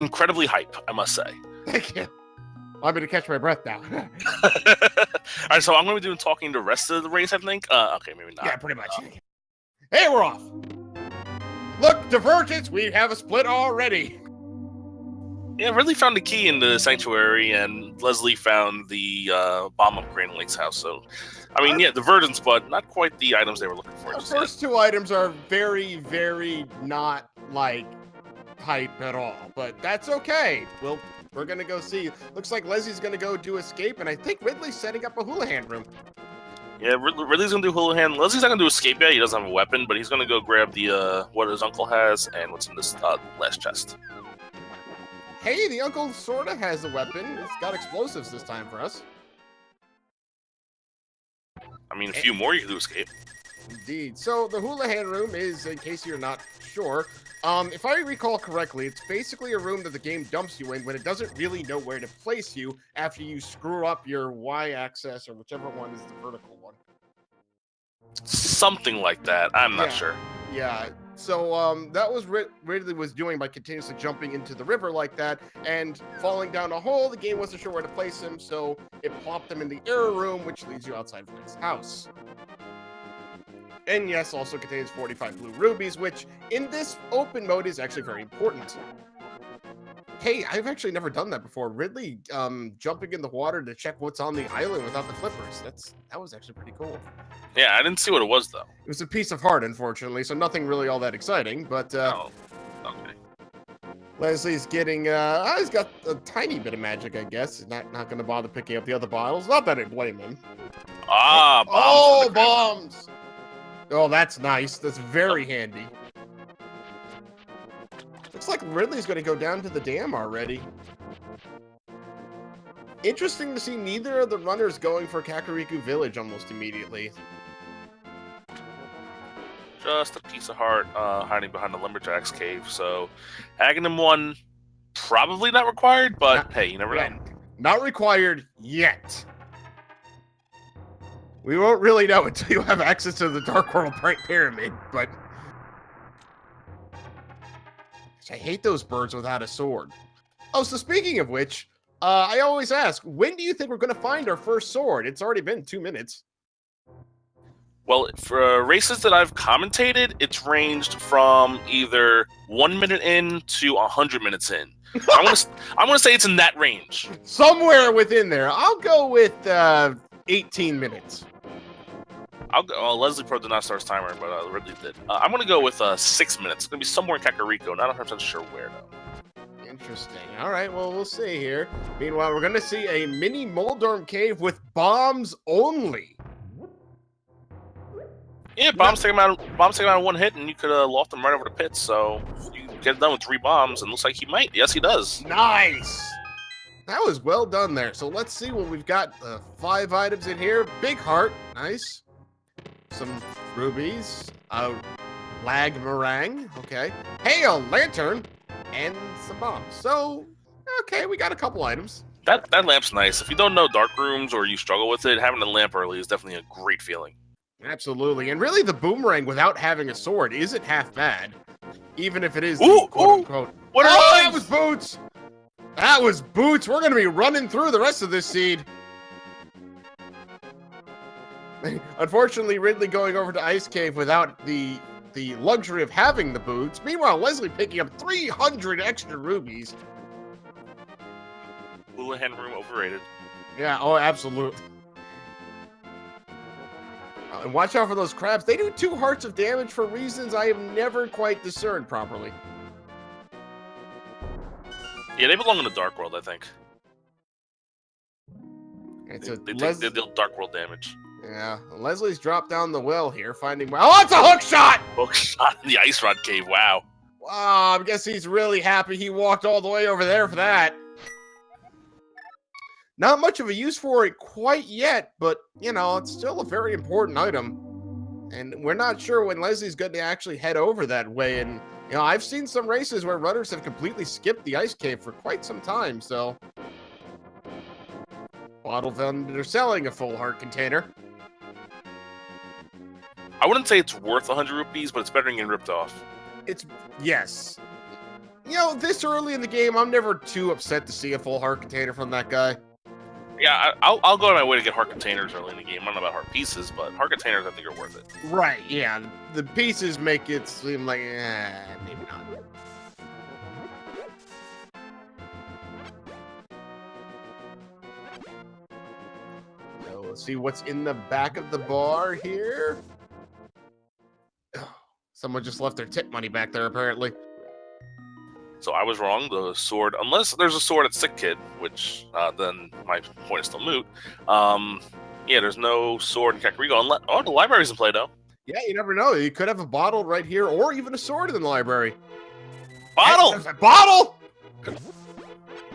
incredibly hype, I must say. Thank you. I'm going to catch my breath now. Alright, so I'm going to be doing talking the rest of the race, I think. Okay, maybe not. Yeah, pretty much. Hey, we're off. Look, Divergence, we have a split already. Yeah, Ridley found the key in the sanctuary, and Leslie found the bomb up Grand Lake's house. So, I mean, yeah, Divergence, but not quite the items they were looking for. The first two items are very, very not, like, hype at all. But that's okay. We're going to go see. Looks like Leslie's going to go do escape, and I think Ridley's setting up a hula-hand room. Yeah, Ridley's going to do Houlihan. Leslie's not going to do escape yet. He doesn't have a weapon, but he's going to go grab the what his uncle has and what's in this last chest. Hey, the uncle sort of has a weapon. It's got explosives this time for us. I mean, a few more you can do escape. Indeed. So the Houlihan room is, in case you're not sure, if I recall correctly, it's basically a room that the game dumps you in when it doesn't really know where to place you after you screw up your Y-axis or whichever one is the vertical one. Something like that. I'm not sure. Yeah. So that was Ridley was doing by continuously jumping into the river like that and falling down a hole. The game wasn't sure where to place him, so it plopped him in the error room, which leads you outside Fred's house. And yes, also contains 45 blue rubies, which in this open mode is actually very important. Hey, I've actually never done that before. Ridley jumping in the water to check what's on the island without the flippers. That was actually pretty cool. Yeah, I didn't see what it was, though. It was a piece of heart, unfortunately, so nothing really all that exciting, but Oh, okay. Leslie's getting he's got a tiny bit of magic, I guess. He's not going to bother picking up the other bottles. Not that I blame him. Ah, bombs. Oh, bombs! Oh, that's nice. That's very handy. Looks like Ridley's going to go down to the dam already. Interesting to see neither of the runners going for Kakariko Village almost immediately. Just a piece of heart hiding behind the Lumberjack's cave. So, Aghanim 1, probably not required, but hey, you never know. Not required yet. We won't really know until you have access to the Dark World Pyramid, but... I hate those birds without a sword. Oh, so speaking of which, I always ask, when do you think we're going to find our first sword? It's already been 2 minutes. Well, for races that I've commentated, it's ranged from either 1 minute in to 100 minutes in. I'm gonna say it's in that range. Somewhere within there. I'll go with 18 minutes. I'll go. Well, Leslie Pro did not start his timer, but Ridley did. I'm gonna go with 6 minutes. It's gonna be somewhere in Kakariko. Not 100% sure where though. Interesting. All right. Well, we'll see here. Meanwhile, we're gonna see a mini Moldorm cave with bombs only. Yeah, bombs take him out in one hit, and you could loft him right over the pits. So you get it done with 3 bombs, and looks like he might. Yes, he does. Nice. That was well done there. So let's see what we've got. 5 items in here. Big heart. Nice. Some rubies. Lag meringue. Okay. Hey, a lantern. And some bombs. So, okay, we got a couple items. That lamp's nice. If you don't know dark rooms or you struggle with it, having a lamp early is definitely a great feeling. Absolutely. And really, the boomerang without having a sword isn't half bad. Even if it is quote-unquote. What that was Boots! That was Boots! We're going to be running through the rest of this seed. Unfortunately, Ridley going over to Ice Cave without the luxury of having the boots. Meanwhile, Leslie picking up 300 extra rubies. Houlihan room overrated. Yeah, oh, absolutely. And watch out for those crabs. They do 2 hearts of damage for reasons I have never quite discerned properly. Yeah, they belong in the Dark World, I think. They deal Dark World damage. Yeah, Leslie's dropped down the well here, finding... Oh, it's a hook shot! Hook shot in the Ice Rod Cave, wow. Wow, I guess he's really happy he walked all the way over there for that. Not much of a use for it quite yet, but, you know, it's still a very important item. And we're not sure when Leslie's going to actually head over that way. And, you know, I've seen some races where runners have completely skipped the ice cave for quite some time, so... Bottle vendor selling a full heart container. I wouldn't say it's worth 100 rupees, but it's better than getting ripped off. Yes. You know, this early in the game, I'm never too upset to see a full heart container from that guy. Yeah, I'll go on my way to get heart containers early in the game. I don't know about heart pieces, but heart containers I think are worth it. Right, yeah. The pieces make it seem like, maybe not. So let's see what's in the back of the bar here. Someone just left their tip money back there, apparently. So I was wrong. The sword, unless there's a sword at Sick Kid, which then my point is still moot. Yeah, there's no sword in Kakariko. Oh, the library's in play, though. Yeah, you never know. You could have a bottle right here, or even a sword in the librry. Bottle! There's a bottle!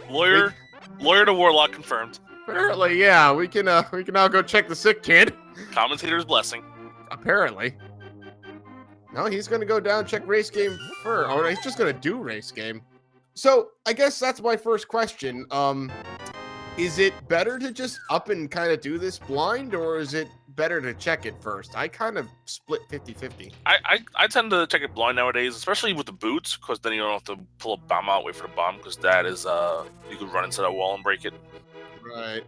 Lawyer to Warlock confirmed. Apparently, yeah. We can now go check the Sick Kid. Commentator's blessing. Apparently. No, he's gonna go down and check race game first. Or he's just gonna do race game. So I guess that's my first question. Is it better to just up and kind of do this blind, or is it better to check it first? I kind of split 50-50. I tend to check it blind nowadays, especially with the boots, because then you don't have to pull a bomb out, wait for the bomb, because that is you could run into that wall and break it. Right.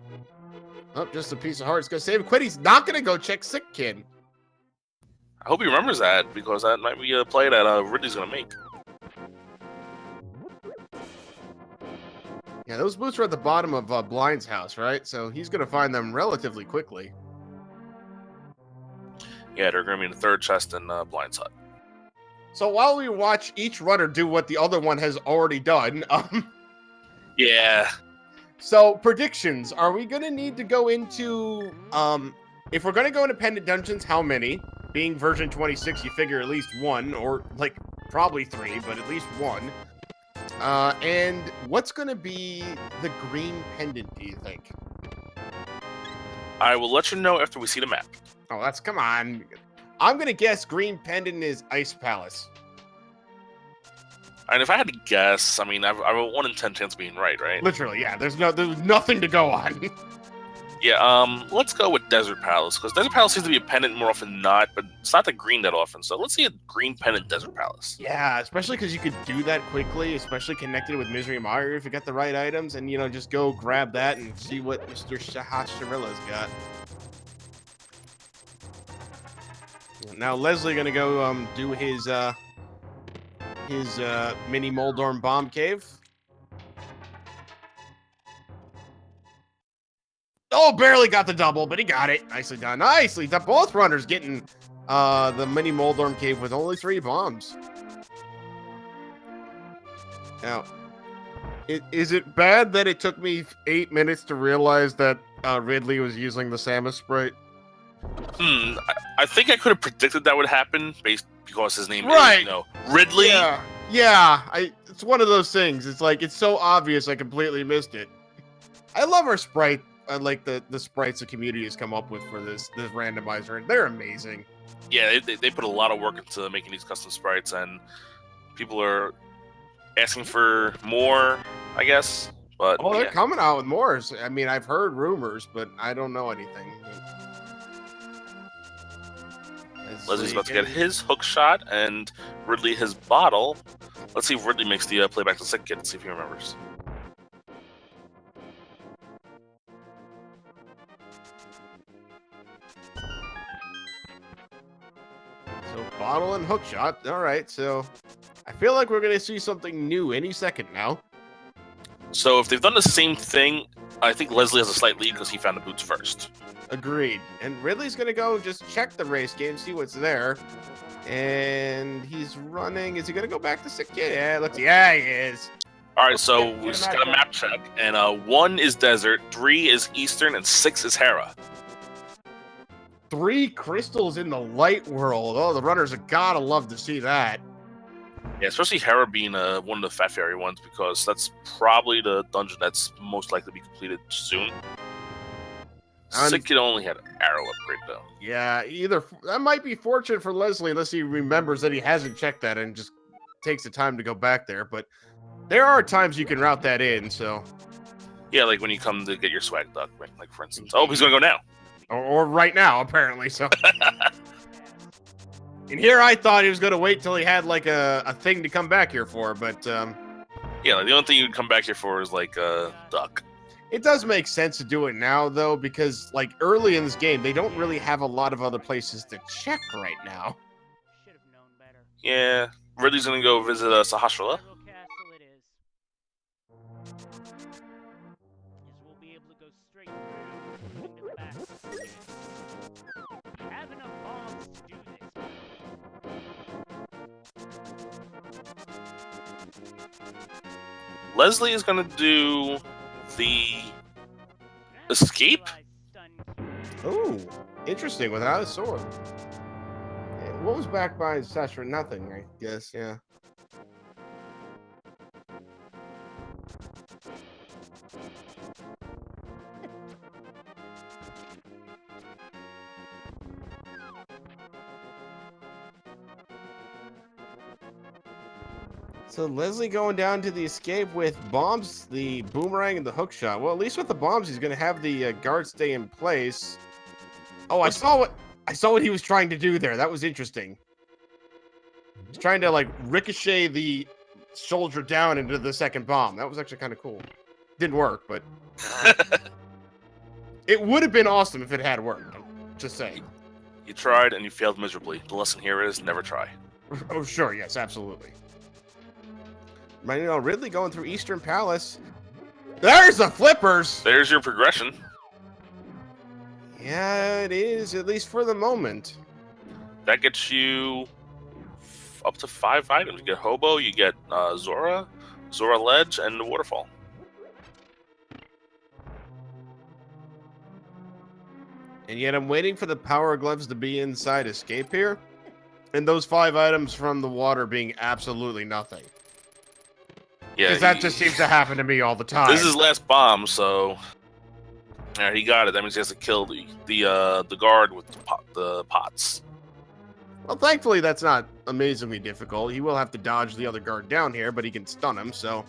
Oh, just a piece of heart. It's gonna save Quid. He's not gonna go check Sick Kid. I hope he remembers that, because that might be a play that Ridley's gonna make. Yeah, those boots are at the bottom of Blind's house, right? So he's gonna find them relatively quickly. Yeah, they're gonna be in the third chest in Blind's hut. So while we watch each runner do what the other one has already done, Yeah. So predictions: are we gonna need to go into if we're gonna go into pendant dungeons? How many? Being version 26, you figure at least one, or like probably 3, but at least one. And what's gonna be the green pendant? Do you think? I will let you know after we see the map. Oh, come on. I'm gonna guess green pendant is Ice Palace. And if I had to guess, I mean, I have a 1 in 10 chance of being right? Literally, yeah. There's nothing to go on. Yeah, let's go with Desert Palace, because Desert Palace seems to be a pendant more often than not, but it's not the green that often, so let's see a green pendant Desert Palace. Yeah, especially because you could do that quickly, especially connected with Misery Mario if you got the right items, and, just go grab that and see what Mr. Shahashirilla's got. Now, Leslie gonna go do his mini Moldorm bomb cave. Oh, barely got the double, but he got it. Nicely done. Nicely done. Both runners getting the mini Moldorm cave with only 3 bombs. Now, is it bad that it took me 8 minutes to realize that Ridley was using the Samus Sprite? I think I could have predicted that would happen because his name right. is, Ridley. Yeah. It's one of those things. It's like, it's so obvious I completely missed it. I love our sprite. I like the sprites the community has come up with for this randomizer. They're amazing. Yeah, they put a lot of work into making these custom sprites, and people are asking for more, I guess. But they're coming out with more. I mean, I've heard rumors, but I don't know anything. Leslie's about to get his hook shot, and Ridley his bottle. Let's see if Ridley makes the playback to Sick Kid and see if he remembers. So bottle and hook shot. All right, so I feel like we're gonna see something new any second now. So if they've done the same thing, I think Leslie has a slight lead because he found the boots first. Agreed. And Ridley's gonna go just check the race game, see what's there. And he's running. Is he gonna go back to Sick Kid? Yeah, let's see. Yeah, he is. All right, so we just got a map check, and 1 is desert, 3 is eastern, and 6 is Hera. 3 crystals in the light world. Oh, the runners have gotta love to see that. Yeah, especially Hera being one of the Fat Fairy ones, because that's probably the dungeon that's most likely to be completed soon. Sick Kid only had an arrow upgrade, though. Yeah, that might be fortunate for Leslie, unless he remembers that he hasn't checked that and just takes the time to go back there. But there are times you can route that in, so. Yeah, like when you come to get your swag duck, like for instance. Oh, he's gonna go now. Or right now, apparently. So. And here I thought he was gonna wait till he had like a thing to come back here for, but Yeah, like, the only thing you'd come back here for is like duck. It does make sense to do it now, though, because like early in this game, they don't really have a lot of other places to check right now. Should have known better. Yeah, Ridley's gonna go visit Sahasrara. Federal castle it is. As we'll be able to go straight through and back. Have enough bombs to do this. Leslie is gonna do the escape. Ooh, interesting. Without a sword. What was back by Sasha? Nothing, I guess. Yeah. So Leslie going down to the escape with bombs, the boomerang, and the hook shot. Well, at least with the bombs, he's going to have the guard stay in place. Oh, I saw what he was trying to do there. That was interesting. He's trying to like ricochet the soldier down into the second bomb. That was actually kind of cool. Didn't work, but it would have been awesome if it had worked. Just saying. You tried and you failed miserably. The lesson here is never try. Oh, sure. Yes, absolutely. Right now, Ridley going through Eastern Palace. There's the flippers. There's your progression. Yeah, it is, at least for the moment. That gets you up to 5 items. You get Hobo, you get Zora Ledge, and the Waterfall. And yet I'm waiting for the power gloves to be inside escape here. And those 5 items from the water being absolutely nothing. Yeah, because that just seems to happen to me all the time. This is his last bomb, so he got it. That means he has to kill the guard with the pots. Well, thankfully that's not amazingly difficult. He will have to dodge the other guard down here, but he can stun him. So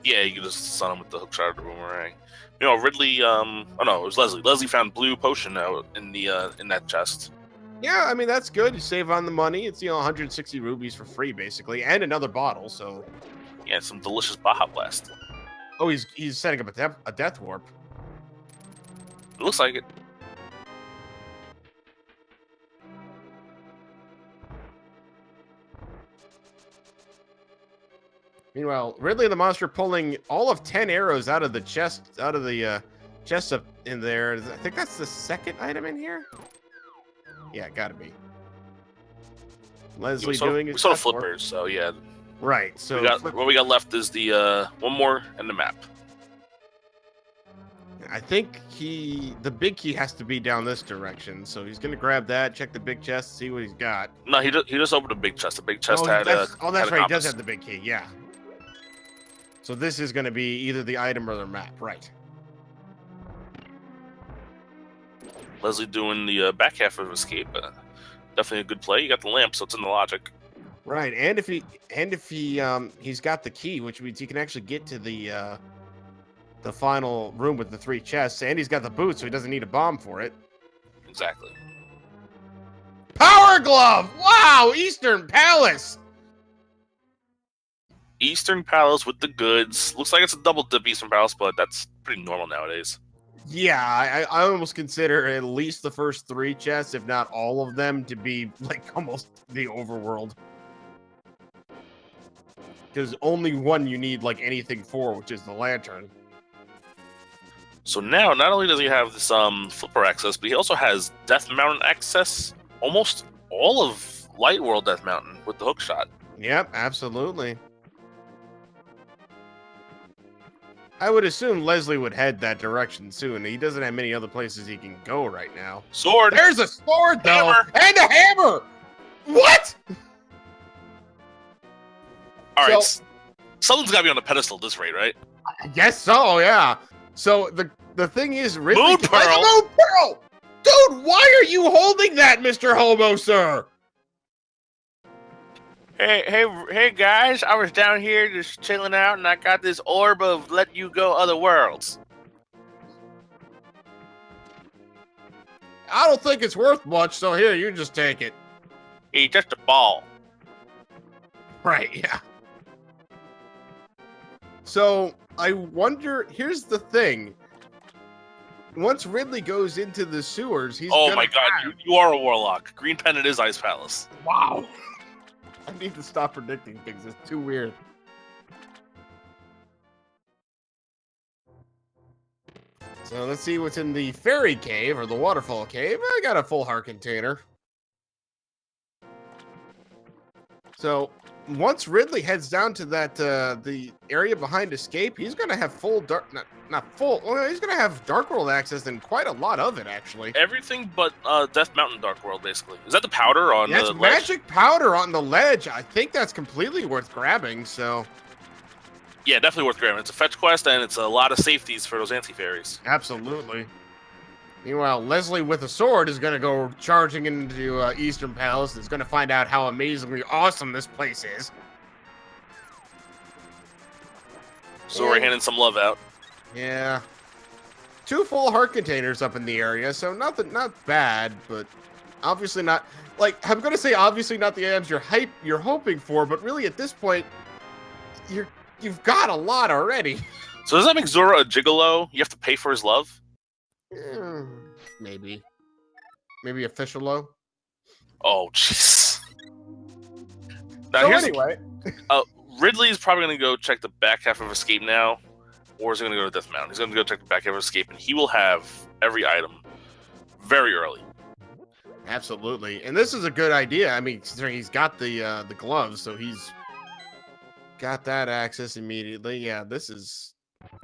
yeah, you can just stun him with the hookshot or the boomerang. You know, Ridley. Oh no, it was Leslie. Leslie found blue potion out in that chest. Yeah, I mean that's good. You save on the money. It's 160 rubies for free basically, and another bottle. So. Yeah, some delicious Baja Blast. Oh, he's setting up a death warp. It looks like it. Meanwhile, Ridley the Monster pulling all of 10 arrows out of the chest, chest up in there. I think that's the second item in here. Yeah, gotta be. Leslie doing his sort of flippers, so yeah. Right, so what we got left is the one more and the map. I think the big key has to be down this direction, so he's gonna grab that, check the big chest, see what he's got. No, he just opened a big chest. The big chest had that's right. He does compass. have the big key, yeah. So this is gonna be either the item or the map, right? Leslie doing the back half of escape. Definitely a good play. You got the lamp, so it's in the logic. Right, and if he's got the key, which means he can actually get to the final room with the 3 chests, and he's got the boot, so he doesn't need a bomb for it. Exactly. Power glove! Wow, Eastern Palace. Eastern Palace with the goods. Looks like it's a double dip Eastern Palace, but that's pretty normal nowadays. Yeah, I almost consider at least the first 3 chests, if not all of them, to be like almost the overworld. Because only one you need like anything for, which is the lantern. So now, not only does he have this flipper access, but he also has Death Mountain access. Almost all of Light World Death Mountain with the hookshot. Yep, absolutely. I would assume Leslie would head that direction soon. He doesn't have many other places he can go right now. Sword! There's a sword, though! Hammer. And a hammer! What? Alright, someone's got to be on a pedestal at this rate, right? I guess so, yeah. So the thing is, Ridley... Moon Pearl! Moon Pearl! Dude, why are you holding that, Mr. Hobo, sir? Hey guys, I was down here just chilling out and I got this orb of let you go other worlds. I don't think it's worth much, so here, you just take it. He's just a ball. Right, yeah. So I wonder. Here's the thing. Once Ridley goes into the sewers, he's Oh gonna my god, you are a warlock. Green Pendant is Ice Palace. Wow. I need to stop predicting things. It's too weird. So let's see what's in the fairy cave or the waterfall cave. I got a full heart container. So once Ridley heads down to that the area behind escape, he's gonna have full dark, not full. Well, he's gonna have Dark World access and quite a lot of it actually. Everything but Death Mountain Dark World, basically. Is that the powder on That's the ledge? magic powder on the ledge. I think that's completely worth grabbing. So Yeah, definitely worth grabbing. It's a fetch quest, and it's a lot of safeties for those anti-fairies. absolutely. Meanwhile, Leslie with a sword is going to go charging into Eastern Palace. Is going to find out how amazingly awesome this place is. So we're handing some love out. Yeah. 2 full heart containers up in the area, so not bad, but obviously not. Like, I'm going to say obviously not the items you're hoping for, but really at this point, you've got a lot already. So does that make Zora a gigolo? You have to pay for his love? Maybe official low. Oh, jeez. Now, So here's anyway, Ridley's probably going to go check the back half of Escape now, or is he going to go to Death Mountain? He's going to go check the back half of Escape, and he will have every item very early. absolutely, and this is a good idea. I mean, considering he's got the gloves, so he's got that access immediately. Yeah, this is.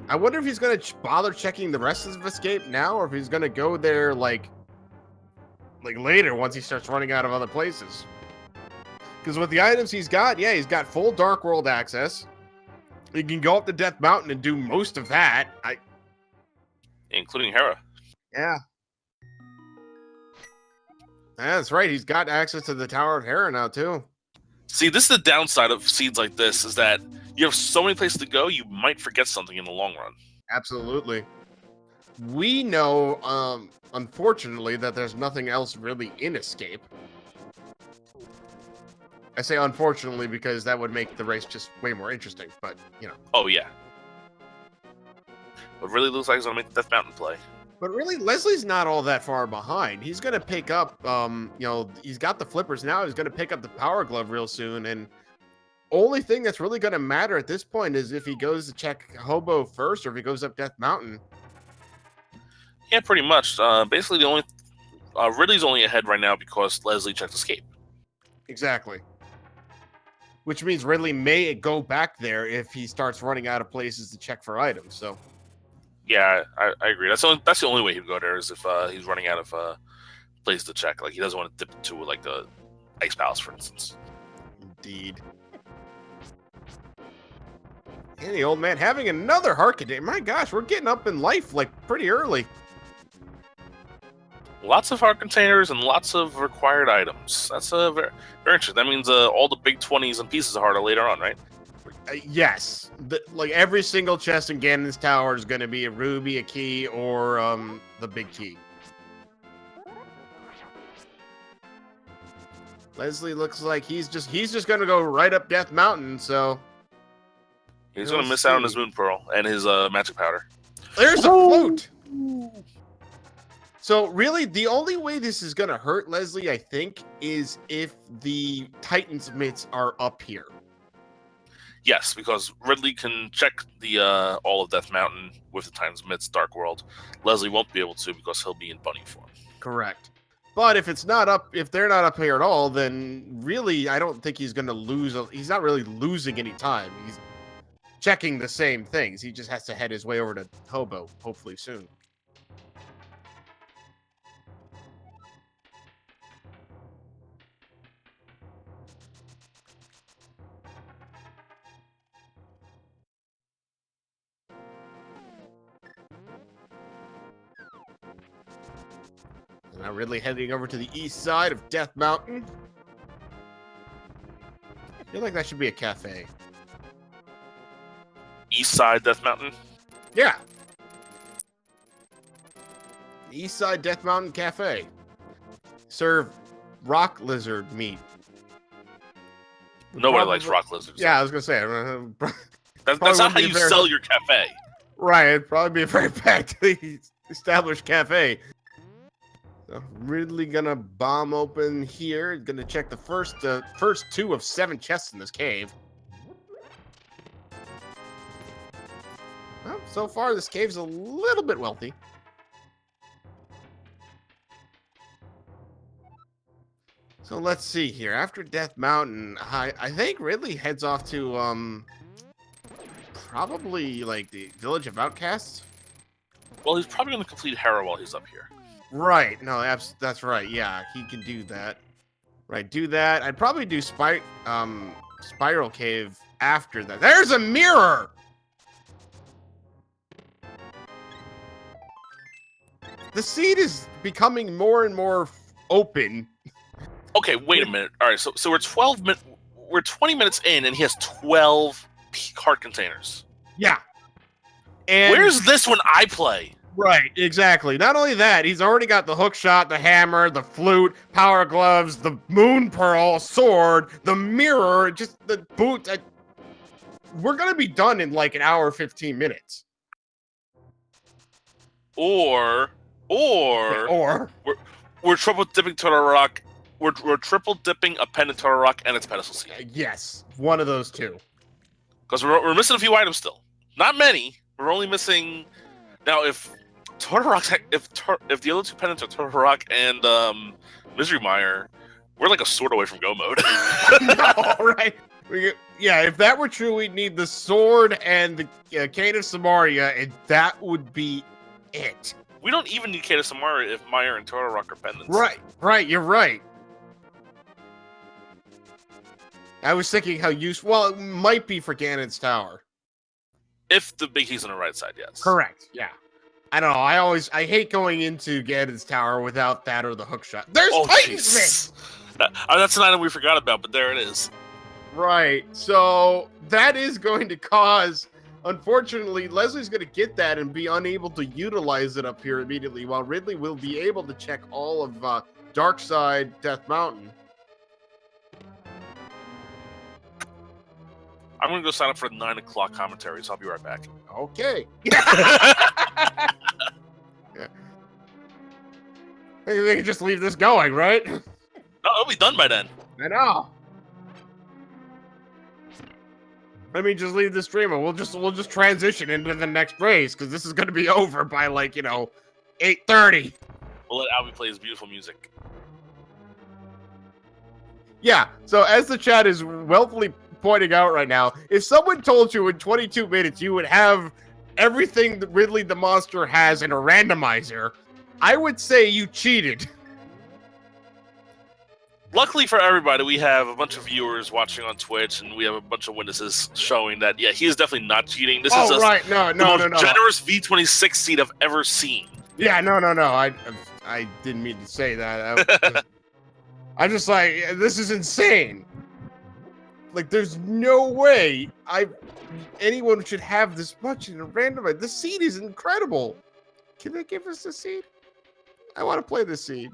I wonder if he's going to bother checking the rest of Escape now, or if he's going to go there like later once he starts running out of other places. Because with the items he's got, yeah, he's got full Dark World access. He can go up to Death Mountain and do most of that. Including Hera. Yeah. That's right. He's got access to the Tower of Hera now, too. See, this is the downside of seeds like this, is that you have so many places to go, you might forget something in the long run. Absolutely. We know, unfortunately, that there's nothing else really in Escape. I say unfortunately because that would make the race just way more interesting, but, you know. Oh, yeah. But really looks like he's going to make the Death Mountain play. But really, Leslie's not all that far behind. He's going to pick up, he's got the flippers now. He's going to pick up the Power Glove real soon. And only thing that's really going to matter at this point is if he goes to check Hobo first or if he goes up Death Mountain. Yeah, pretty much. Basically, the only Ridley's only ahead right now because Leslie checked Escape. Exactly. Which means Ridley may go back there if he starts running out of places to check for items. So. Yeah, I agree. That's the only way he'd go there is if he's running out of places to check. Like, he doesn't want to dip into like the Ice Palace, for instance. Indeed. And the old man having another heart container. My gosh, we're getting up in life like pretty early. Lots of heart containers and lots of required items. That's very, very interesting. That means all the big 20s and pieces of heart are later on, right? Yes. Like every single chest in Ganon's Tower is going to be a ruby, a key, or the big key. Leslie looks like he's just going to go right up Death Mountain, so he's going to miss out on his Moon Pearl and his magic powder. There's a float. So really, the only way this is going to hurt Leslie, I think, is if the Titan's mitts are up here. Yes, because Ridley can check the all of Death Mountain with the Titan's mitts, Dark World. Leslie won't be able to because he'll be in bunny form. Correct. But if they're not up here at all, then really, I don't think he's going to lose. He's not really losing any time. He's checking the same things. He just has to head his way over to Hobo, hopefully soon. And now Ridley heading over to the east side of Death Mountain. I feel like that should be a cafe. East side Death Mountain? Yeah. East side Death Mountain Cafe. Serve rock lizard meat. Nobody likes rock lizards. Yeah, I was going to say. That's Probably not how wouldn't be you very- sell your cafe. Right, it'd probably be a very badly established cafe. So Ridley gonna bomb open here. Gonna check the first 2 of 7 chests in this cave. Well, so far this cave's a little bit wealthy. So let's see here. After Death Mountain, I think Ridley heads off to probably like the Village of Outcasts. Well, he's probably going to complete Hera while he's up here. Right. No, that's right. Yeah, he can do that. Right, do that. I'd probably do Spiral Cave after that. There's a mirror! The seed is becoming more and more open. Okay, wait a minute. All right, so we're 20 minutes in, and he has 12 card containers. Yeah. And Where's this when I play? right, exactly. Not only that, he's already got the hook shot, the hammer, the flute, power gloves, the moon pearl, sword, the mirror, just the boot. We're gonna be done in like an hour 15 minutes. Or we're triple dipping Turtle Rock. We're triple dipping a pendant Turtle Rock and its pedestal seed. Yes, one of those two. Because we're missing a few items still. Not many. We're only missing now. If Turtle Rock, if the other 2 pendants are Turtle Rock and Misery Mire, we're like a sword away from go mode. No, right? Yeah, if that were true, we'd need the sword and the Cane of Samaria, and that would be it. We don't even need Kata Samara if Mire and Turtle Rock are pendants. Right, you're right. I was thinking how useful. Well, it might be for Ganon's Tower. If the big key's on the right side, yes. Correct. Yeah. I don't know. I hate going into Ganon's Tower without that or the hook shot. There's Titans! That's an item we forgot about, but there it is. Right. So that is going to cause. Unfortunately, Leslie's going to get that and be unable to utilize it up here immediately, while Ridley will be able to check all of Dark Side Death Mountain. I'm going to go sign up for the 9 o'clock commentary, so I'll be right back. Okay. Yeah. They can just leave this going, right? No, it'll be done by then. I know. I mean, just leave the streamer. We'll just transition into the next race because this is going to be over by 8:30. We'll let Albie play his beautiful music. Yeah. So as the chat is wealthily pointing out right now, if someone told you in 22 minutes you would have everything that Ridley the Monster has in a randomizer, I would say you cheated. Luckily for everybody, we have a bunch of viewers watching on Twitch, and we have a bunch of witnesses showing that, yeah, he is definitely not cheating. This is right. No. the most generous V26 seed I've ever seen. Yeah, no. I didn't mean to say that. I'm just like, this is insane. Like, there's no way anyone should have this much in a randomizer. This seed is incredible. Can they give us the seed? I want to play this seed.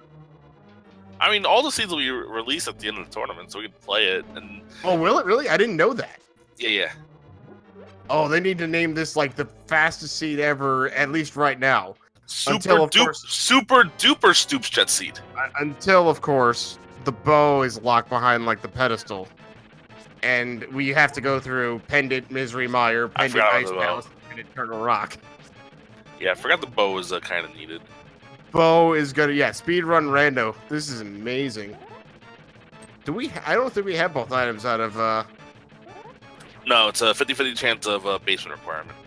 I mean, all the seeds will be released at the end of the tournament, so we can play it. And oh, will it really? I didn't know that. Yeah. Oh, they need to name this like the fastest seed ever, at least right now. Super duper Stoops Jet seed. Until, of course, the bow is locked behind like the pedestal. And we have to go through Pendant Misery Mire, Pendant Ice Palace, Pendant Turtle Rock. Yeah, I forgot the bow was kind of needed. Bow is gonna, speedrun rando. This is amazing. I don't think we have both items out of, No, it's a 50-50 chance of a basement requirement.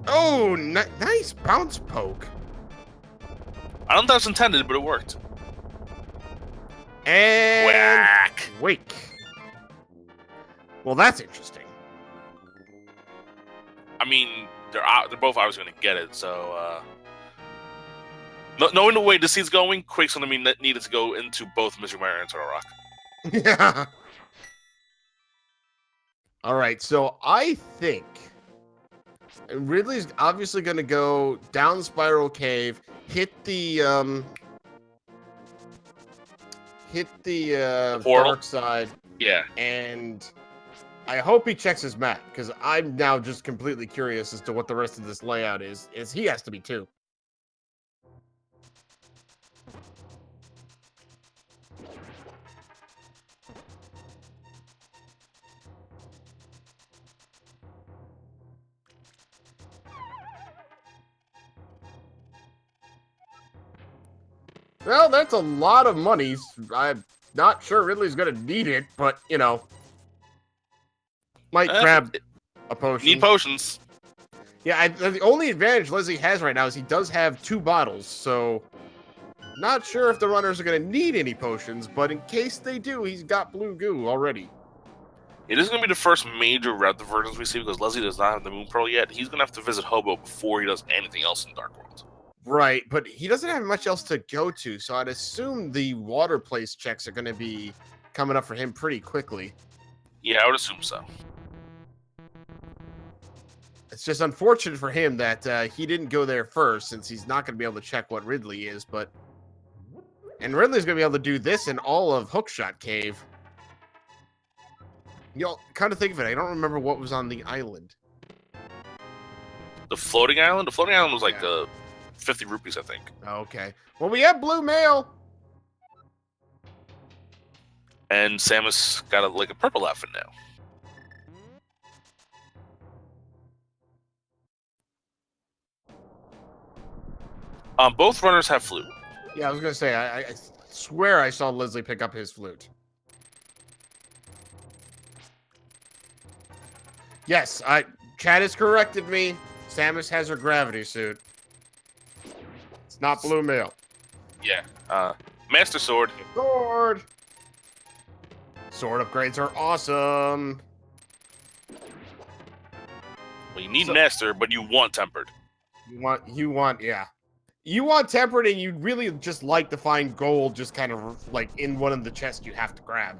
Oh, nice bounce poke. I don't think that was intended, but it worked. And whack. Wake. Well, that's interesting. I mean, they're both obviously going to get it, so knowing the way this seed's going, Quake's going to be needed to go into both Misery Mire and Turtle Rock. Yeah. All right, so I think Ridley's obviously going to go down Spiral Cave, hit the portal? dark side. Yeah. And I hope he checks his map, because I'm now just completely curious as to what the rest of this layout is. He has to be too. Well, that's a lot of money. I'm not sure Ridley's gonna need it, but you know, might grab a potion. Need potions. Yeah, the only advantage Leslie has right now is he does have 2 bottles, so not sure if the runners are gonna need any potions, but in case they do, he's got blue goo already. It is going to be the first major red versions we see because Leslie does not have the Moon Pearl yet. He's going to have to visit Hobo before he does anything else in Dark World. Right, but he doesn't have much else to go to, so I'd assume the water place checks are going to be coming up for him pretty quickly. Yeah, I would assume so. It's just unfortunate for him that he didn't go there first, since he's not going to be able to check what Ridley is, but... And Ridley's going to be able to do this in all of Hookshot Cave. You know, kind of think of it, I don't remember what was on the island. The floating island? The floating island was like 50 rupees, I think. Okay. Well, we have blue mail. And Samus got a purple outfit now. Both runners have flute. Yeah, I was going to say, I swear I saw Leslie pick up his flute. Yes, Chad has corrected me. Samus has her gravity suit. It's not blue mail. Yeah. Master Sword. Sword! Sword upgrades are awesome. Well, you need Master, but you want Tempered. You want, yeah. You want Tempered, and you really just like to find gold just kind of like in one of the chests you have to grab.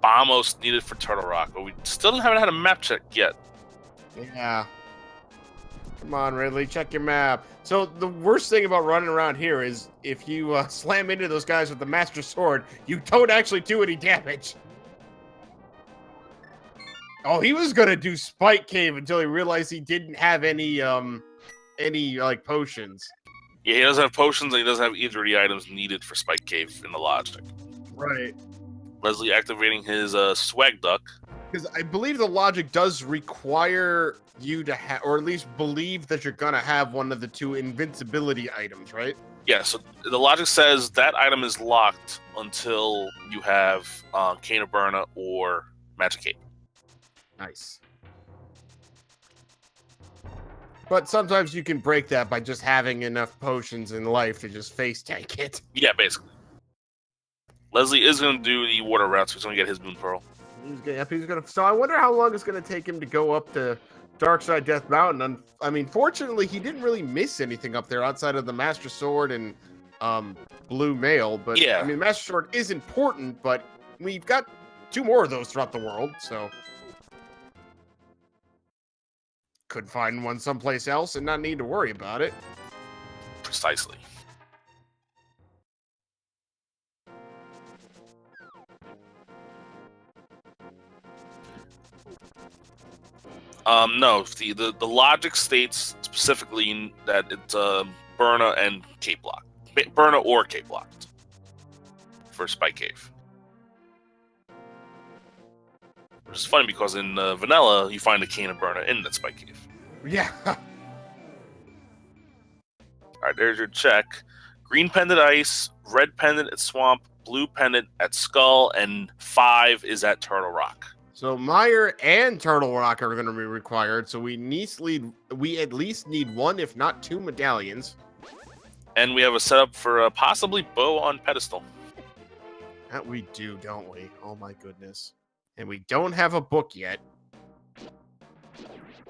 Almost needed for Turtle Rock, but we still haven't had a map check yet. Yeah. Come on, Ridley, check your map. So the worst thing about running around here is if you slam into those guys with the Master Sword, you don't actually do any damage. Oh, he was gonna do Spike Cave until he realized he didn't have any like potions. Yeah, he doesn't have potions, and he doesn't have either of the items needed for Spike Cave in the logic. Right. Leslie activating his swag duck. Because I believe the logic does require you to have, or at least believe that you're gonna have one of the 2 invincibility items, right? Yeah, so the logic says that item is locked until you have Cane of Burna or Magic Cape. Nice. But sometimes you can break that by just having enough potions in life to just face tank it. Yeah, basically. Leslie is going to do the water route, so he's going to get his Moon Pearl. He's gonna. So I wonder how long it's going to take him to go up to Darkside Death Mountain. I mean, fortunately, he didn't really miss anything up there outside of the Master Sword and Blue Mail. But yeah, I mean, Master Sword is important, but we've got 2 more of those throughout the world, so could find one someplace else and not need to worry about it. Precisely. No, the logic states specifically that it's Burna and Cape Lock. Burna or Cape Locked for Spike Cave. Which is funny because in Vanilla, you find the Cane of Burna in that Spike Cave. Yeah. Alright, there's your check. Green pendant ice, red pendant at Swamp, blue pendant at Skull, and 5 is at Turtle Rock. So Meyer and Turtle Rock are going to be required. So we at least need 1, if not 2 medallions. And we have a setup for possibly Bow on Pedestal. That we do, don't we? Oh my goodness. And we don't have a book yet.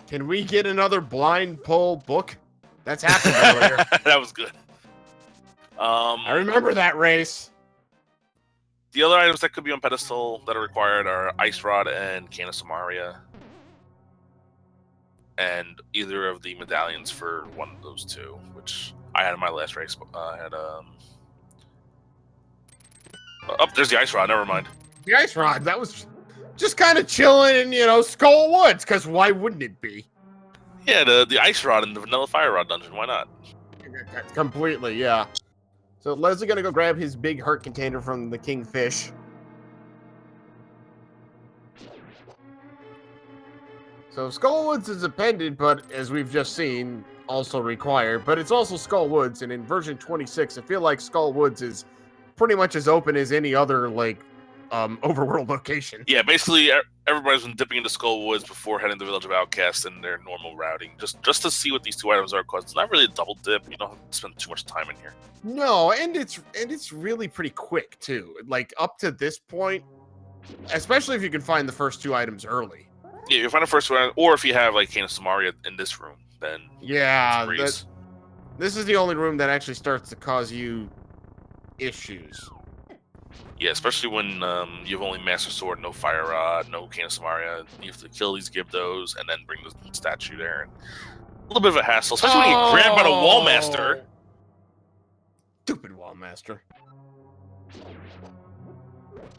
Can we get another blind pull book? That's happened earlier. That was good. I remember that race. The other items that could be on pedestal that are required are Ice Rod and Can of Samaria. And either of the medallions for one of those 2, which I had in my last race. I had oh, there's the Ice Rod. Never mind. The Ice Rod. That was Just kind of chilling in, Skull Woods, because why wouldn't it be? Yeah, the ice rod and the vanilla fire rod dungeon. Why not? Completely, yeah. So Leslie gonna go grab his big heart container from the Kingfish. So Skullwoods is appended, but as we've just seen, also required. But it's also Skullwoods, and in version 26, I feel like Skullwoods is pretty much as open as any other overworld location. Yeah, basically everybody's been dipping into Skull Woods before heading to the Village of Outcasts in their normal routing, just to see what these two items are. Cause it's not really a double dip. You don't have to spend too much time in here. No, and it's really pretty quick too. Like up to this point, especially if you can find the first two items early. Yeah, you find the first one, or if you have like Cane of Samaria in this room, then yeah, this is the only room that actually starts to cause you issues. Yeah, especially when you have only Master Sword, no Fire Rod, no Cane of Samaria. You have to kill these Gibdos and then bring the statue there. And a little bit of a hassle, especially when you get grabbed by the Wall Master. Stupid Wall Master.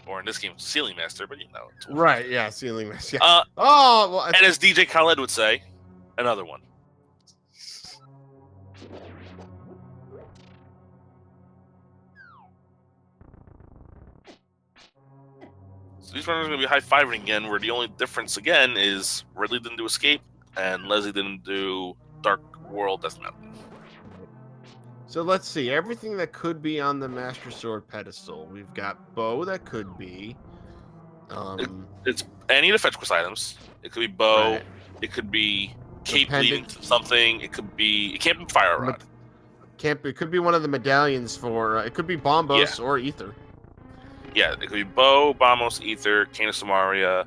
Or in this game, Ceiling Master, but Right, yeah, Ceiling Master. Yeah. And as DJ Khaled would say, another one. So these runners are going to be high-fiving again, where the only difference, again, is Ridley didn't do Escape, and Leslie didn't do Dark World Death Mountain. So let's see. Everything that could be on the Master Sword pedestal. We've got bow that could be. It's any of the fetch quest items. It could be bow. Right. It could be cape leading to something. It can't be fire rod. It could be one of the medallions for. It could be Bombos or Ether. Yeah, it could be bow, Bombos, Ether, Cane of Samaria,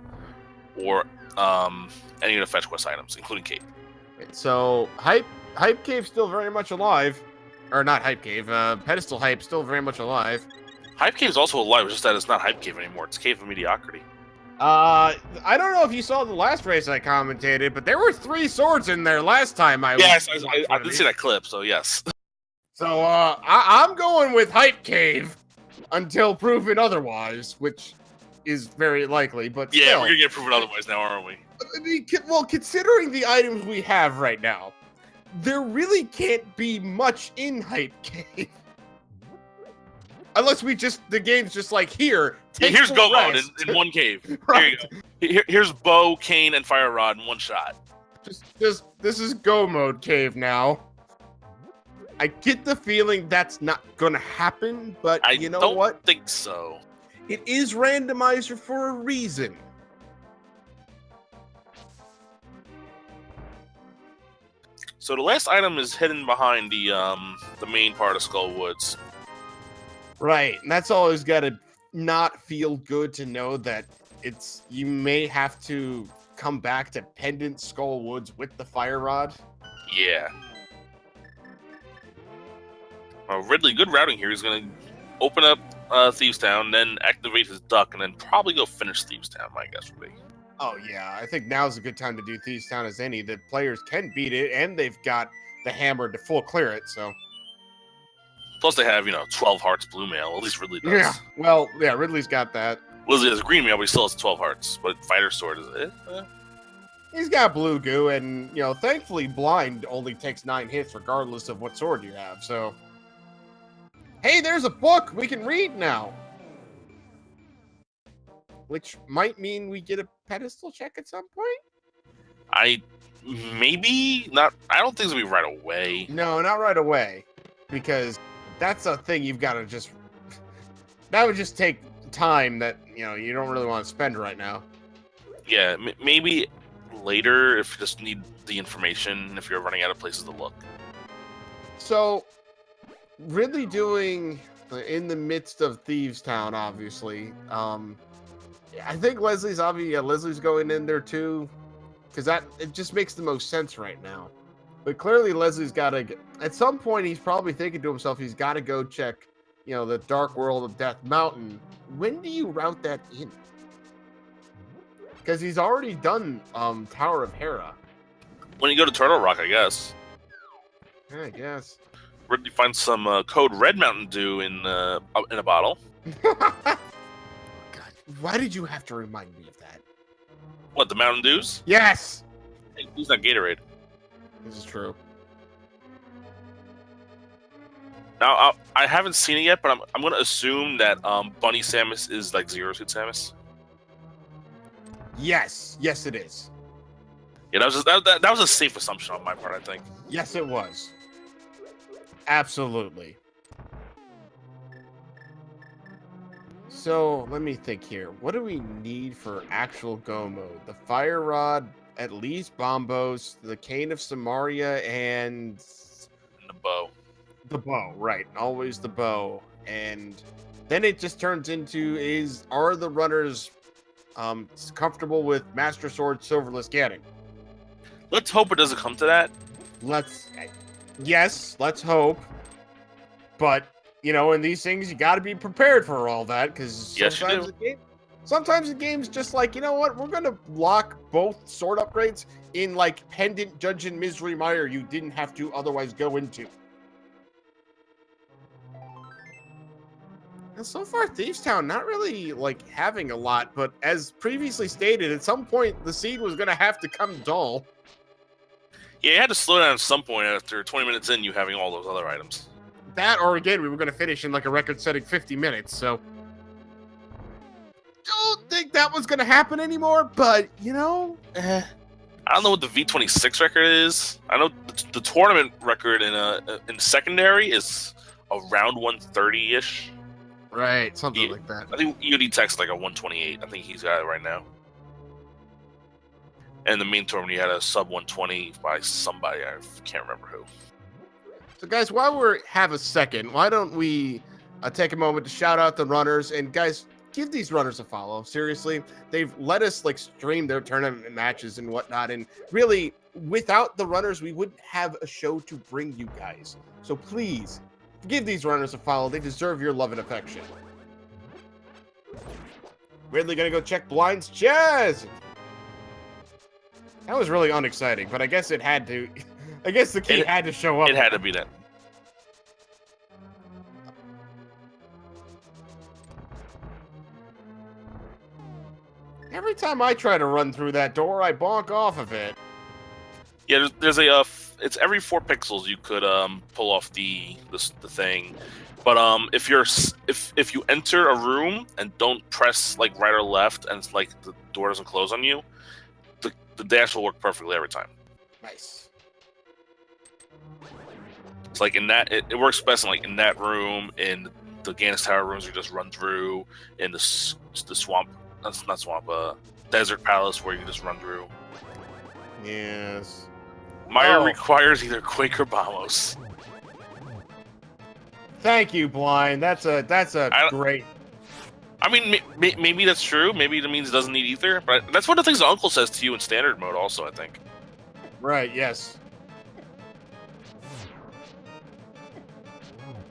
or any of the fetch quest items, including cape. So Hype Cave still very much alive. Or not Hype Cave, Pedestal Hype still very much alive. Hype Cave is also alive, just that it's not Hype Cave anymore. It's Cave of Mediocrity. I don't know if you saw the last race I commentated, but there were 3 swords in there last time I did see that clip, so yes. So, I'm going with Hype Cave until proven otherwise, which is very likely, but yeah, still. we're gonna get proven otherwise now, aren't we? Well, considering the items we have right now, there really can't be much in Hype Cave. Unless the game's just like, here, here's Go Mode in one cave. Right. Here you go. Here's bow, cane, and fire rod in one shot. This is Go Mode Cave now. I get the feeling that's not gonna happen, but you know what? I don't think so. It is Randomizer for a reason. So the last item is hidden behind the main part of Skull Woods. Right, and that's always got to not feel good to know that you may have to come back to Pendant Skull Woods with the fire rod. Yeah. Ridley, good routing here. He's going to open up Thieves Town, then activate his duck, and then probably go finish Thieves Town, my guess would be. Oh, yeah. I think now's a good time to do Thieves Town as any. The players can beat it, and they've got the hammer to full clear it, so. Plus they have, 12 hearts blue mail. At least Ridley does. Yeah, well, yeah, Ridley's got that. Leslie has green mail, but he still has 12 hearts. But Fighter Sword is it? He's got blue goo, and, thankfully blind only takes 9 hits regardless of what sword you have, so. Hey, there's a book we can read now. Which might mean we get a pedestal check at some point? Maybe not. I don't think it's gonna be right away. No, not right away. Because that's a thing you've got to that would just take time that, you don't really want to spend right now. Yeah, maybe later if you just need the information, if you're running out of places to look. So, Ridley doing in the midst of Thieves Town, obviously. I think Leslie's Leslie's going in there too, because it just makes the most sense right now. But clearly, Leslie's got to. At some point, he's probably thinking to himself, he's got to go check, the Dark World of Death Mountain. When do you route that in? Because he's already done Tower of Hera. When you go to Turtle Rock, I guess. Yeah, I guess. Ridley finds some Code Red Mountain Dew in a bottle. God Why did you have to remind me of that? What, the Mountain Dews? Yes! Hey, who's not Gatorade? This is true. Now, I haven't seen it yet, but I'm going to assume that Bunny Samus is like Zero Suit Samus. Yes. Yes, it is. Yeah, that was a safe assumption on my part, I think. Yes, it was. Absolutely. So, let me think here. What do we need for actual go mode? The Fire Rod, at least Bombos, the Cane of Samaria, and The bow. the bow. Right, always the bow. And then it just turns into are the runners comfortable with Master Sword Silverless Ganon? Let's hope it doesn't come to that. Yes, let's hope. But you know, in these things, you got to be prepared for all that because Yes, you sometimes the game's just like, you know what, we're gonna lock both sword upgrades in like pendant dungeon misery mire you didn't have to otherwise go into. And so far, Thieves Town not really like having a lot, but as previously stated, at some point the seed was gonna have to come dull. Yeah, you had to slow down at some point after 20 minutes in, you having all those other items. That, or again, we were going to finish in like a record-setting 50 minutes, so... Don't think that was going to happen anymore, but, you know... I don't know what the V26 record is. I know the tournament record in secondary is around 130-ish. Right, something like that. I think EOD Tech's like a 128. I think he's got it right now. And the main tournament, he had a sub 120 by somebody. I can't remember who. So, guys, while we have a second, why don't we take a moment to shout out the runners? And, guys, give these runners a follow. Seriously, they've let us, like, stream their tournament matches and whatnot. And really, without the runners, we wouldn't have a show to bring you guys. So, please, give these runners a follow. They deserve your love and affection. Ridley gonna go check Blind's chest. That was really unexciting, but I guess it had to... I guess the key had to show up. It had to be that. Every time I try to run through that door, I bonk off of it. Yeah, there's a it's every 4 pixels you could pull off the thing, but if you enter a room and don't press like right or left and it's like the door doesn't close on you, the dash will work perfectly every time. Nice. It's like in that it works best in that room, in the Ganis Tower rooms you just run through, in the swamp. That's not swamp. Desert Palace where you just run through. Yes. Mire requires either Quake or Bombos. Thank you, Blind. That's a great. I mean, maybe that's true. Maybe it means it doesn't need ether, but that's one of the things the uncle says to you in standard mode. Also, I think. Right. Yes.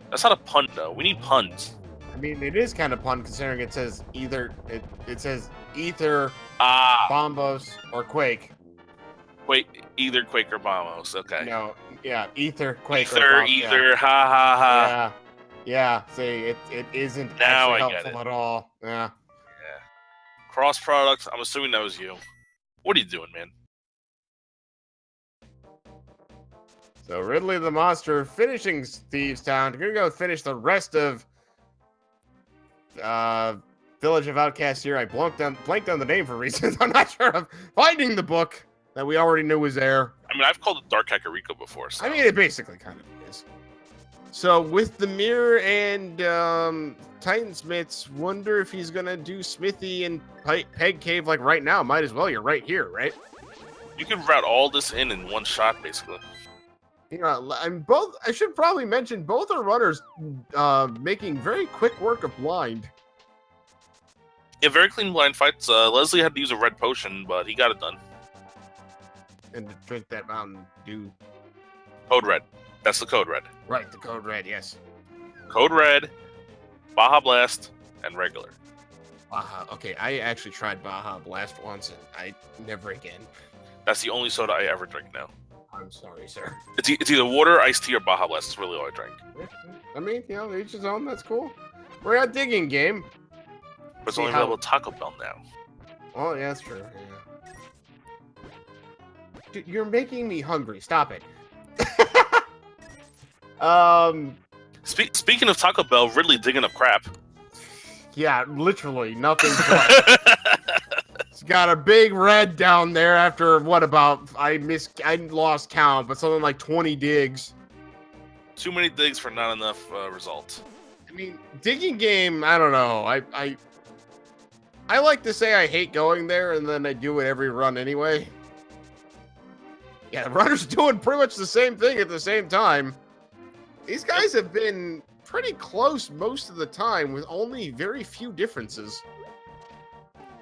That's not a pun, though. We need puns. I mean, it is kind of pun considering it says either it says ether, Bombos, or Quake. Wait, either Quake or Bombos. Okay. No, yeah, ether, Quake, ether, ha ha ha. Yeah. See, it isn't now actually I get helpful it. at all. Yeah. Cross product. I'm assuming that was you. What are you doing, man? So Ridley the Monster finishing Thieves Town. Gonna go finish the rest of Village of Outcasts here. I blanked on the name for reasons. I'm not sure of finding the book that we already knew was there. I mean, I've called it Dark Kakariko before. So. I mean, it basically kind of is. So with the mirror and Titansmiths, wonder if he's gonna do Smithy and Peg Cave like right now. Might as well. You're right here, right? You can route all this in one shot, basically. You know, and both. I should probably mention both are runners making very quick work of Blind. Yeah, very clean blind fights. Leslie had to use a red potion, but he got it done. And to drink that Mountain Dew. Code Red. That's the Code Red. Right, the Code Red, yes. Code Red, Baja Blast, and regular. Baja. Okay, I actually tried Baja Blast once, and I never again. That's the only soda I ever drink now. I'm sorry, sir. It's either water, iced tea, or Baja Blast. That's really all I drink. I mean, you know, each his own. That's cool. We're at digging game. But it's See only how- available at Taco Bell now. Oh, yeah, that's true. Yeah. Dude, you're making me hungry. Stop it. Speaking of Taco Bell, Ridley digging up crap. Yeah, literally nothing but. It's got a big red down there after what about I lost count, but something like 20 digs. Too many digs for not enough result. I mean, digging game, I don't know. I like to say I hate going there, and then I do it every run anyway. Yeah, the runners doing pretty much the same thing at the same time. These guys have been pretty close most of the time with only very few differences.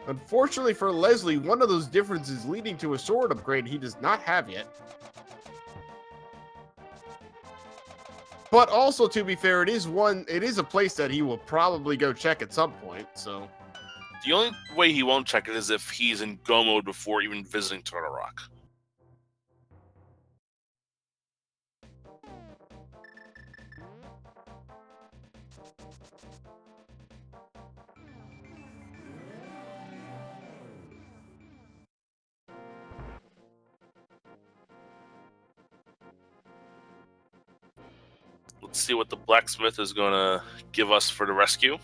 Unfortunately for Leslie, one of those differences leading to a sword upgrade he does not have yet. But also, to be fair, it is a place that he will probably go check at some point, so. The only way he won't check it is if he's in go mode before even visiting Turtle Rock. Let's see what the blacksmith is going to give us for the rescue.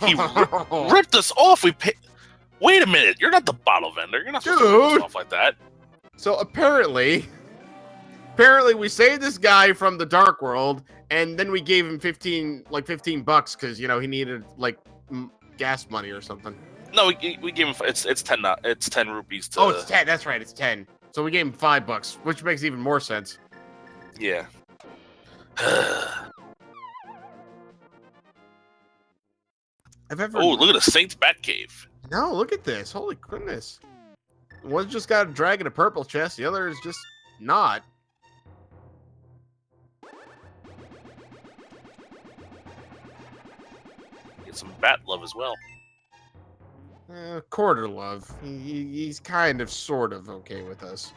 He ripped us off. Wait a minute. You're not the bottle vendor. You're not supposed to rip us off like that. So apparently we saved this guy from the dark world, and then we gave him $15 because he needed gas money or something. No, we gave him. It's 10. It's 10 rupees. Oh, it's 10. That's right. It's 10. So we gave him $5, which makes even more sense. Yeah. Oh, look at the Saint's Batcave. No, look at this. Holy goodness. One's just got a dragon a purple chest. The other is just not. Get some bat love as well. Quarter love. He's kind of sort of okay with us.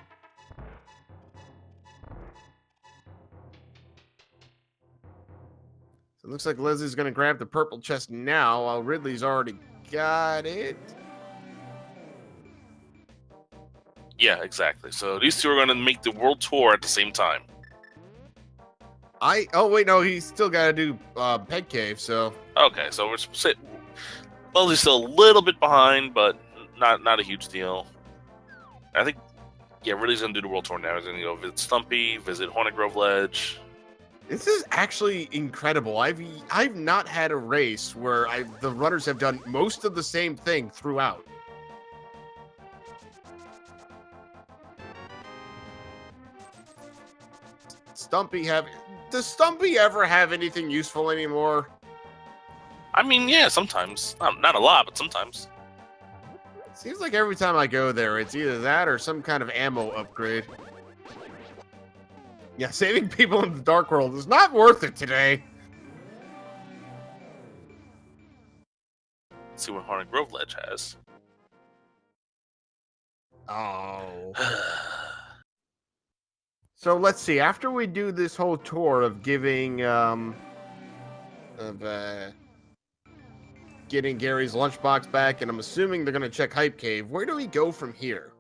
So it looks like Leslie's going to grab the purple chest now while Ridley's already got it. Yeah, exactly. So these two are going to make the world tour at the same time. Oh, wait, no, he's still got to do Peg Cave, so. Okay, so we're Leslie's still a little bit behind, but not a huge deal. I think, yeah, Ridley's going to do the world tour now. He's going to go visit Stumpy, visit Haunted Grove Ledge. This is actually incredible. I've not had a race where the runners have done most of the same thing throughout. Does Stumpy ever have anything useful anymore? I mean, yeah, sometimes. Not a lot, but sometimes. Seems like every time I go there, it's either that or some kind of ammo upgrade. Yeah, saving people in the Dark World is not worth it today. Let's see what Haunted Grove Ledge has. Oh. So let's see. After we do this whole tour of getting Gary's lunchbox back, and I'm assuming they're gonna check Hype Cave. Where do we go from here?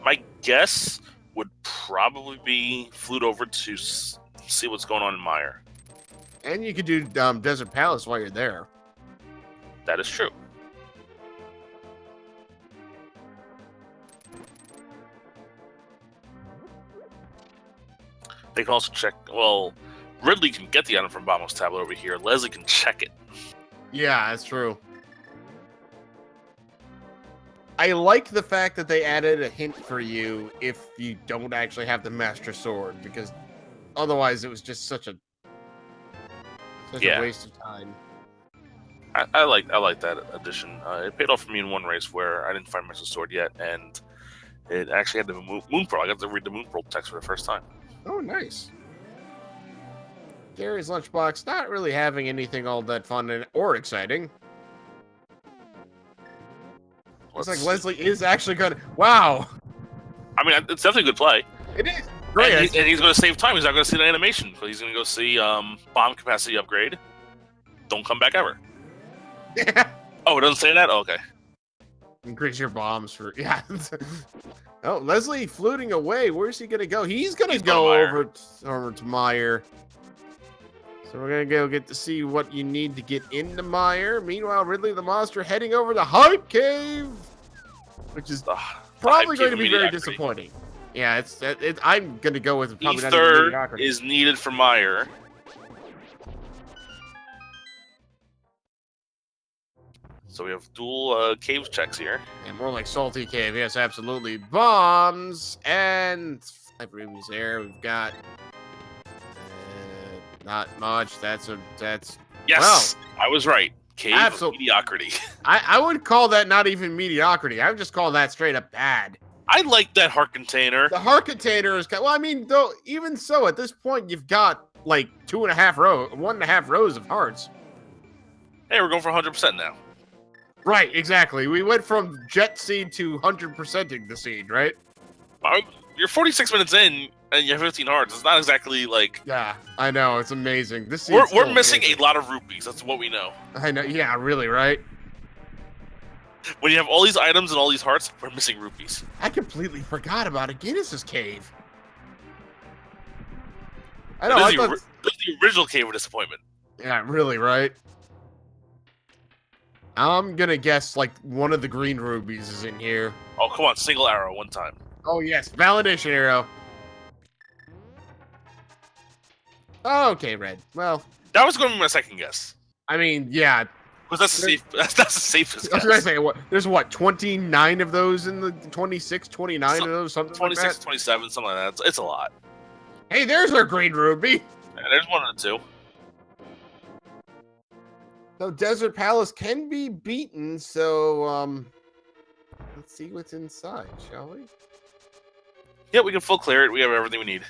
My guess would probably be flute over to see what's going on in Mire. And you could do Desert Palace while you're there. That is true. They can also check. Well, Ridley can get the item from Bamo's tablet over here. Leslie can check it. Yeah, that's true. I like the fact that they added a hint for you if you don't actually have the Master Sword, because otherwise it was just such a waste of time. I like that addition. It paid off for me in one race where I didn't find Master Sword yet, and it actually had the Moon Pearl. I got to read the Moon Pearl text for the first time. Oh, nice. Gary's lunchbox not really having anything all that fun or exciting. Looks like Leslie is actually gonna. Wow. I mean, it's definitely a good play. It is. Great. And he's going to save time. He's not going to see the animation. So he's going to go see bomb capacity upgrade. Don't come back ever. Oh, it doesn't say that? Oh, okay. Increase your bombs for Oh, Leslie fluting away. Where's he gonna go? He's gonna go over to Meyer. So we're gonna go get to see what you need to get into Meyer. Meanwhile, Ridley the Monster heading over to Hype Cave, which is probably going to be very disappointing. Yeah, I'm gonna go with probably not even Ether mediocrity. is needed for Meyer. So we have dual cave checks here. And more like Salty Cave. Yes, absolutely. Bombs and 5 rubies there. We've got not much. That's Yes, I was right. Cave of mediocrity. I would call that not even mediocrity. I would just call that straight up bad. I like that heart container. The heart container is well. I mean, though, even so, at this point, you've got like 1.5 rows of hearts. Hey, we're going for 100% now. Right, exactly. We went from jet seed to 100%ing the seed, right? You're 46 minutes in and you have 15 hearts. It's not exactly like. Yeah, I know. It's amazing. This we're missing a lot of rupees. That's what we know. I know. Yeah, really, right? When you have all these items and all these hearts, we're missing rupees. I completely forgot about Guinness's cave. I know. This is the original cave of disappointment. Yeah, really, right? I'm gonna guess like one of the green rubies is in here. Oh, come on, single arrow one time. Oh yes, validation arrow. Okay, red. Well, that was going to be my second guess. I mean, yeah, because that's the safe. That's the safest. I was gonna say there's 29 of those in the 26, 29 of those, something 26, like that. 27, something like that. It's a lot. Hey, there's our green ruby. Yeah, there's one of the two. So Desert Palace can be beaten, so let's see what's inside, shall we? Yeah, we can full clear it. We have everything we need.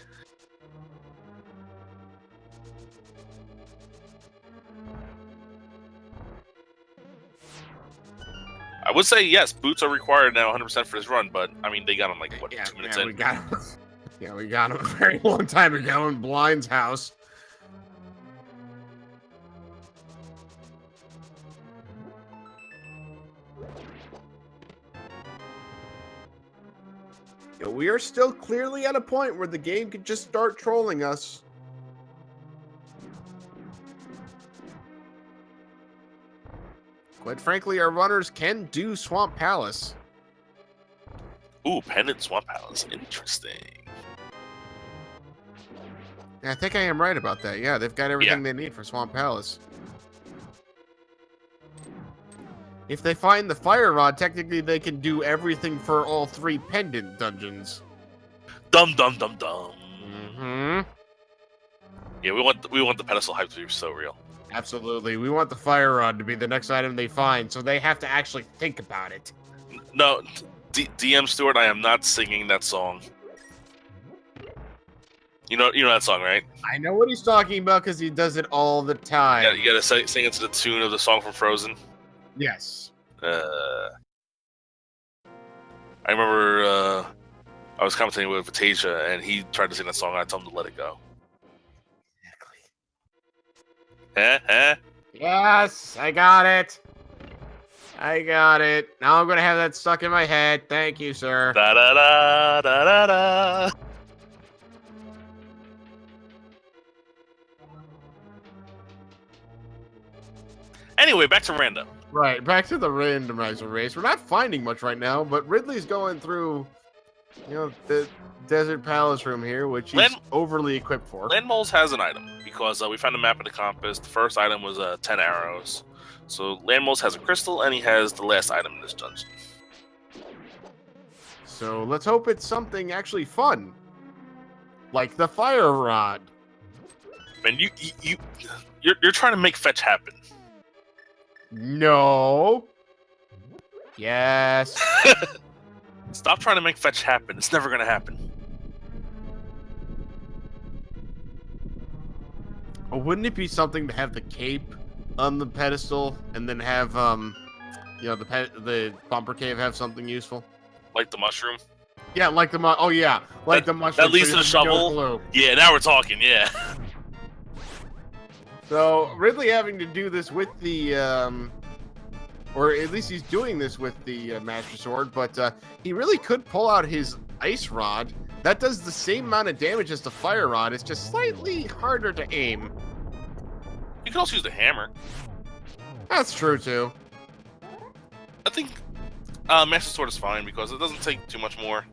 I would say yes, boots are required now 100% for this run, but I mean they got them like what 2 minutes in. We got them. Yeah, we got them a very long time ago in Blind's house. We are still clearly at a point where the game could just start trolling us. Quite frankly, our runners can do Swamp Palace. Ooh, Pendant Swamp Palace. Interesting. I think I am right about that. Yeah, they've got everything they need for Swamp Palace. If they find the Fire Rod, technically they can do everything for all 3 pendant dungeons. Dum dum dum dum. Mm-hmm. Yeah, we want the pedestal hype to be so real. Absolutely. We want the Fire Rod to be the next item they find, so they have to actually think about it. No, DM Stewart, I am not singing that song. You know that song, right? I know what he's talking about because he does it all the time. Yeah, you gotta sing it to the tune of the song from Frozen. Yes. I remember I was commentating with Vitasia, and he tried to sing that song, and I told him to let it go. Exactly. Yes, I got it. I got it. Now I'm gonna have that stuck in my head. Thank you, sir. Da da da da da da. Anyway, back to random. Right, back to the randomizer race. We're not finding much right now, but Ridley's going through, the Desert Palace room here, which he's overly equipped for. Landmoles has an item, because we found a map of the compass. The first item was 10 arrows. So Landmoles has a crystal, and he has the last item in this dungeon. So let's hope it's something actually fun. Like the Fire Rod. Man, you're trying to make fetch happen. No. Yes. Stop trying to make fetch happen. It's never gonna happen. Or wouldn't it be something to have the cape on the pedestal and then have the bumper cave have something useful? Like the mushroom? Yeah, like the like the mushroom. That leads so to the you have no shovel. clue. Yeah, now we're talking. Yeah. So Ridley having to do this with the, or at least he's doing this with the Master Sword, but he really could pull out his Ice Rod. That does the same amount of damage as the Fire Rod. It's just slightly harder to aim. You can also use the hammer. That's true too. I think Master Sword is fine because it doesn't take too much more.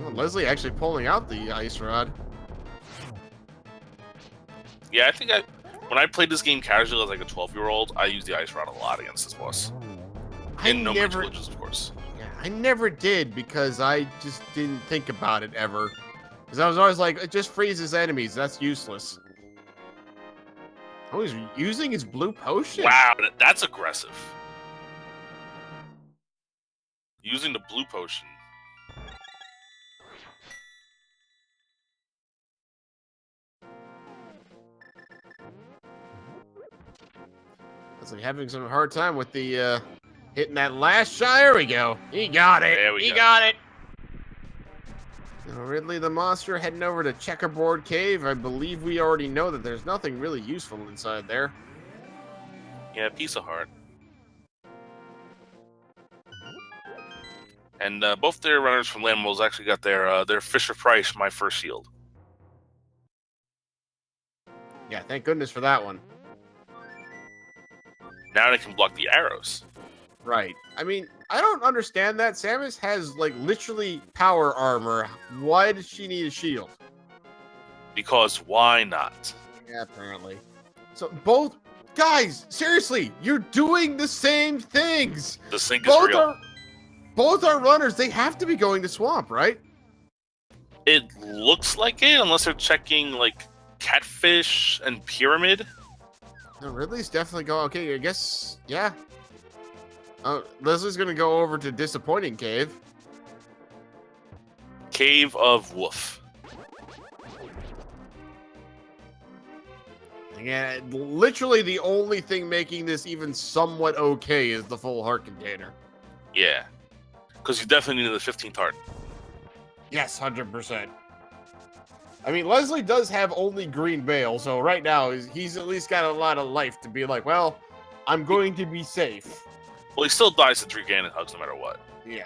Oh, Leslie actually pulling out the Ice Rod. Yeah, I think when I played this game casually as like a 12-year-old, I used the Ice Rod a lot against this boss. And no major glitches, of course. Yeah, I never did because I just didn't think about it ever. Because I was always like, it just freezes enemies. That's useless. Oh, he's using his blue potion. Wow, that's aggressive. Using the blue potion. Like having some hard time with the hitting that last shot. There we go. He got it. He got it. Now, Ridley the Monster heading over to Checkerboard Cave. I believe we already know that there's nothing really useful inside there. Yeah, piece of heart. And both their runners from Landmills actually got their Fisher Price My First Shield. Yeah, thank goodness for that one. Now they can block the arrows. Right. I mean, I don't understand that. Samus has, like, literally power armor. Why does she need a shield? Because why not? Yeah, apparently. So, both... Guys, seriously, you're doing the same things! The sink is real. Both are runners. They have to be going to Swamp, right? It looks like it, unless they're checking, like, Catfish and Pyramid. No, Ridley's definitely going... Okay, I guess... Yeah. Leslie's going to go over to Disappointing Cave. Cave of Woof. Yeah, literally the only thing making this even somewhat okay is the full heart container. Yeah. Because you definitely need the 15th heart. Yes, 100%. I mean, Leslie does have only green veil, so right now he's at least got a lot of life to be like, well, I'm going to be safe. Well, he still dies to 3 Ganon hugs no matter what. Yeah.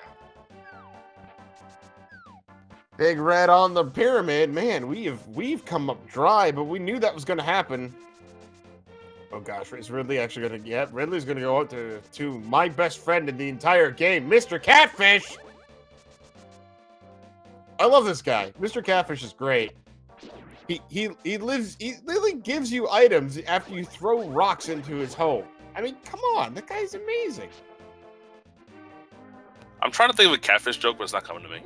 Big Red on the pyramid. Man, we've come up dry, but we knew that was going to happen. Oh gosh, is Ridley actually going to... Yeah, Ridley's going to go out to my best friend in the entire game, Mr. Catfish! I love this guy. Mr. Catfish is great. He literally gives you items after you throw rocks into his home. I mean, come on, that guy's amazing. I'm trying to think of a Catfish joke, but it's not coming to me.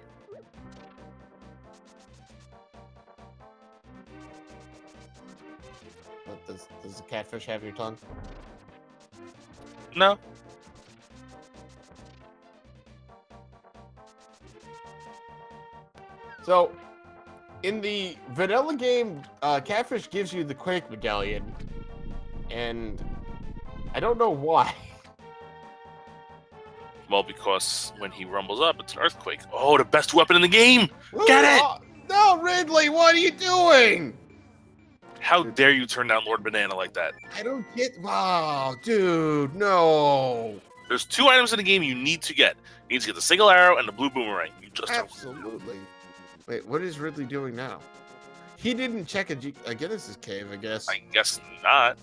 Does the catfish have your tongue? No. So, in the vanilla game, Catfish gives you the Quake Medallion, and I don't know why. Well, because when he rumbles up, it's an earthquake. Oh, the best weapon in the game! Get it! No, Ridley, what are you doing? How dare you turn down Lord Banana like that? I don't get... Wow, dude, no. There's 2 items in the game you need to get. You need to get the single arrow and the blue boomerang. You just Absolutely. Wait, what is Ridley doing now? He didn't check a Guinness's cave, I guess. I guess not.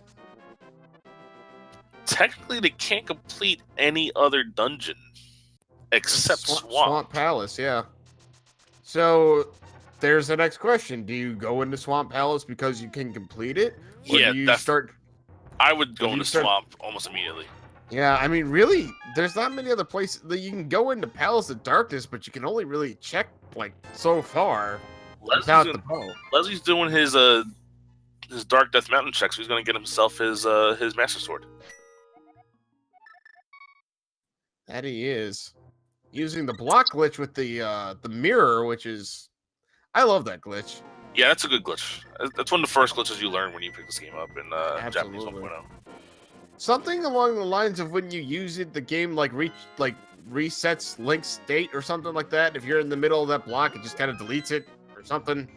Technically, they can't complete any other dungeon except Swamp. Swamp Palace, yeah. So, there's the next question. Do you go into Swamp Palace because you can complete it? Or Yeah, do you start... I would go into Swamp almost immediately. Yeah, I mean, really, there's not many other places that you can go into Palace of Darkness, but you can only really check, like, so far without the bow. Leslie's doing his Dark Death Mountain check, so he's going to get himself his Master Sword. That he is. Using the block glitch with the mirror, which is... I love that glitch. Yeah, that's a good glitch. That's one of the first glitches you learn when you pick this game up in Japanese 1.0. Something along the lines of when you use it, the game like resets Link's state or something like that. If you're in the middle of that block, it just kind of deletes it or something.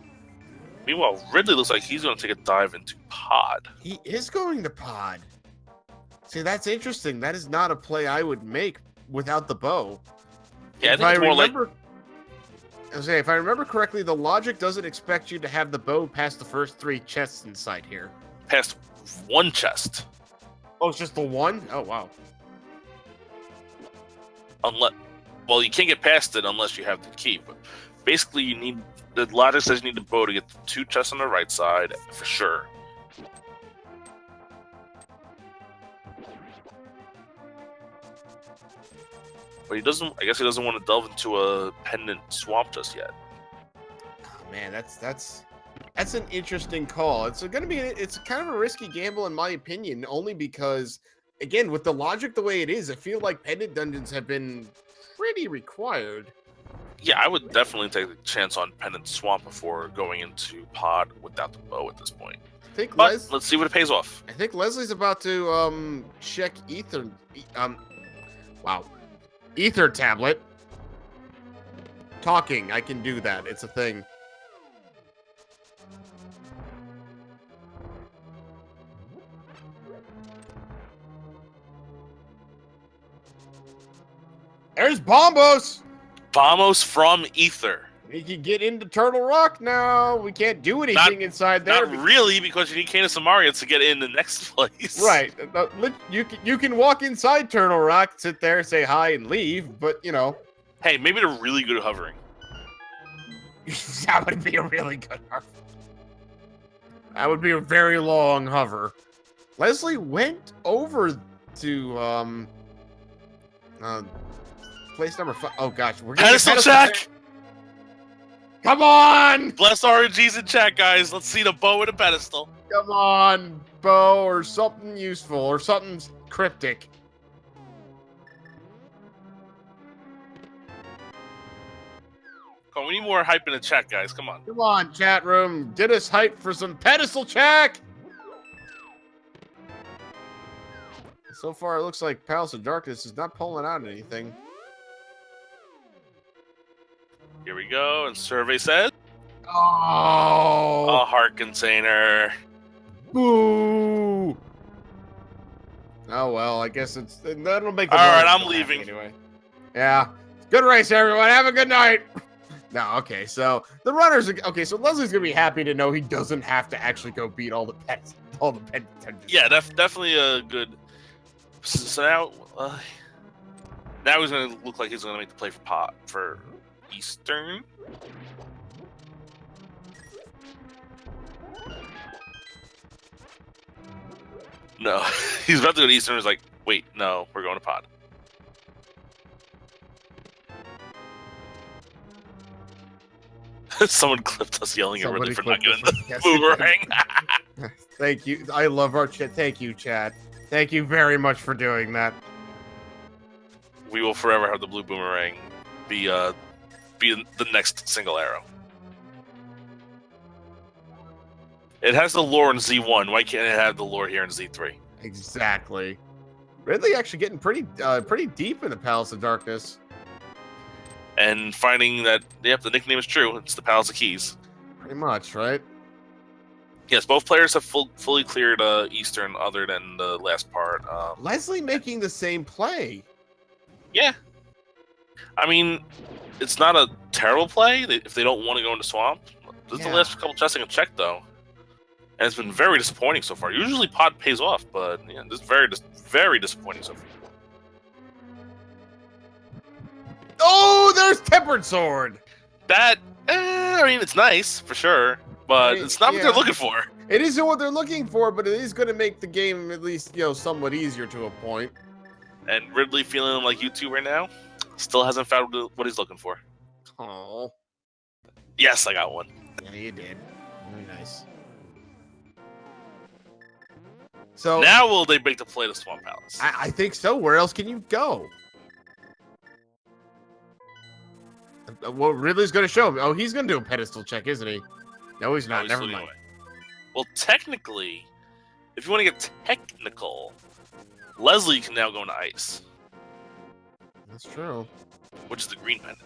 Meanwhile, Ridley looks like he's going to take a dive into Pod. He is going to Pod. See, that's interesting. That is not a play I would make without the bow. Yeah, I think it's more like... If I remember correctly, the logic doesn't expect you to have the bow past the first 3 chests inside here. Past one chest. Oh, it's just the one? Oh, wow. Well, you can't get past it unless you have the key. But basically, you need... The logic says you need the bow to get the 2 chests on the right side, for sure. But he doesn't... I guess he doesn't want to delve into a pendant swamp just yet. Oh, man, that's an interesting call. It's kind of a risky gamble in my opinion, only because, again, with the logic the way it is, I feel like pendant dungeons have been pretty required. Yeah, I would definitely take the chance on pendant swamp before going into Pod without the bow at this point. But let's see what it pays off. I think Leslie's about to check Ether. Wow. Ether tablet. Talking, I can do that. It's a thing. There's Bombos! Bombos from Ether. We can get into Turtle Rock now. We can't do anything inside there. Not really, because you need Canis and Mario to get in the next place. Right. You can walk inside Turtle Rock, sit there, say hi, and leave, but, you know. Hey, maybe they're really good at hovering. That would be a really good hover. That would be a very long hover. Leslie went over to, place number 5. Oh, gosh. We're pedestal check! Come on! Bless RNGs in chat, guys. Let's see the bow and a pedestal. Come on, bow, or something useful, or something cryptic. Come on, we need more hype in the chat, guys. Come on. Come on, chat room. Get us hype for some pedestal check! So far, it looks like Palace of Darkness is not pulling out anything. Here we go, and survey says... Oh! A heart container. Boo! Oh, well, I guess that'll make the... Alright, I'm leaving. Anyway. Yeah. Good race, everyone. Have a good night! No, okay, so the runners... Okay, so Leslie's gonna be happy to know he doesn't have to actually go beat all the pets. Yeah, definitely a good... So now he's gonna look like he's gonna make the play for Eastern. No, he's about to go to Eastern. He's like, wait, no, we're going to Pod. Someone clipped us yelling at Ridley for not getting the boomerang. Thank you. I love our chat. Thank you, chat. Thank you very much for doing that. We will forever have the blue boomerang be the next single arrow. It has the lore in Z1. Why can't it have the lore here in Z3? Exactly. Ridley actually getting pretty deep in the Palace of Darkness. And finding that, yep, the nickname is true. It's the Palace of Keys. Pretty much, right? Yes, both players have fully cleared Eastern other than the last part. Leslie making the same play. Yeah. I mean, it's not a terrible play if they don't want to go into Swamp. This is the last couple chests I can check, though. And it's been very disappointing so far. Usually Pod pays off, but yeah, this is very disappointing so far. Oh, there's Tempered Sword! That, I mean, it's nice, for sure. But it's not what they're looking for. It isn't what they're looking for, but it is going to make the game at least, somewhat easier to a point. And Ridley feeling like YouTube right now, still hasn't found what he's looking for. Oh. Yes, I got one. Yeah, you did. Very nice. So now will they make the play to Swamp Palace? I think so. Where else can you go? Well, Ridley's going to show him. Oh, he's going to do a pedestal check, isn't he? No, he's not. Never mind. Well, technically, if you want to get technical, Leslie can now go into ice, That's true. which is the green pendant.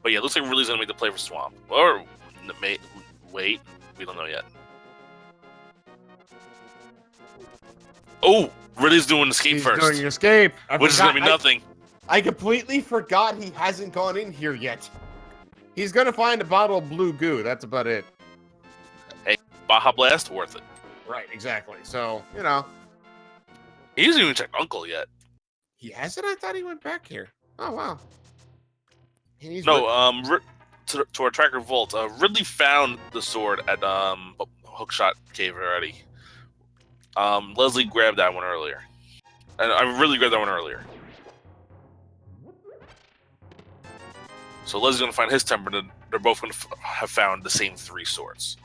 But yeah, it looks like Ridley's gonna make the play for Swamp. Or wait, we don't know yet. Oh, Ridley's doing escape He's first, doing escape. which is gonna be nothing. I completely forgot he hasn't gone in here yet. He's gonna find a bottle of blue goo. That's about it. Hey, Baja Blast, worth it. Right, exactly. So, you know. He hasn't even checked Uncle yet. He hasn't? I thought he went back here. Oh, wow. And he's No, to our tracker vault, Ridley found the sword at Hookshot Cave already. Leslie grabbed that one earlier, and I really grabbed that one earlier. So Leslie's gonna find his temper, and they're both gonna have found the same 3 swords.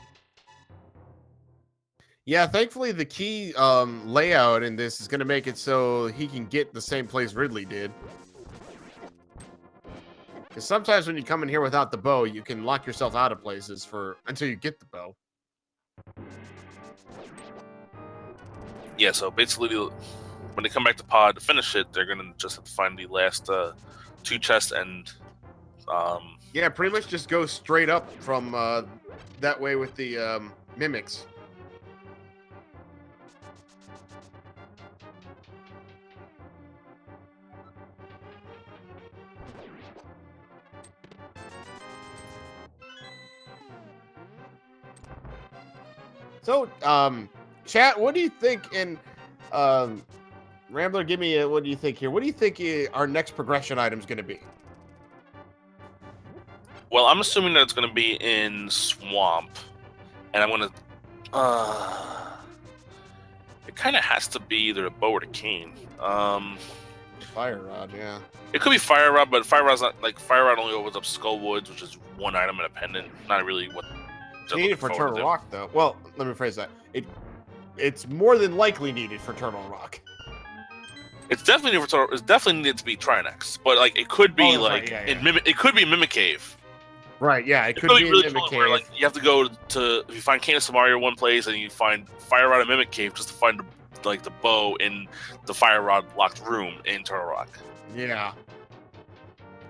Yeah, thankfully the key layout in this is going to make it so he can get the same place Ridley did. Because sometimes when you come in here without the bow, you can lock yourself out of places until you get the bow. Yeah, so basically, when they come back to Pod to finish it, they're gonna just have to find the last 2 chests and. Yeah, pretty much just go straight up from that way with the mimics. So, chat, what do you think? And Rambler, give me what do you think here? What do you think our next progression item is going to be? Well, I'm assuming that it's going to be in Swamp, and I'm going to. It kind of has to be either a bow or the cane. Fire rod, yeah. It could be Fire Rod, but Fire Rod's not like Fire Rod only opens up Skull Woods, which is 1 item and a pendant. Not really what. Needed for Turtle Rock, though. Well, let me phrase that. It's more than likely needed for Turtle Rock. It's definitely needed for Turtle. It's definitely needed to be Trinex, but like it could be right, yeah. in Mimic. It could be Mimic Cave. Right, yeah, it could be really in Mimic cool Cave. where, like, you have to go to if you find Canis Mario one place and you find Fire Rod and Mimic Cave just to find the bow in the Fire Rod locked room in Turtle Rock. Yeah.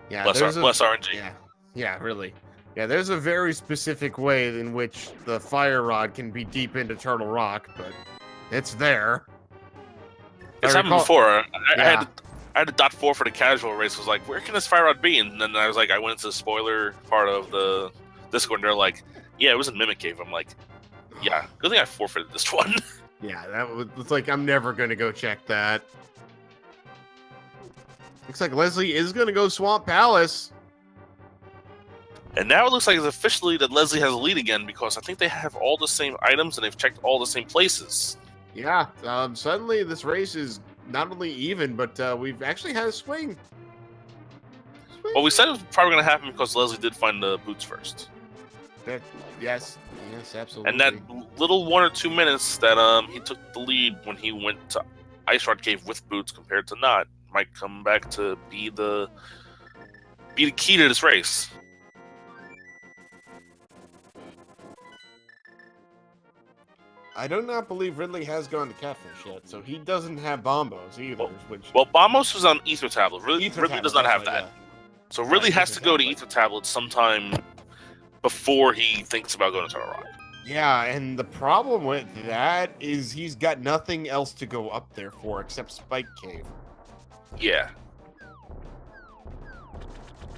Yeah. Bless RNG. Yeah, really. Yeah, there's a very specific way in which the Fire Rod can be deep into Turtle Rock, but it's there. It's happened before. I had a .4 for the casual race. Was like, where can this Fire Rod be? And then I was like, I went into the spoiler part of the Discord, and they're like, yeah, it was in Mimic Cave. I'm like, yeah, good thing I forfeited this one. Yeah, it's like, I'm never going to go check that. Looks like Leslie is going to go Swamp Palace. And now it looks like it's officially that Leslie has a lead again because I think they have all the same items and they've checked all the same places. Yeah, suddenly this race is not only even, but we've actually had a swing. Well, we said it was probably going to happen because Leslie did find the boots first. Yes, absolutely. And that little 1 or 2 minutes that he took the lead when he went to Ice Rod Cave with boots compared to not might come back to be the key to this race. I do not believe Ridley has gone to Catfish yet, so he doesn't have Bombos either. Well, Bombos was on Ether Tablet. Ridley does not have that. Yeah. So Ridley has to go to Ether Tablet sometime before he thinks about going to Turtle Rock. Yeah, and the problem with that is he's got nothing else to go up there for except Spike Cave. Yeah.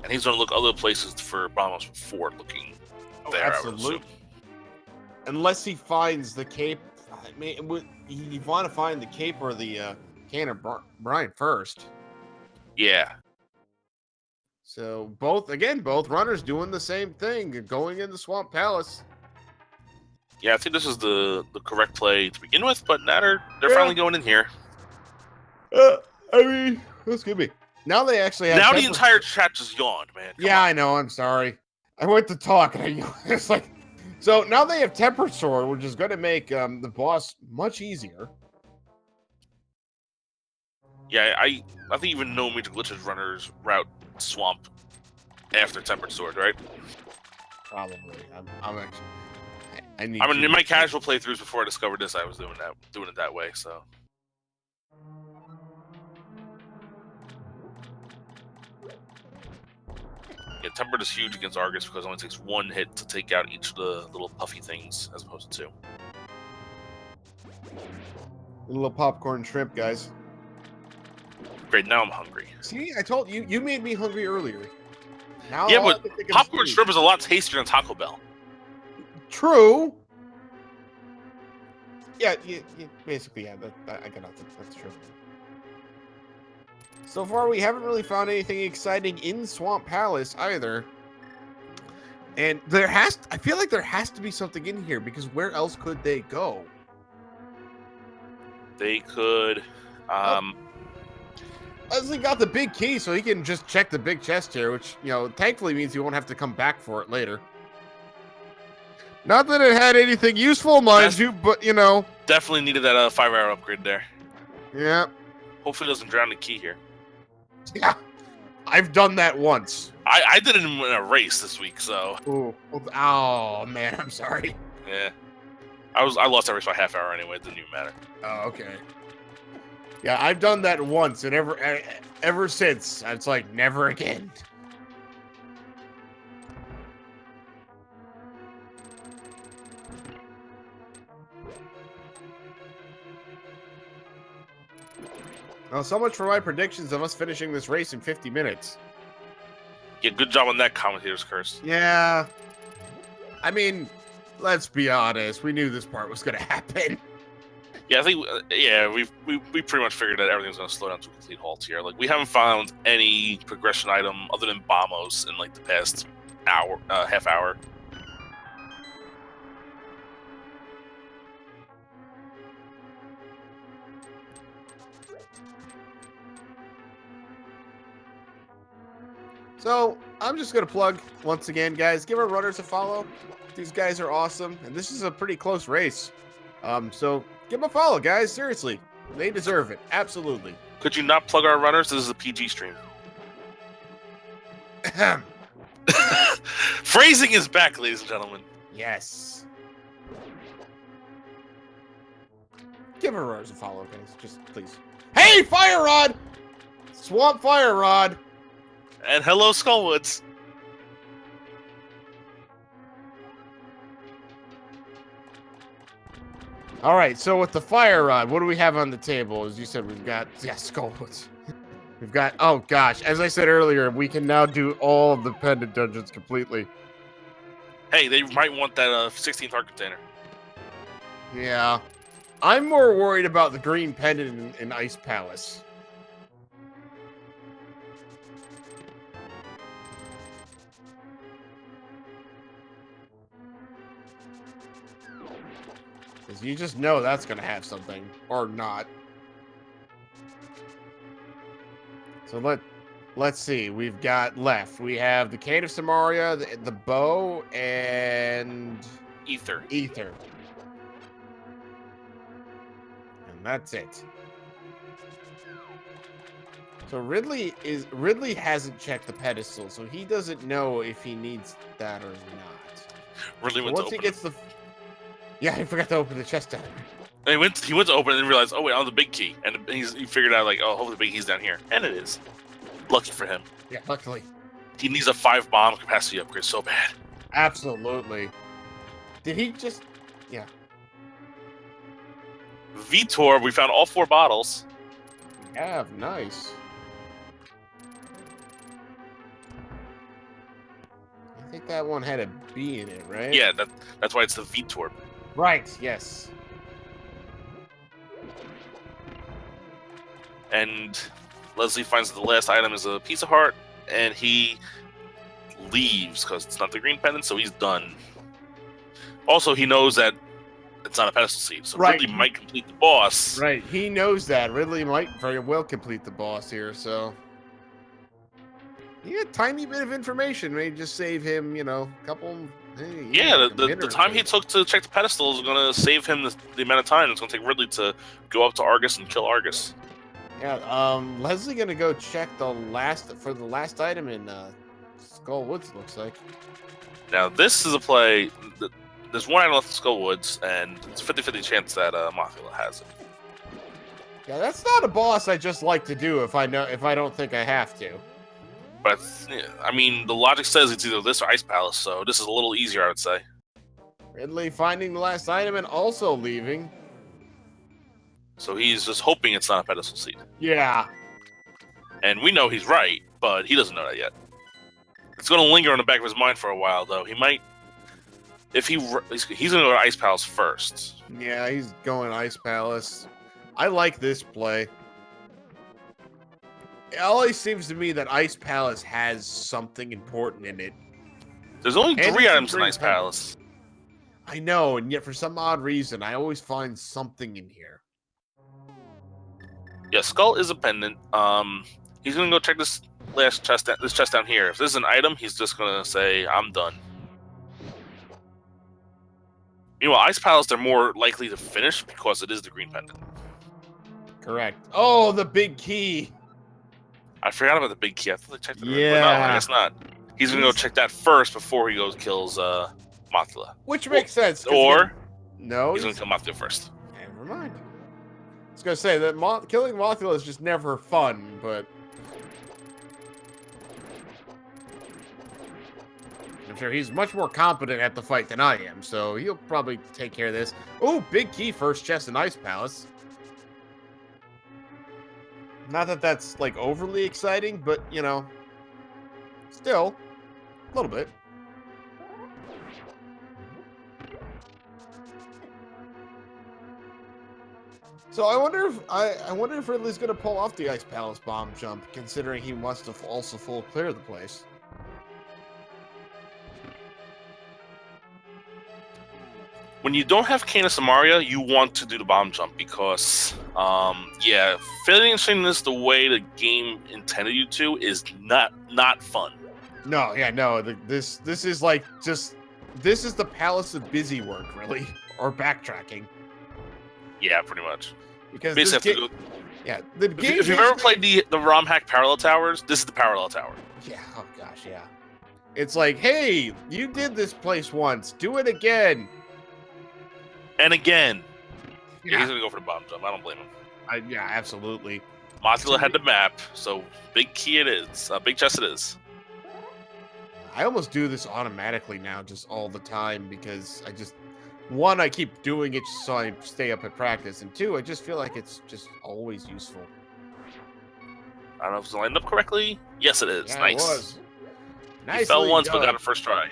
And he's going to look other places for Bombos before looking there, absolutely. I would assume. Unless he finds the cape. I mean, you want to find the cape or the can of brine first. Yeah. So both runners doing the same thing, going in the Swamp Palace. Yeah, I think this is the correct play to begin with, but now they're finally going in here. I mean, excuse me. Now they actually have now the entire chat just yawned, man. Come on. I know. I'm sorry. I went to talk and it's like. So now they have Tempered Sword, which is going to make the boss much easier. Yeah, I think even No Major Glitches runners route Swamp after Tempered Sword, right? Probably. I'm actually. I mean, in my casual playthroughs before I discovered this, I was doing it that way. So Tempered is huge against Argus because it only takes 1 hit to take out each of the little puffy things as opposed to 2. A little popcorn shrimp, guys. Great, now I'm hungry. See, I told you, you made me hungry earlier. Now Yeah, all I but can think of is popcorn food. shrimp is a lot tastier than Taco Bell. True. Yeah, basically, yeah, I got nothing. That's true. So far, we haven't really found anything exciting in Swamp Palace either. And I feel like there has to be something in here because where else could they go? They could, Leslie got the big key, so he can just check the big chest here, which, thankfully means he won't have to come back for it later. Not that it had anything useful, mind you, but, definitely needed that 5-hour upgrade there. Yeah. Hopefully it doesn't drown the key here. Yeah. I've done that once. I did it in a race this week, so Ooh. Oh, man, I'm sorry. yeah. I lost that race by half hour anyway. It didn't even matter. Oh, okay. Yeah, I've done that once, and ever since, it's like, never again. Well, so much for my predictions of us finishing this race in 50 minutes. Yeah, good job on that commentator's curse. Yeah. I mean, let's be honest. We knew this part was going to happen. Yeah, I think we pretty much figured that everything's going to slow down to a complete halt here. Like, we haven't found any progression item other than Bombos in like the past hour, half hour. So, I'm just going to plug, once again, guys, give our runners a follow. These guys are awesome, and this is a pretty close race. So, give them a follow, guys. Seriously. They deserve it. Absolutely. Could you not plug our runners? This is a PG stream. Ahem. Phrasing is back, ladies and gentlemen. Yes. Give our runners a follow, guys. Just please. Hey, Fire Rod! Swamp Fire Rod! And hello, Skullwoods. All right, so with the Fire Rod, what do we have on the table? As you said, we've got Skullwoods. We've got, oh gosh, as I said earlier, we can now do all of the pendant dungeons completely. Hey, they might want that 16th heart container. Yeah. I'm more worried about the green pendant in Ice Palace. Because you just know that's going to have something, or not. So let's see. We've got left. We have the Cane of Samaria, the bow, and Ether. And that's it. So Ridley hasn't checked the pedestal, so he doesn't know if he needs that or not. Ridley So went to once he open gets yeah, I forgot to open the chest down. He went to open it and realized, oh wait, I have the big key, and he figured out like, oh, hopefully the big key's down here, and it is. Lucky for him. Yeah, luckily. He needs a 5-bomb capacity upgrade so bad. Absolutely. Did he just? Yeah. Vitor, we found all 4 bottles. We have nice. I think that one had a B in it, right? Yeah, that's why it's the Vitor. Right. Yes. And Leslie finds that the last item is a piece of heart, and he leaves because it's not the green pendant, so he's done. Also, he knows that it's not a pedestal seed, so Right. Ridley might complete the boss. Right. He knows that Ridley might very well complete the boss here, so. Yeah, tiny bit of information may just save him, a couple. Hey, Yeah, like a the minute or time two. he took to check the pedestal is going to save him the amount of time it's going to take Ridley to go up to Argus and kill Argus. Yeah, Leslie gonna go check the last item in Skull Woods. Looks like. Now, this is a play. There's one item left in Skull Woods, and it's a 50-50 chance that Mothula has it. Yeah, that's not a boss I just like to do if I don't think I have to. But I mean, the logic says it's either this or Ice Palace, so this is a little easier, I would say. Ridley finding the last item and also leaving. So he's just hoping it's not a pedestal seed. Yeah. And we know he's right, but he doesn't know that yet. It's going to linger in the back of his mind for a while, though. He might... If he's going to go to Ice Palace first. Yeah, he's going Ice Palace. I like this play. It always seems to me that Ice Palace has something important in it. There's only And 3 it's a items in green Ice pendant. Palace. I know, and yet for some odd reason, I always find something in here. Yeah, Skull is a pendant. He's going to go check this last chest, this chest down here. If this is an item, he's just going to say, I'm done. Meanwhile, Ice Palace, they're more likely to finish because it is the green pendant. Correct. Oh, the big key. I forgot about the big key. I thought they checked it. Yeah. But no, I guess not. He's going to go check that first before he goes kills Mothula. Which makes sense. 'cause Or no, he's going to kill Mothula first. Never mind. I was gonna say that killing Mothula is just never fun, but I'm sure he's much more competent at the fight than I am, so he'll probably take care of this. Oh, big key first chest in Ice Palace. Not that that's like overly exciting, but you know, still a little bit. So I wonder if Ridley's gonna pull off the Ice Palace bomb jump, considering he wants to also full clear the place. When you don't have Canis and Maria, you want to do the bomb jump because, yeah, finishing this the way the game intended you to is not fun. No, yeah, no. This is like just this is the Palace of Busy Work, really, or backtracking. Yeah, pretty much. Because Basically, this have to go, yeah, the game. if you've ever played the ROM hack Parallel Towers, this is the Parallel Tower. Yeah. Oh gosh, yeah. It's like, hey, you did this place once. Do it again. And again, yeah, Yeah. he's gonna go for the bomb jump. I don't blame him. Yeah, absolutely. Mothula had the map, so big key it is. Big chest it is. I almost do this automatically now, just all the time, because one, I keep doing it so I stay up at practice, and two, I just feel like it's just always useful. I don't know if it's lined up correctly. Yes, it is. Yeah, Nice. it was. He Nicely fell once, but done. got it first try.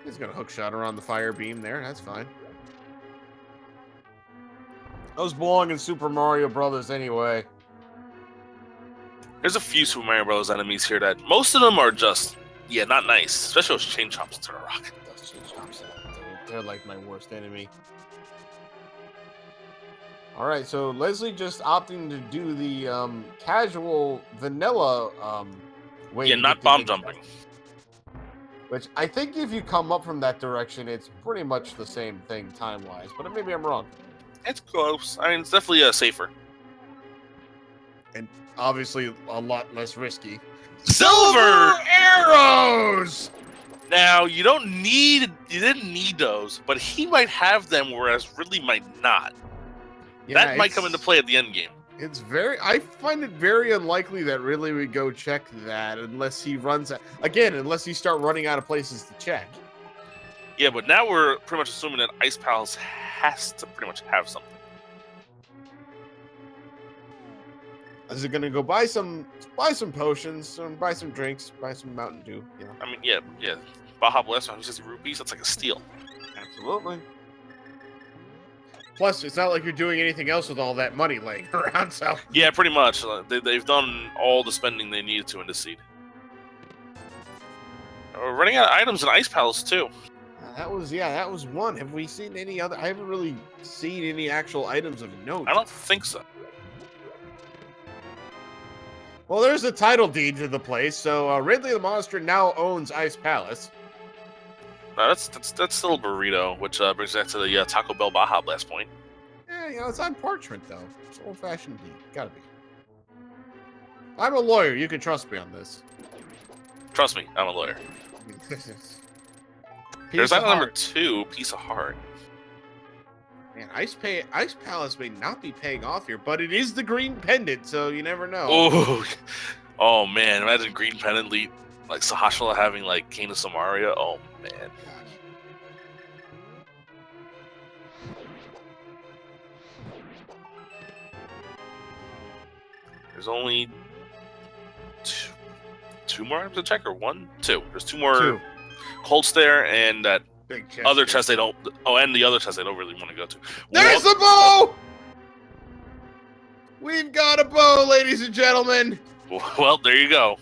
He's gonna hook shot her on the fire beam there. That's fine. Those belong in Super Mario Brothers anyway. There's a few Super Mario Bros. Enemies here that most of them are just, yeah, not nice. Especially those chain chomps to the rock. Those chain chomps, they're like my worst enemy. All right, so Leslie just opting to do the casual vanilla way. Yeah, to not get bomb the- jumping. Which I think if you come up from that direction, it's pretty much the same thing time-wise, but maybe I'm wrong. It's close. I mean, it's definitely safer. And obviously a lot less risky. Silver! Arrows! Now, you didn't need those, but he might have them, whereas Ridley might not. Yeah, That might come into play at the end game. It's I find it very unlikely that Ridley would go check that unless he unless he start running out of places to check. Yeah, but now we're pretty much assuming that Ice Palace has to pretty much have something. Is it gonna go buy some potions, buy some drinks, buy some Mountain Dew, you know? I mean, yeah. Baja Blast, 160 rupees, that's like a steal. Absolutely. Plus, it's not like you're doing anything else with all that money laying around, so... Yeah, pretty much. They've done all the spending they needed to in this seed. We're running out of items in Ice Palace, too. That was one. Have we seen any other? I haven't really seen any actual items of note. I don't think so. Well, there's a title deed to the place, so Ridley the Monster now owns Ice Palace. No, that's still a burrito, which brings us to the Taco Bell Baja Blast point. Yeah, you know, it's on parchment, though. It's old-fashioned deed. Gotta be. I'm a lawyer. You can trust me on this. Trust me, I'm a lawyer. Piece There's of item number heart. 2, Piece of Heart. Man, Ice Palace may not be paying off here, but it is the green pendant, so you never know. Oh, Oh man, imagine Green Pendant lead like Sahashala having like Kane of Samaria. Oh man. There's only two more items to check, or one? Two. There's two more. Two. Cold Stare and that Big chest other here. chest they don't. Oh, and the other chest they don't really want to go to. There's the bow! We've got a bow, ladies and gentlemen. Well, there you go.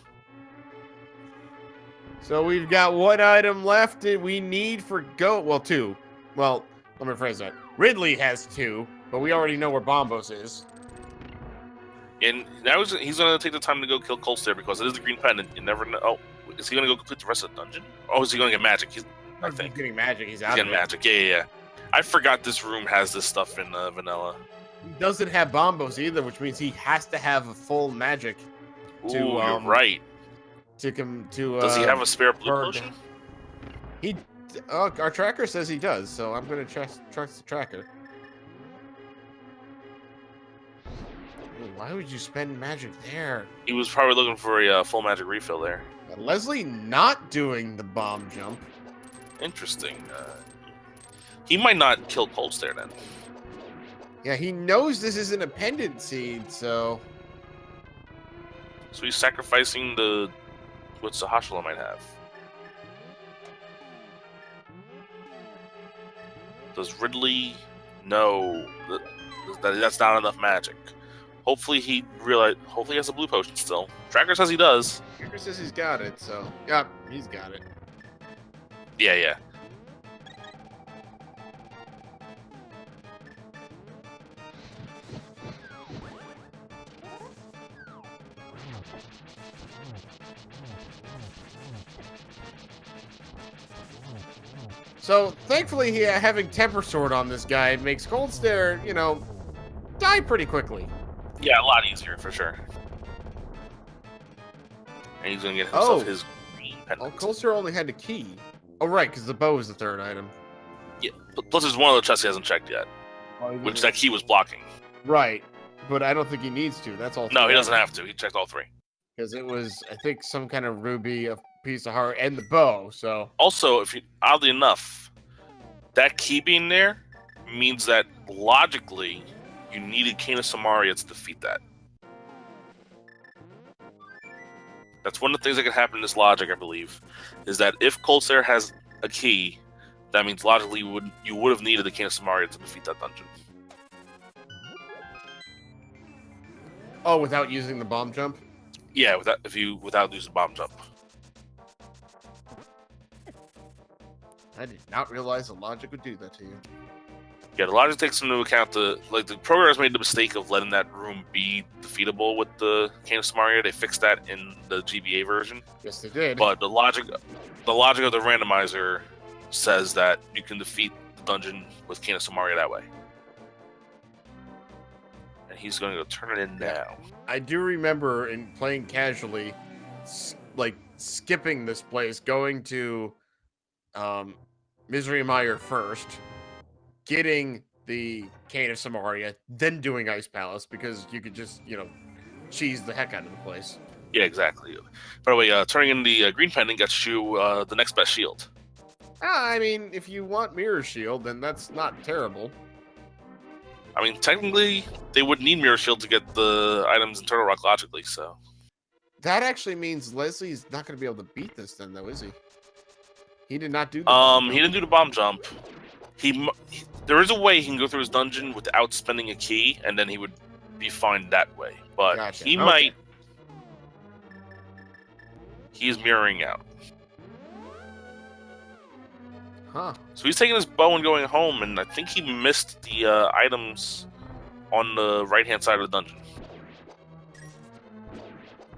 So we've got one item left that we need for well, two. Well, let me rephrase that. Ridley has two, but we already know where Bombos is. And now he's going to take the time to go kill Cold Stare because it is the Green Pendant. You never know. Oh, is he going to go complete the rest of the dungeon? Oh, is he going to get magic? I think. He's getting magic. He's out He's of getting it. magic. Yeah. I forgot this room has this stuff in vanilla. He doesn't have Bombos either, which means he has to have a full magic. Ooh, you're right. Does he have a spare blue bird. potion? Our tracker says he does, so I'm gonna trust the tracker. Why would you spend magic there? He was probably looking for a full magic refill there. Leslie not doing the bomb jump. Interesting. He might not kill Cold Stare then. Yeah, he knows this isn't a pendant seed, so he's sacrificing what Sahashala might have. Does Ridley know that that's not enough magic? Hopefully he has a blue potion still. Tracker says he does. Tracker says he's got it, so yeah, he's got it. Yeah. So thankfully, having Temper Sword on this guy makes Cold Stare, die pretty quickly. Yeah, a lot easier for sure. And he's gonna get himself his green pendant. Oh, Cold Stare only had the key. Oh, right, because the bow is the third item. Yeah. Plus, there's one of the chests he hasn't checked yet, which that key was blocking. Right, but I don't think he needs to. That's all. No, he doesn't have to. He checked all three. Because it was, I think, some kind of ruby, a piece of heart, and the bow. So also, oddly enough, that key being there means that logically you needed Kane of Samaria to defeat that. That's one of the things that could happen in this logic, I believe, is that if Cold Stare has a key, that means logically you would have needed the Kane of Samaria to defeat that dungeon. Oh, without using the bomb jump? Yeah, without using bomb jump. I did not realize the logic would do that to you. Yeah, the logic takes into account the programmers made the mistake of letting that room be defeatable with the Kane of Samaria. They fixed that in the GBA version. Yes, they did. But the logic of the randomizer says that you can defeat the dungeon with Kane of Samaria that way. And he's going to go turn it in now. I do remember in playing casually, skipping this place, going to Misery Mire first, getting the Cane of Samaria, then doing Ice Palace, because you could just, cheese the heck out of the place. Yeah, exactly. By the way, turning in the green pendant gets you the next best shield. I mean, if you want Mirror Shield, then that's not terrible. I mean, technically, they would need Mirror Shield to get the items in Turtle Rock logically, so. That actually means Leslie's not going to be able to beat this then, though, is he? He did not do the he didn't do the bomb jump. There is a way he can go through his dungeon without spending a key, and then he would be fine that way. But Gotcha. he Okay. might. He is mirroring out. Huh. So he's taking his bow and going home, and I think he missed the items on the right-hand side of the dungeon.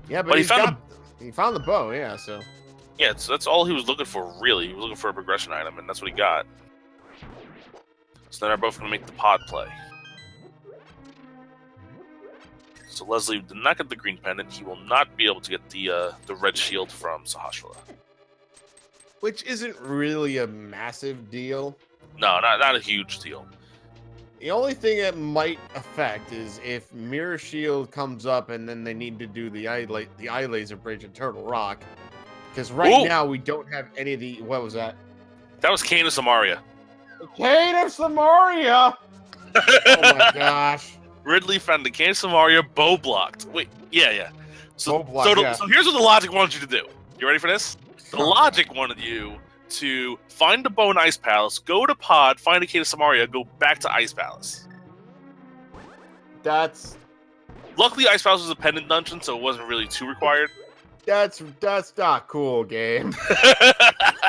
Yeah, but he found he found the bow, yeah, so. Yeah, so that's all he was looking for, really. He was looking for a progression item, and that's what he got. So then they're both going to make the pod play. So Leslie did not get the green pendant. He will not be able to get the red shield from Sahashala. Which isn't really a massive deal. No, not a huge deal. The only thing it might affect is if Mirror Shield comes up and then they need to do the eye laser bridge at Turtle Rock. Because right now we don't have any of the. What was that? That was Kane of Samaria. Kane of Samaria! Oh my gosh. Ridley found the Kane of Samaria bow blocked. Wait, yeah. So, Bow blocked, so here's what the logic wanted you to do. You ready for this? The logic wanted you to find the bow in Ice Palace, go to Pod, find the Kane of Samaria, go back to Ice Palace. That's Luckily, Ice Palace was a pendant dungeon, so it wasn't really too required. that's not cool, game.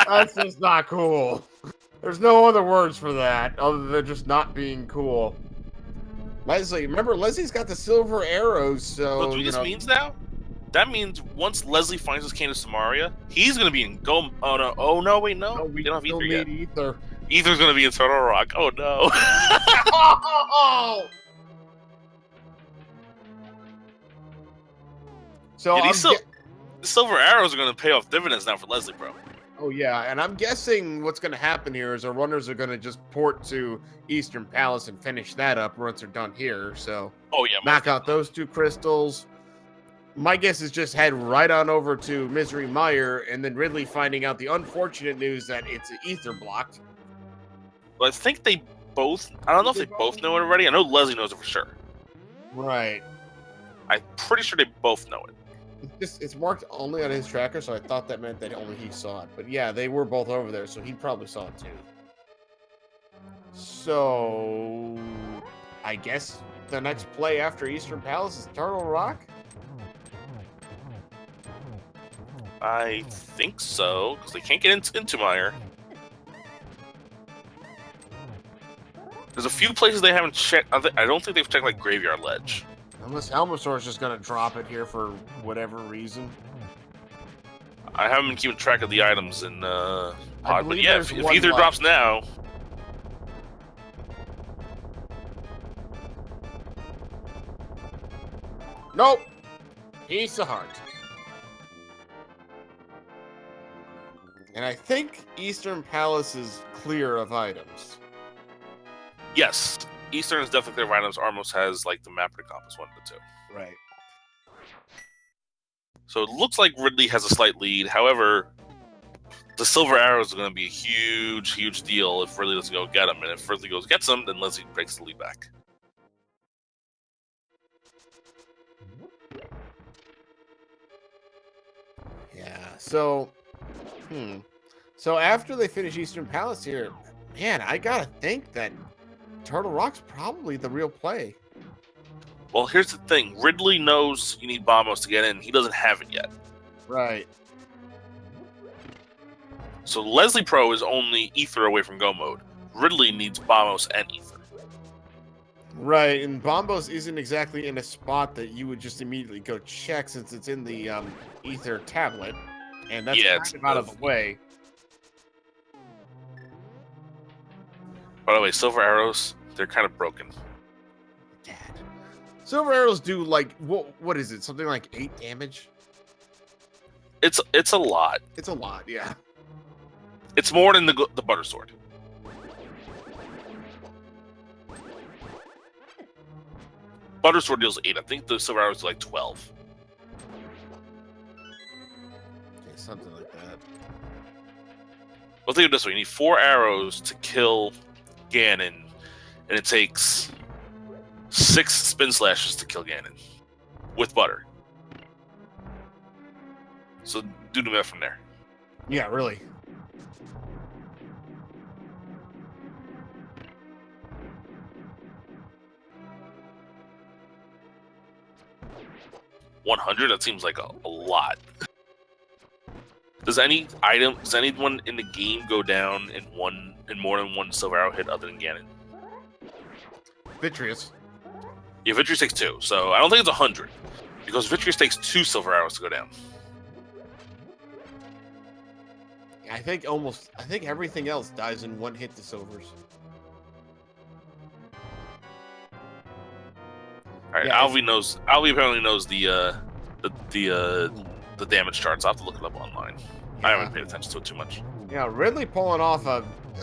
That's just not cool. There's no other words for that other than just not being cool. Leslie, remember Leslie's got the silver arrows, so What this means now? That means once Leslie finds his Kane of Samaria, he's gonna be in Go. Oh no! Oh no! Wait, no. we They don't have still Ether yet. need Ether. Ether's gonna be in Turtle Rock. Oh no! So Dude, I'm the silver arrows are gonna pay off dividends now for Leslie, bro. oh yeah, and I'm guessing what's going to happen here is our runners are going to just port to Eastern Palace and finish that up once they're done here. So Oh yeah, knock out those 2 crystals. My guess is just head right on over to Misery Mire, and then Ridley finding out the unfortunate news that it's ether blocked. But I think they both. I don't know if they both know it already. I know Leslie knows it for sure. Right. I'm pretty sure they both know it. It's marked only on his tracker, so I thought that meant that only he saw it. But yeah, they were both over there, so he probably saw it too. So I guess the next play after Eastern Palace is Turtle Rock? I think so, because they can't get into Mire. There's a few places they haven't checked. I don't think they've checked like Graveyard Ledge. Unless Helmasaur is just going to drop it here for whatever reason. I haven't been keeping track of the items in Pod, but believe yeah, there's if one Ether left. drops now, Nope. Piece of heart. And I think Eastern Palace is clear of items. yes, Eastern is definitely clear of items. Armos has like the map of the compass 1 to 2. Right. So it looks like Ridley has a slight lead. However, the silver arrows are going to be a huge deal if Ridley doesn't go get them. And if Ridley goes gets them, then Leslie breaks the lead back. Yeah. So, So after they finish Eastern Palace here, man, I gotta think that Turtle Rock's probably the real play. Well, here's the thing. Ridley knows you need Bombos to get in. He doesn't have it yet. Right. So Leslie Pro is only Ether away from Go mode. Ridley needs Bombos and Ether. Right, and Bombos isn't exactly in a spot that you would just immediately go check since it's in the Ether tablet, and that's Yeah, kind of out of the way. By the way, silver arrows, they're kind of broken. Dad. Silver arrows do like what is it? Something like 8 damage? It's a lot. It's a lot, yeah. It's more than the butter sword. Butter sword deals 8. I think the silver arrows do like 12. Okay, something like that. Well, think of it this way: you need 4 arrows to kill Ganon, and it takes 6 spin slashes to kill Ganon with butter. So do the math from there. Yeah, really. $100? That seems like a lot. Does anyone in the game go down in more than one silver arrow hit other than Ganon? Vitreous. Yeah, Vitreous takes 2, so I don't think it's 100. Because Vitreous takes 2 silver arrows to go down. I think everything else dies in 1 hit to silvers. Alright, Yeah, Alvy apparently knows the damage charts. I'll have to look it up online. I haven't paid attention to it too much. Yeah, Ridley pulling off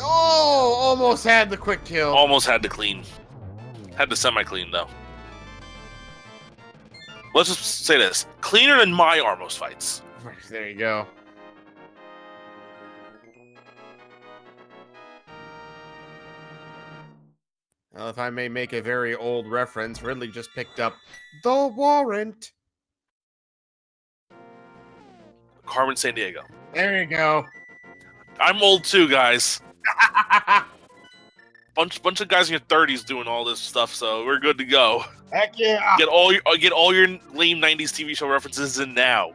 almost had the quick kill. Almost had to clean. Had to semi-clean, though. Let's just say this. Cleaner than my Armos fights. There you go. Well, if I may make a very old reference, Ridley just picked up the warrant. Carmen Sandiego. There you go. I'm old too, guys. Bunch of guys in your 30s doing all this stuff, so we're good to go. Heck yeah. Get all your lame 90s TV show references in now.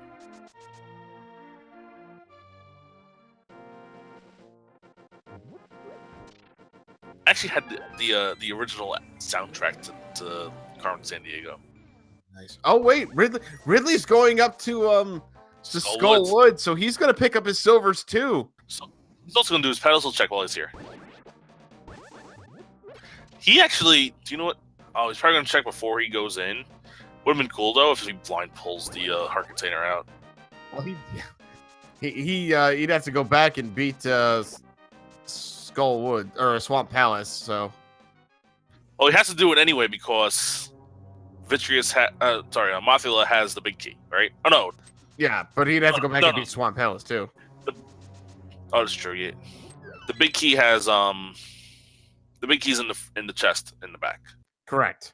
I actually had the original soundtrack to Carmen Sandiego. Nice. Oh wait, Ridley's going up to Skullwood, so he's gonna pick up his silvers too. So he's also gonna do his pedestal check while he's here. He actually, do you know what? Oh, he's probably gonna check before he goes in. Would have been cool though if he blind pulls the heart container out. Well, he'd have to go back and beat Skullwood or Swamp Palace. So, well, he has to do it anyway because Mothula has the big key, right? Oh no. Yeah, but he'd have to go back and beat Swamp Palace too. Oh, that's true. Yeah, the big key has the big key's in the chest in the back. Correct.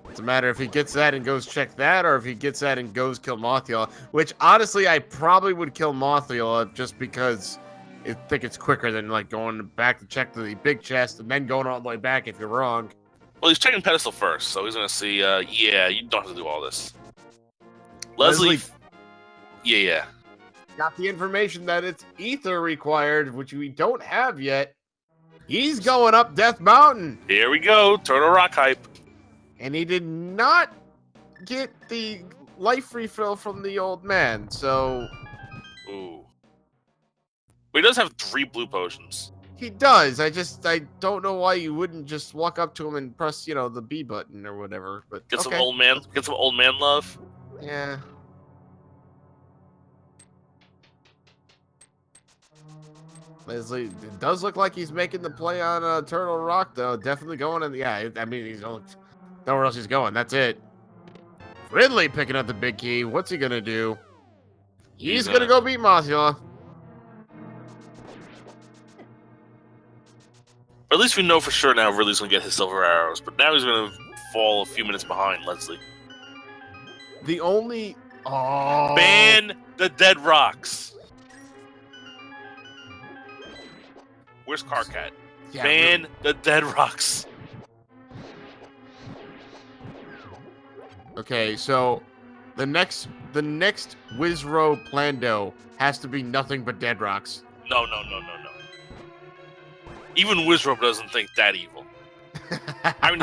It's a matter if he gets that and goes check that, or if he gets that and goes kill Mothula. Which honestly, I probably would kill Mothula just because I think it's quicker than like going back to check the big chest and then going all the way back if you're wrong. Well, he's checking pedestal first, so he's gonna see. Yeah, you don't have to do all this. Leslie. Yeah. Got the information that it's ether required, which we don't have yet. He's going up Death Mountain. Here we go, Turtle Rock hype. And he did not get the life refill from the old man, so... Ooh. But he does have 3 blue potions. He does. I don't know why you wouldn't just walk up to him and press, the B button or whatever. But get some old man love. Yeah. Leslie, it does look like he's making the play on Turtle Rock, though. Definitely going in. Yeah, I mean, he's only nowhere else he's going. That's it. Ridley picking up the big key. What's he gonna do? He's gonna go beat Mothula. At least we know for sure now Ridley's gonna get his silver arrows, but now he's gonna fall a few minutes behind Leslie. The only... Oh. Ban the dead rocks. Where's Carcat? Yeah, ban the dead rocks. Okay, so the next Wizro Plando has to be nothing but dead rocks. No. Even Wizro doesn't think that evil. I mean,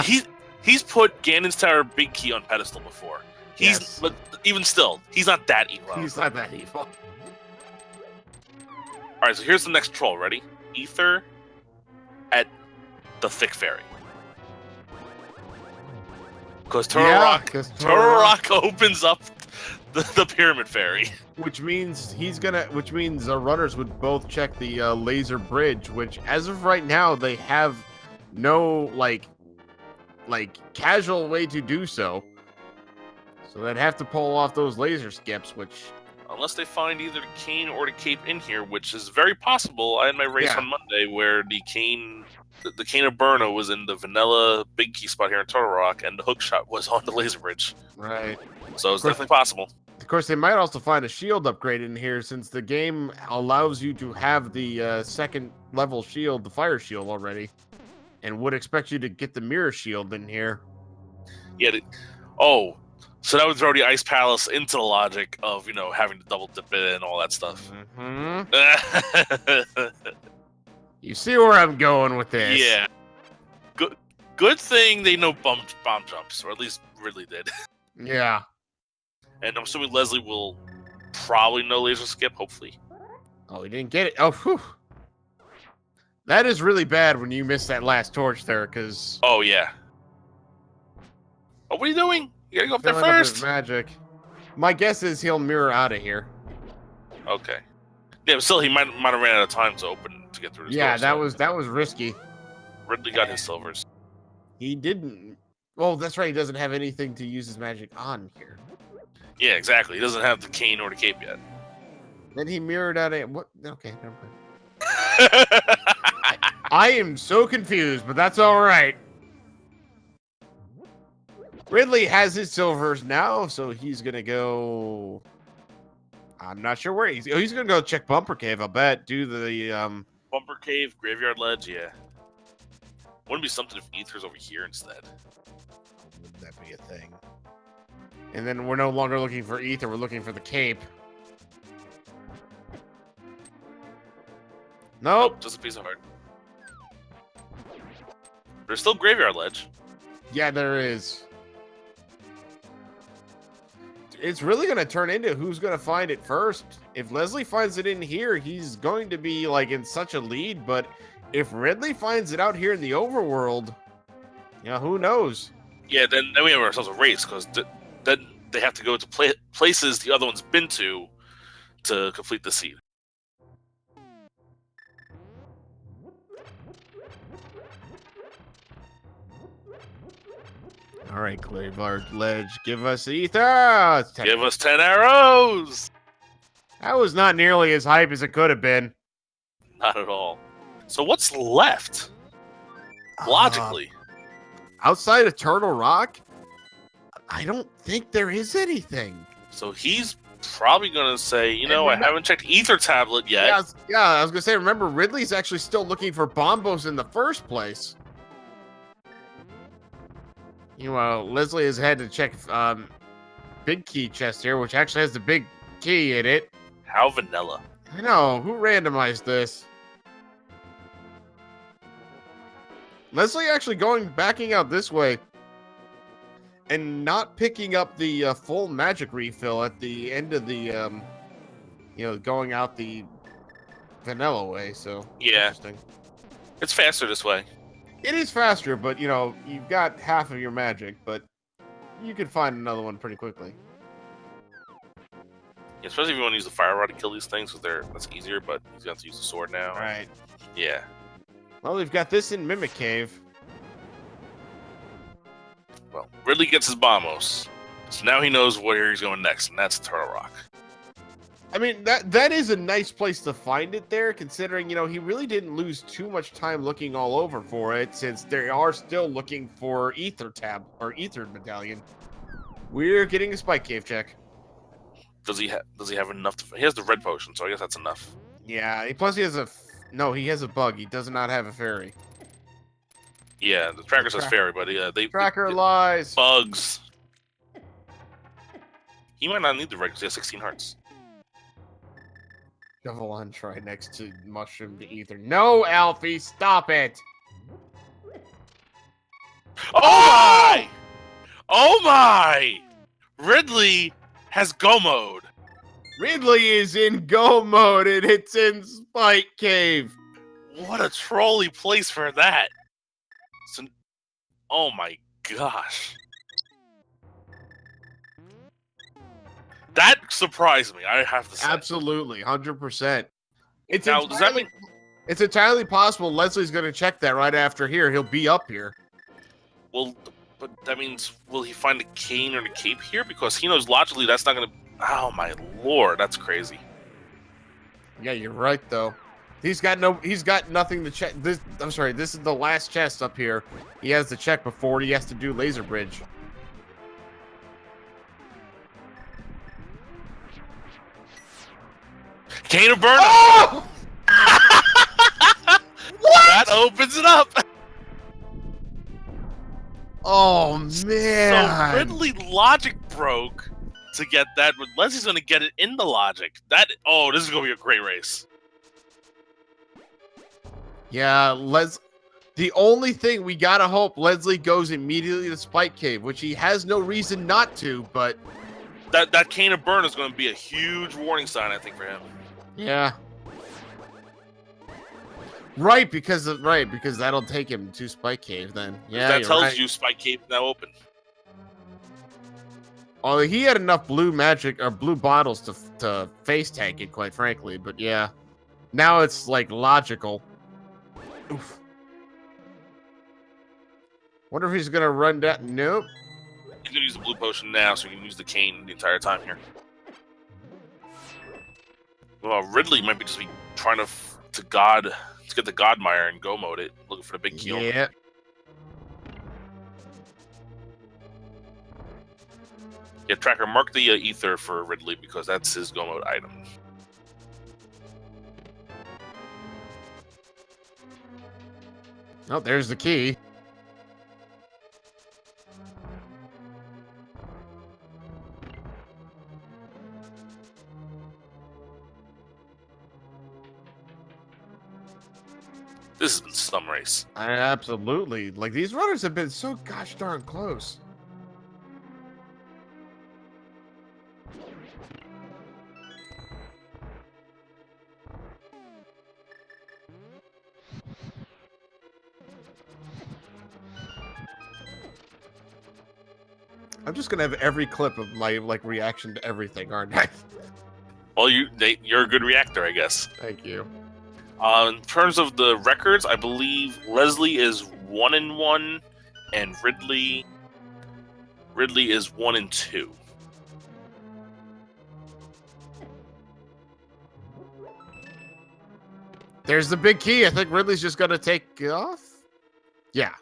he's put Ganon's Tower big key on pedestal before. But even still, he's not that evil. He's not that evil. All right, so here's the next troll. Ready? Ether at the Thick Fairy. Because Turtle Rock opens up the Pyramid Fairy. Which means runners would both check the laser bridge, which as of right now they have no like casual way to do so. So they'd have to pull off those laser skips, which... Unless they find either the cane or the cape in here, which is very possible. I had my race on Monday where the cane of Burna was in the vanilla big key spot here in Turtle Rock, and the hook shot was on the laser bridge. Right. So it's definitely possible. Of course, they might also find a shield upgrade in here, since the game allows you to have the second level shield, the fire shield already, and would expect you to get the mirror shield in here. Yeah. So that would throw the Ice Palace into the logic of, having to double dip it and all that stuff. Mm-hmm. You see where I'm going with this. Yeah. Good thing they know bomb jumps, or at least Ridley did. Yeah. And I'm assuming Leslie will probably know laser skip, hopefully. Oh, he didn't get it. Oh, whew. That is really bad when you miss that last torch there, because... Oh, yeah. Oh, what are you doing? You gotta go up there first. Magic. My guess is he'll mirror out of here. Okay. Yeah, but still, he might have ran out of time to get through this door. Yeah, that was risky. Ridley got his silvers. He didn't. Well, that's right. He doesn't have anything to use his magic on here. Yeah, exactly. He doesn't have the cane or the cape yet. Then he mirrored out a what? Okay, never mind. I am so confused, but that's all right. Ridley has his silvers now, so he's gonna go. I'm not sure where he's. Oh, he's gonna go check Bumper Cave. I'll bet. Do the Bumper Cave, Graveyard Ledge, yeah. Wouldn't be something if Ether's over here instead. Wouldn't that be a thing? And then we're no longer looking for Ether. We're looking for the cape. Nope. Just a piece of heart. There's still Graveyard Ledge. Yeah, there is. It's really going to turn into who's going to find it first. If Leslie finds it in here, he's going to be like in such a lead. But if Ridley finds it out here in the overworld, yeah, who knows? Yeah, then we have ourselves a race because then they have to go to places the other one's been to complete the seed. All right, Graveyard Ledge, give us Ether. Give us 10 arrows. That was not nearly as hype as it could have been. Not at all. So what's left? Logically. Outside of Turtle Rock, I don't think there is anything. So he's probably going to say, you know, I haven't checked Ether Tablet yet. Yeah, I was going to say, remember, Ridley's actually still looking for Bombos in the first place. You know, Leslie has had to check big key chest here, which actually has the big key in it. How vanilla. I know. Who randomized this? Leslie actually backing out this way and not picking up the full magic refill at the end of the, going out the vanilla way. So, yeah, interesting. It's faster this way. It is faster, but, you've got half of your magic, but you could find another one pretty quickly. Yeah, especially if you want to use the fire rod to kill these things, because that's easier, but he's going to have to use the sword now. Right. Yeah. Well, we've got this in Mimic Cave. Well, Ridley gets his Bombos, so now he knows where he's going next, and that's Turtle Rock. I mean, that is a nice place to find it there, considering, he really didn't lose too much time looking all over for it, since they are still looking for Ether Medallion. We're getting a Spike Cave check. Does he have enough? He has the red potion, so I guess that's enough. Yeah, plus he has he has a bug. He does not have a fairy. Yeah, the tracker says fairy, but Tracker lies. Bugs. He might not need the red because he has 16 hearts. Javelin right next to Mushroom to Ether. No, Alfie, stop it. Oh my! Oh my! Ridley has go mode. Ridley is in go mode and it's in Spike Cave. What a trolly place for that. So, oh my gosh. That surprised me, I have to say. Absolutely, 100%. Now, does that mean... It's entirely possible Leslie's going to check that right after here. He'll be up here. Well, but that means, will he find the cane or the cape here? Because he knows logically that's not going to... Oh my lord, that's crazy. Yeah, you're right, though. He's got nothing to check. This is the last chest up here. He has to check before he has to do Laser Bridge. Cane of Burn. Oh! What? That opens it up. Oh man! So Ridley logic broke to get that, but Leslie's gonna get it in the logic. This is gonna be a great race. Yeah, the only thing we gotta hope Leslie goes immediately to Spike Cave, which he has no reason not to, but that Cane of Burn is gonna be a huge warning sign, I think, for him. Yeah. Right, because that'll take him to Spike Cave then. Yeah, that tells you Spike Cave is now open. Oh, he had enough blue magic or blue bottles to face tank it, quite frankly. But yeah, now it's like logical. Oof. Wonder if he's gonna run down. Nope. He's gonna use the blue potion now, so he can use the cane the entire time here. Well, Ridley might be just be trying to get the Godmire and go mode it, looking for the big kill. Yeah. Yeah, Tracker, mark the ether for Ridley because that's his go mode item. Oh, there's the key. This has been some race. Absolutely. Like, these runners have been so gosh darn close. I'm just gonna have every clip of my reaction to everything, aren't I? Well, you're a good reactor, I guess. Thank you. In terms of the records, I believe Leslie is 1-1, and Ridley is 1-2. There's the big key. I think Ridley's just gonna take off. Yeah.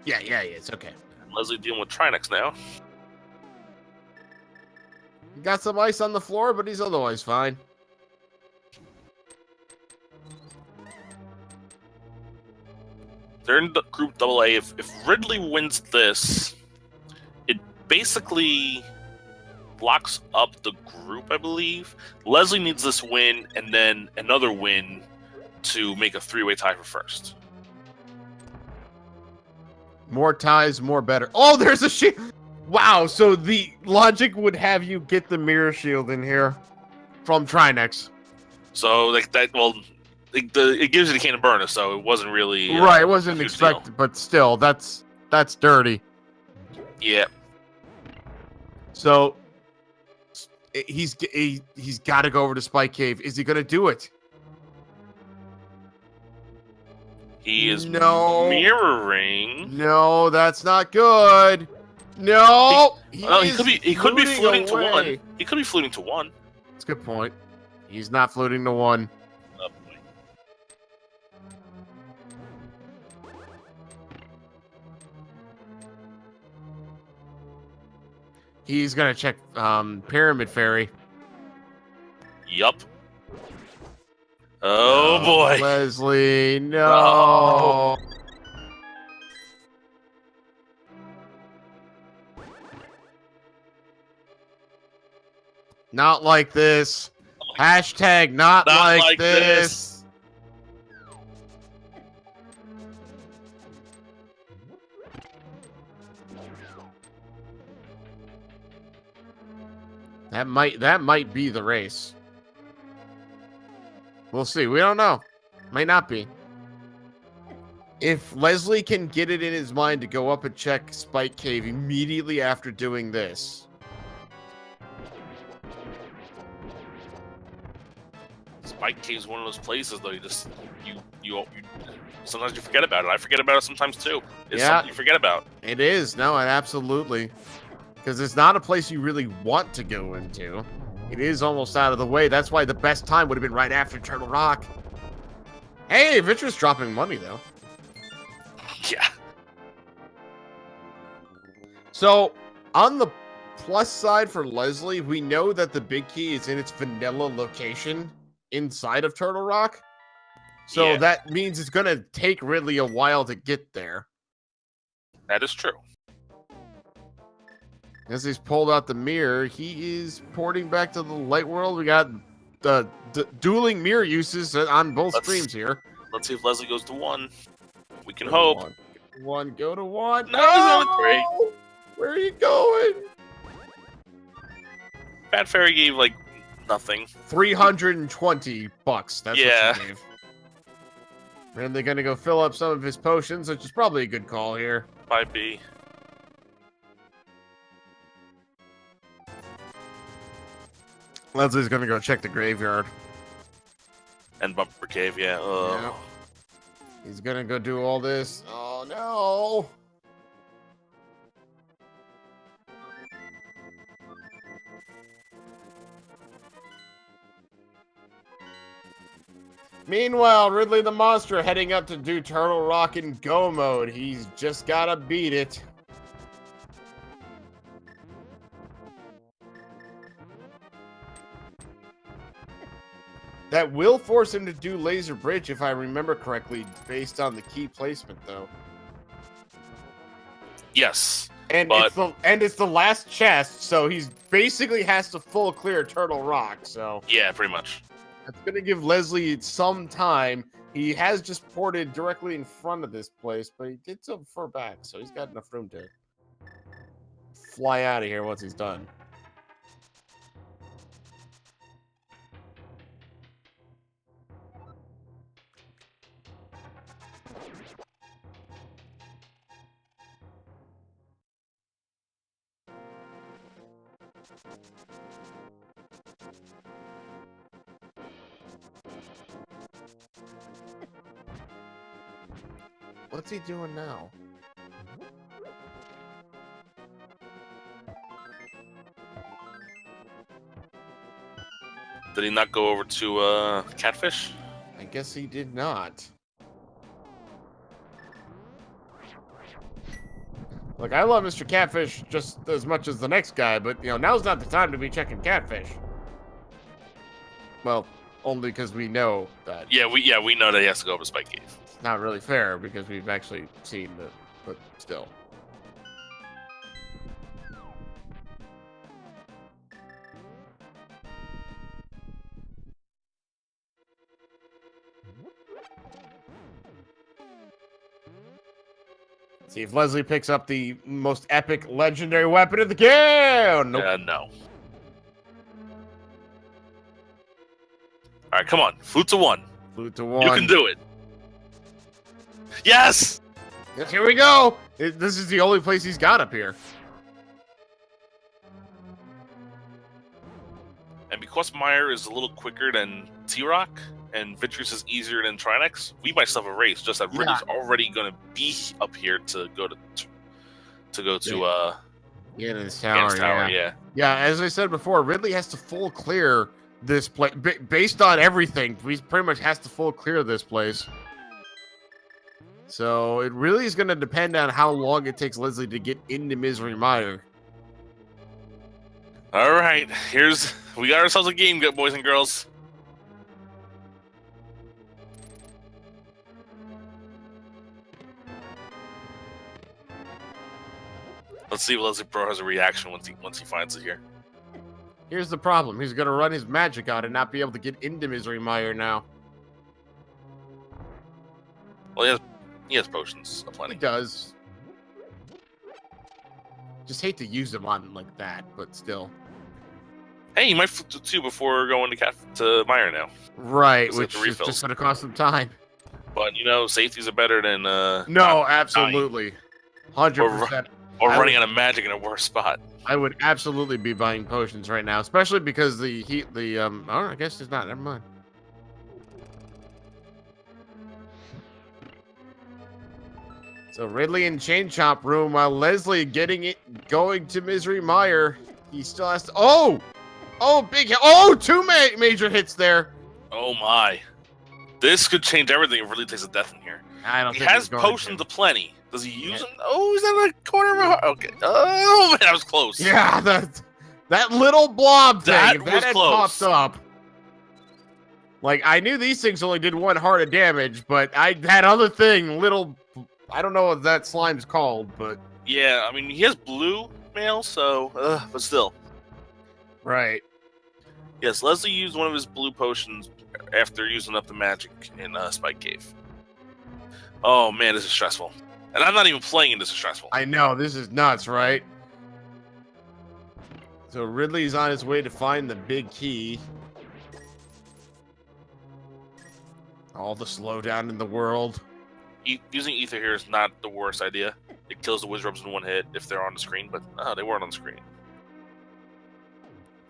Yeah, it's okay. And Leslie dealing with Trinex now. He got some ice on the floor, but he's otherwise fine. They're in the group AA. If Ridley wins this, it basically locks up the group, I believe. Leslie needs this win and then another win to make a three-way tie for first. More ties, more better. Oh, there's a shield. Wow, so the logic would have you get the mirror shield in here from Trinex. So like that, well, it gives you the cane of burner, so it wasn't really right. It wasn't a huge expected, deal. but still, that's dirty. Yeah. So he's got to go over to Spike Cave. Is he gonna do it? He is No. mirroring. No, that's not good. No, He could be fluting to one. He could be fluting to one. That's a good point. He's not fluting to one. Oh, boy. He's gonna check Pyramid Fairy. Yup. Oh No, boy. Leslie, no. Not like this. Hashtag not like this. That might be the race. We'll see. We don't know. Might not be. If Leslie can get it in his mind to go up and check Spike Cave immediately after doing this. Spike Cave's one of those places though. You sometimes you forget about it. I forget about it sometimes too. It's something you forget about. It is. No, absolutely. Because it's not a place you really want to go into. It is almost out of the way. That's why the best time would have been right after Turtle Rock. Hey, Vitra's dropping money, though. Yeah. So, on the plus side for Leslie, we know that the big key is in its vanilla location inside of Turtle Rock. So that means it's going to take Ridley a while to get there. That is true. As he's pulled out the mirror, he is porting back to the light world. We got the dueling mirror uses on both streams here. Let's see if Leslie goes to one. We can hope. One, go to one. No, he's on three. Where are you going? Fat Fairy gave like nothing. $320. That's what Yeah. she gave. And they're gonna go fill up some of his potions, which is probably a good call here. Might be. Leslie's gonna go check the graveyard. And Bumper Cave, yeah. Yeah. He's gonna go do all this. Oh no! Meanwhile, Ridley the Monster heading up to do Turtle Rock in Go mode. He's just gotta beat it. That will force him to do Laser Bridge, if I remember correctly, based on the key placement, though. Yes. And it's the last chest, so he's basically has to full clear Turtle Rock. So yeah, pretty much. That's gonna give Leslie some time. He has just ported directly in front of this place, but he did so far back, so he's got enough room to fly out of here once he's done. What's he doing now? Did he not go over to Catfish? I guess he did not. Look, I love Mr. Catfish just as much as the next guy, but, you know, now's not the time to be checking Catfish. Well, only because we know that. Yeah, we know that he has to go over to Spike Cave. It's not really fair because we've actually seen the, but still. See if Leslie picks up the most epic legendary weapon of the game. Nope. No. All right, come on. Flute to 1. Flute to 1. You can do it. Yes! Yes, here we go. This is the only place he's got up here. And because Meyer is a little quicker than T-Rock, and Vitreous is easier than Trinex, we might still have a race. Just that Ridley's already gonna be up here to go to Ganon's Tower. Yeah. Yeah, as I said before, Ridley has to full clear this place based on everything. He pretty much has to full clear this place. So it really is going to depend on how long it takes Leslie to get into Misery Mire. All right, we got ourselves a game, good boys and girls. Let's see if Leslie Pro has a reaction once he finds it here. Here's the problem. He's going to run his magic out and not be able to get into Misery Mire now. Well, he has potions aplenty. He does. Just hate to use them on like that, but still. Hey, you might flip to 2 before going to Mire now. Right, which is just going to cost some time. But, you know, safeties are better than... no, absolutely. 100%. Or running out of magic in a worse spot. I would absolutely be buying potions right now, especially because the heat, oh, I guess it's not. Never mind. So Ridley in Chain Chomp room while Leslie going to Misery Mire. He still has to. Oh, big hit. Oh, 2 major hits there. Oh my, this could change everything if Ridley takes a death in here. I don't. He has potions aplenty. Does he use them? Oh, he's in the corner of a heart. Okay. Oh man, that was close. Yeah, that little blob thing. That if was that had close. popped up. Like, I knew these things only did 1 heart of damage, but that other thing, I don't know what that slime's called, but... Yeah, I mean, he has blue mail, so, but still. Right. Yes, Leslie used one of his blue potions after using up the magic in Spike Cave. Oh man, this is stressful. And I'm not even playing, and this is stressful. I know, this is nuts, right? So Ridley's on his way to find the big key. All the slowdown in the world. Using Ether here is not the worst idea. It kills the Wizrubs in 1 hit if they're on the screen, but they weren't on the screen.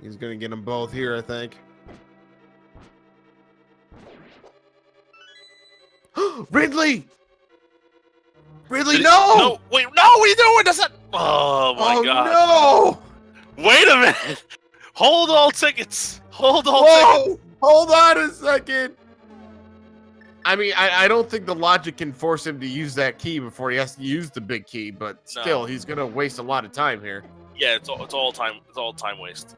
He's going to get them both here, I think. Ridley! Ridley, Did no! No, wait, no, what are you doing? That's not. Oh my god. No! Wait a minute. Hold all tickets. Hold all tickets. Whoa! Hold on a second. I mean, I don't think the logic can force him to use that key before he has to use the big key, but still, No. he's gonna waste a lot of time here. Yeah, it's all time waste.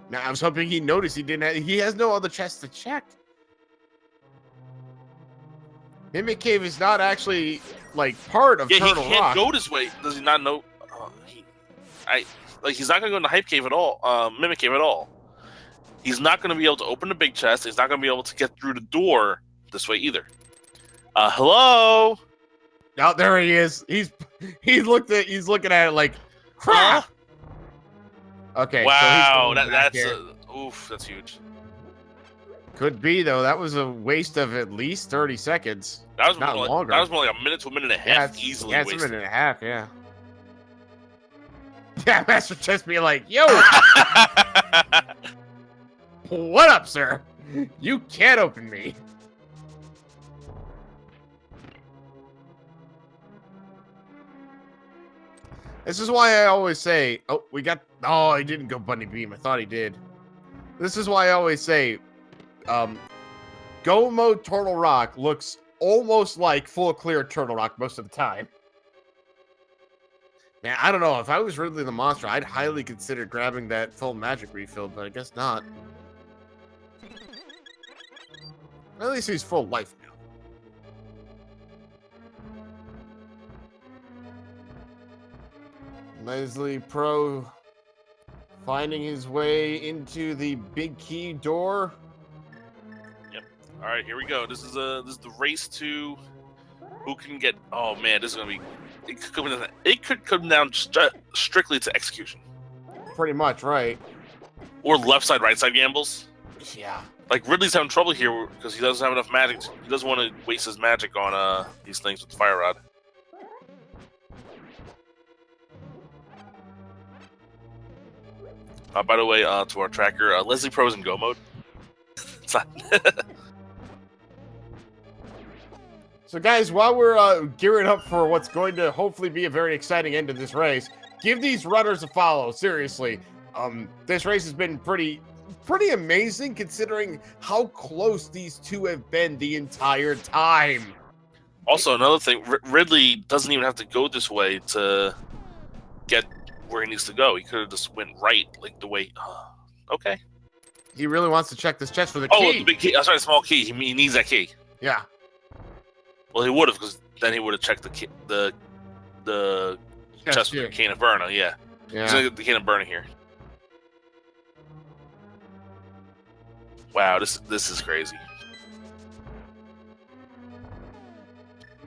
Now, I was hoping he noticed he has no other chests to check. Mimic Cave is not actually like part of Yeah, he Turtle can't Rock. go this way. Does he not know? He's not gonna go in the Hype Cave at all. Mimic Cave at all. He's not gonna be able to open the big chest. He's not gonna be able to get through the door this way either. Hello. Oh, there he is. He's looking at it like, crap. Okay. Wow, so that's huge. Could be though. That was a waste of at least 30 seconds. That was Not more like, longer. That was more like a minute to a minute and a half easily Yeah, it's wasted. a minute and a half. Yeah. Yeah, Master Chess be like, yo, what up, sir? You can't open me. This is why I always say, oh, he didn't go bunny beam. I thought he did. This is why I always say, go mode Turtle Rock looks almost like full clear Turtle Rock most of the time. Man, I don't know. If I was Ridley the Monster, I'd highly consider grabbing that full magic refill, but I guess not. At least he's full life now. Leslie Pro finding his way into the big key door. Yep. All right, here we go. This is the race to who can get. Oh man, this is gonna be. It could come down strictly to execution. Pretty much, right? Or left side, right side gambles. Yeah. Like Ridley's having trouble here because he doesn't have enough magic. He doesn't want to waste his magic on these things with the fire rod. By the way, to our tracker, Leslie Pro's in go mode. It's not. So, guys, while we're gearing up for what's going to hopefully be a very exciting end to this race, give these runners a follow. Seriously, this race has been pretty amazing considering how close these two have been the entire time. Also, another thing, Ridley doesn't even have to go this way to get where he needs to go. He could have just went right, like the way. Okay. He really wants to check this chest for the key. Oh, the big key. Sorry, the small key. He needs that key. Yeah. Well, he would have, because then he would have checked the chest with the Cane of Burna. Yeah. He's gonna get the Cane of Burna here. Wow, this is crazy.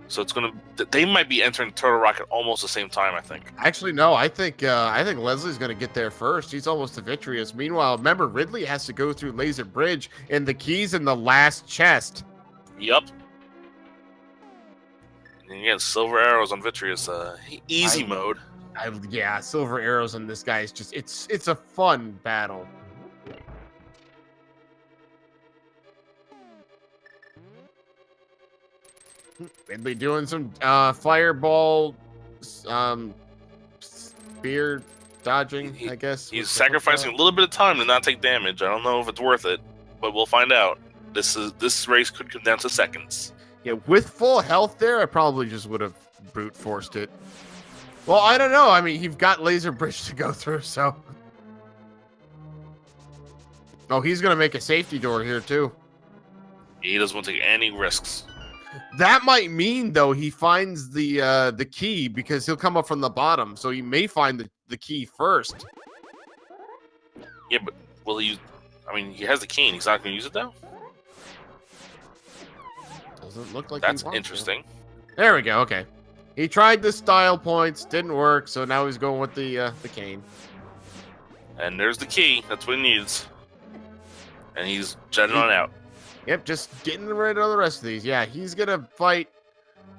So it's gonna. They might be entering Turtle Rock at almost the same time. I think. Actually, no. I think Leslie's gonna get there first. He's almost to victorious. Meanwhile, remember Ridley has to go through Laser Bridge, and the key's in the last chest. Yep. And you get silver arrows on Vitreous. Easy mode. Yeah, silver arrows on this guy is just it's a fun battle. Ridley doing some fireball spear dodging, I guess. He's sacrificing a little bit of time to not take damage. I don't know if it's worth it, but we'll find out. This race could come down to seconds. Yeah, with full health there, I probably just would have brute forced it. Well, I don't know. I mean, you've got Laser Bridge to go through, so. Oh, he's gonna make a safety door here too. He doesn't want to take any risks. That might mean though he finds the key because he'll come up from the bottom, so he may find the key first. Yeah, but will he use? I mean, he has the key. And he's not going to use it though. Doesn't look like that's interesting. There we go. Okay, he tried the style points, didn't work, so now he's going with the cane. And there's the key. That's what he needs. And he's jetting on out. Yep, just getting rid of the rest of these. Yeah, he's gonna fight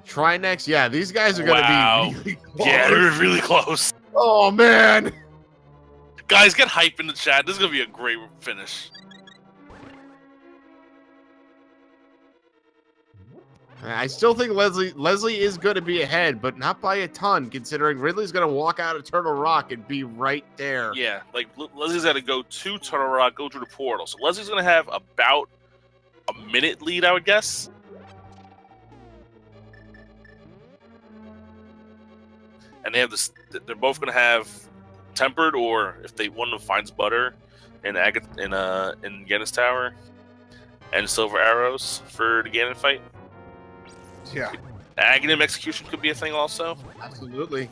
Trinex. Yeah, these guys are gonna be really close. Yeah, they're really close. Oh man, guys, get hype in the chat. This is gonna be a great finish. I still think Leslie is going to be ahead, but not by a ton, considering Ridley's going to walk out of Turtle Rock and be right there. Yeah, like Leslie's got to go to Turtle Rock, go through the portal. So Leslie's going to have about a minute lead, I would guess. And they have this. They're both going to have tempered, or if one of them finds butter in Ganon's Tower, and silver arrows for the Ganon fight. Yeah, Aghanim execution could be a thing also. absolutely.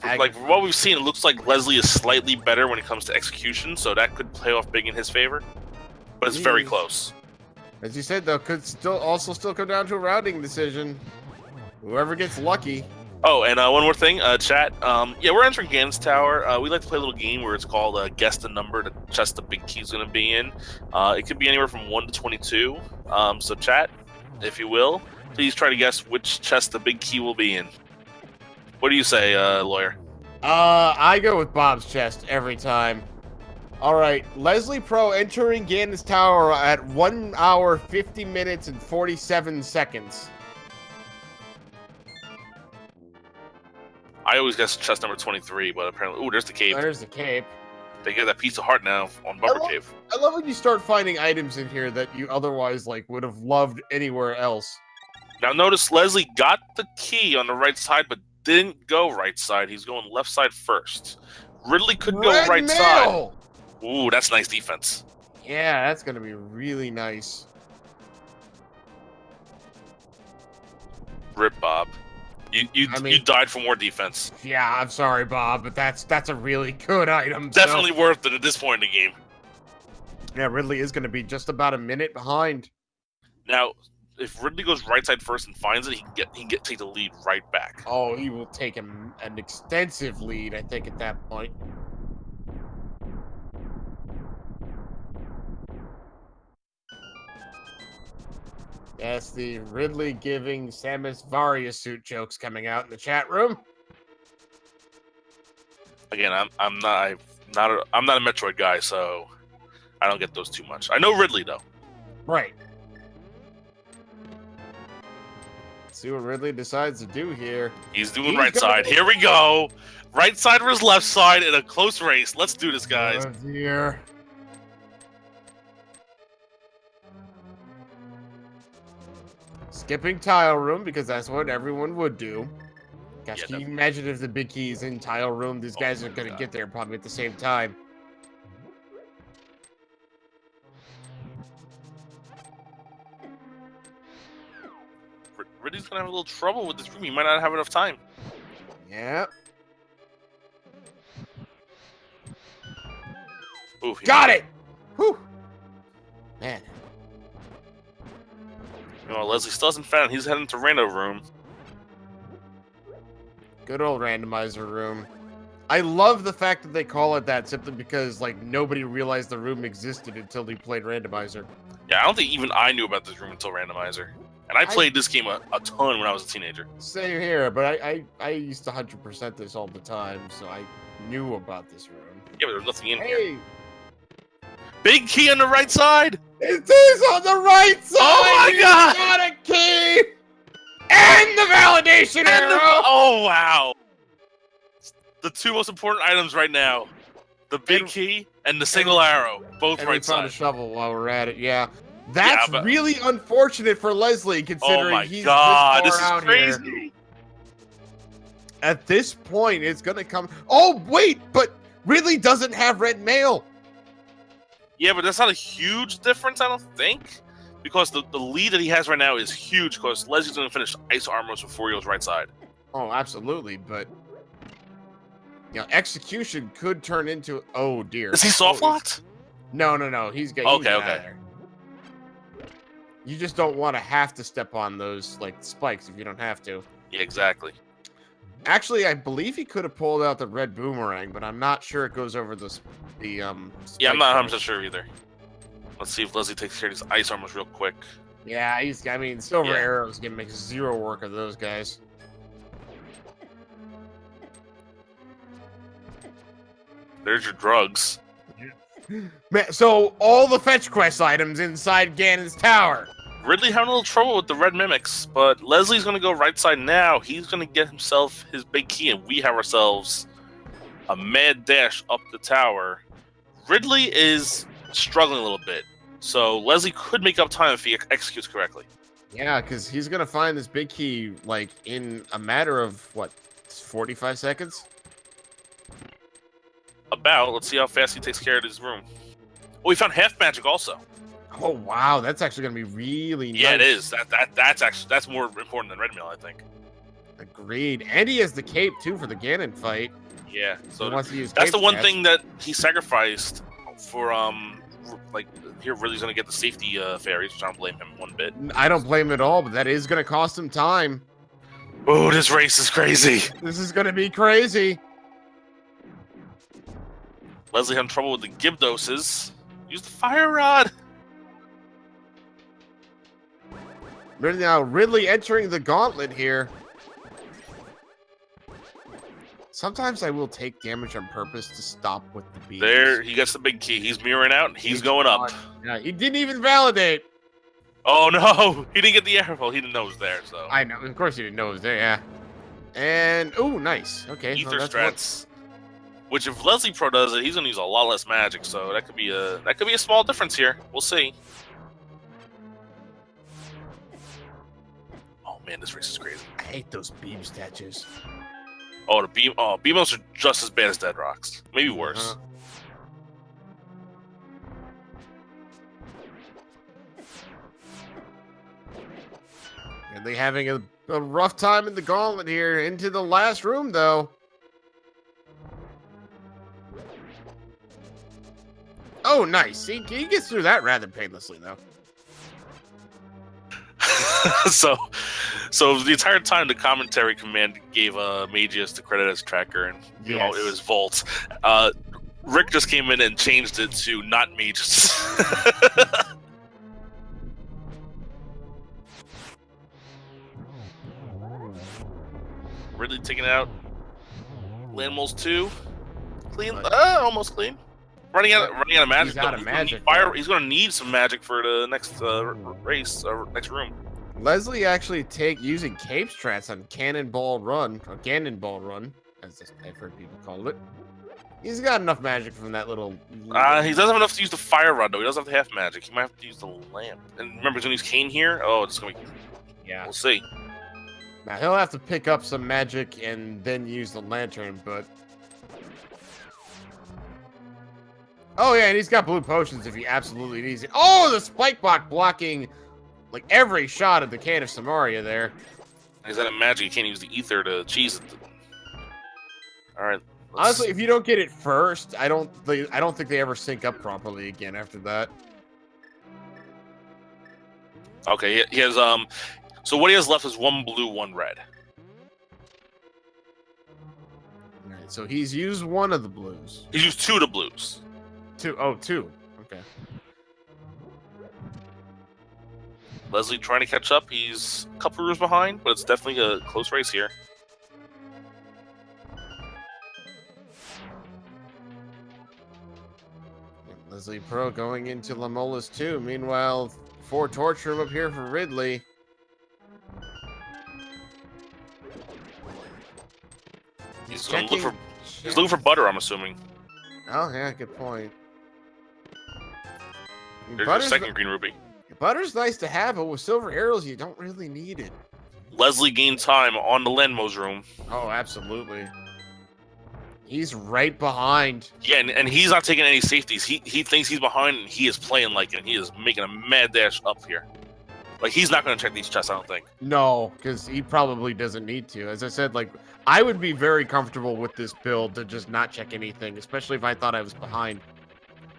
Like from what we've seen, it looks like Leslie is slightly better when it comes to execution, so that could play off big in his favor. But it's very close. As you said, though, could still come down to a rounding decision. Whoever gets lucky. Oh, and one more thing, chat. Yeah, we're entering Ganon's Tower. We like to play a little game where it's called Guess the Number the chest the big key's going to be in. It could be anywhere from 1 to 22. So chat, if you will, please try to guess which chest the big key will be in. What do you say, lawyer? I go with Bob's chest every time. All right, Leslie Pro entering Ganon's Tower at 1 hour, 50 minutes, and 47 seconds. I always guess chest number 23, but apparently... Ooh, there's the cape. There's the cape. They get that piece of heart now on Bumper Cave. I love when you start finding items in here that you otherwise would have loved anywhere else. Now notice Leslie got the key on the right side, but didn't go right side. He's going left side first. Ridley could go right side. Ooh, that's nice defense. Yeah, that's going to be really nice. Rip, Bob. You died for more defense. Yeah, I'm sorry, Bob, but that's a really good item. Definitely worth it at this point in the game. Yeah, Ridley is going to be just about a minute behind. Now, if Ridley goes right side first and finds it, he can take the lead right back. Oh, he will take an extensive lead, I think, at that point. Yes, the Ridley giving Samus Varia suit jokes coming out in the chat room. Again, I'm not a Metroid guy, so I don't get those too much. I know Ridley though. Right. Let's see what Ridley decides to do here. He's doing right side. Here we go. Right side versus left side in a close race. Let's do this, guys. Oh dear. Skipping tile room because that's what everyone would do. Gosh, Yeah, can you imagine if the big key is in tile room? These guys are going to get there probably at the same time. Ridley's gonna have a little trouble with this room. He might not have enough time. Yeah. Ooh, Got it! Whew. Man. You know, Leslie still hasn't found. He's heading to Rando room. Good old randomizer room. I love the fact that they call it that simply because, nobody realized the room existed until they played randomizer. Yeah, I don't think even I knew about this room until Randomizer. And I played this game a ton when I was a teenager. Same here, but I used to 100% this all the time, so I knew about this room. Yeah, but there's nothing in here. Hey! Big key on the right side! It is on the right side! Oh my god! Got a key! And the validation arrow! Oh wow! The two most important items right now. The big key and the single arrow. Both And right we found side. a shovel while we're at it, yeah. That's but- really unfortunate for Leslie, considering Oh my he's god, this this far is out here. crazy! At this point, it's gonna come... Oh, wait! But Ridley doesn't have red mail! Yeah, but that's not a huge difference, I don't think. Because the lead that he has right now is huge, because Leslie's going to finish Ice Armors before he goes right side. Oh, absolutely, but... execution could turn into... Oh, dear. Is he soft locked? No. He's got Okay. there. You just don't want to have to step on those, spikes if you don't have to. Yeah, exactly. Actually, I believe he could have pulled out the red boomerang, but I'm not sure it goes over the Yeah, I'm spike not damage. 100% sure either. Let's see if Leslie takes care of these Ice Armors real quick. Yeah, Silver Yeah. Arrow's gonna make zero work of those guys. There's your drugs. Man, so all the fetch quest items inside Ganon's Tower. Ridley having a little trouble with the red mimics, but Leslie's going to go right side now. He's going to get himself his big key, and we have ourselves a mad dash up the tower. Ridley is struggling a little bit, so Leslie could make up time if he executes correctly. Yeah, because he's gonna find this big key like in a matter of what, 45 seconds. Let's see how fast he takes care of his room. Oh, he found half magic also. Oh wow, that's actually gonna be really nice. Yeah, it is. That's more important than red mail, I think. Agreed. And he has the cape too for the Ganon fight. Yeah, so He wants to use that's cape the one stats. thing that he sacrificed for like here Ridley's gonna get the safety fairies, which I don't blame him one bit. I don't blame him at all, but that is gonna cost him time. Oh, this race is crazy. This is gonna be crazy. Leslie having trouble with the Gibdoses. Use the fire rod. Now Ridley entering the gauntlet here. Sometimes I will take damage on purpose to stop with the beams. There, he gets the big key. He's mirroring out. He's going up. Yeah, he didn't even validate. Oh no, he didn't get the air. Well, he didn't know it was there. So I know, of course he didn't know it was there. Yeah. And oh, nice. Okay. ether well, that's strats. Which if Leslie Pro does it, he's gonna use a lot less magic. So that could be a small difference here. We'll see. Oh man, this race is crazy. I hate those beam statues. Oh, beamos are just as bad as dead rocks. Maybe worse. And they having a rough time in the gauntlet here. Into the last room, though. Oh, nice. He gets through that rather painlessly, though. so the entire time the commentary command gave Magius the credit as tracker, and you know it was Volt. Rick just came in and changed it to not Magius. Ridley taking out Landmoles 2. Clean, almost clean. Running out of magic. He's out of magic. He's going to need some magic for the next race, next room. Leslie actually using cape strats on Cannonball Run, or Cannonball Run, as I've heard people call it. He's got enough magic from that little. He doesn't have enough to use the fire rod though. He doesn't have half magic. He might have to use the lamp. And remember, he's gonna use Cane here. Oh, it's gonna be. Yeah. We'll see. Now he'll have to pick up some magic and then use the lantern, but. Oh yeah, and he's got blue potions if he absolutely needs it. Oh, the spike block blocking like every shot of the Can of Samaria there. He's out of magic. He can't use the ether to cheese it. All right. Honestly, if you don't get it first, I don't think they ever sync up properly again after that. Okay, he has so what he has left is 1 blue, 1 red. All right, so he's used one of the blues. He's used 2 of the blues. 2. Oh, 2. Okay. Leslie trying to catch up. He's a couple rows behind, but it's definitely a close race here. Leslie Pro going into Lamola's 2. Meanwhile, 4 torch room up here for Ridley. He's looking for butter, I'm assuming. Oh yeah, good point. There's your second green ruby. Butter's nice to have, but with silver arrows, you don't really need it. Leslie gained time on the Lenmo's room. Oh, absolutely. He's right behind. Yeah, and he's not taking any safeties. He thinks he's behind, and he is playing like it. He is making a mad dash up here. Like, he's not going to check these chests, I don't think. No, because he probably doesn't need to. As I said, like, I would be very comfortable with this build to just not check anything, especially if I thought I was behind.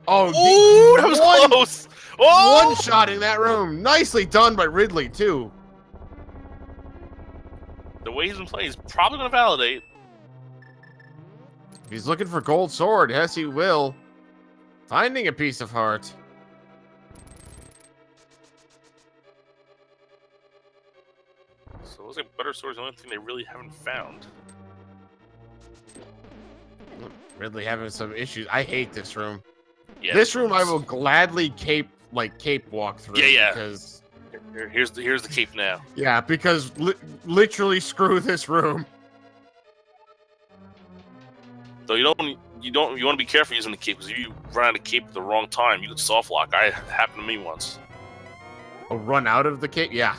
Oh, ooh, that was close. Oh! One shot in that room. Nicely done by Ridley, too. The way he's been playing, he's probably going to validate. If he's looking for gold sword, yes, he will. Finding a piece of heart. So it looks like Butter Sword's the only thing they really haven't found. Ridley having some issues. I hate this room. Yeah, this room I will gladly cape walk through. Yeah. Because Here's the cape now. Yeah, because literally screw this room. Though you want to be careful using the cape because if you run out of cape at the wrong time, you could soft lock. Happened to me once. Oh, run out of the cape? Yeah.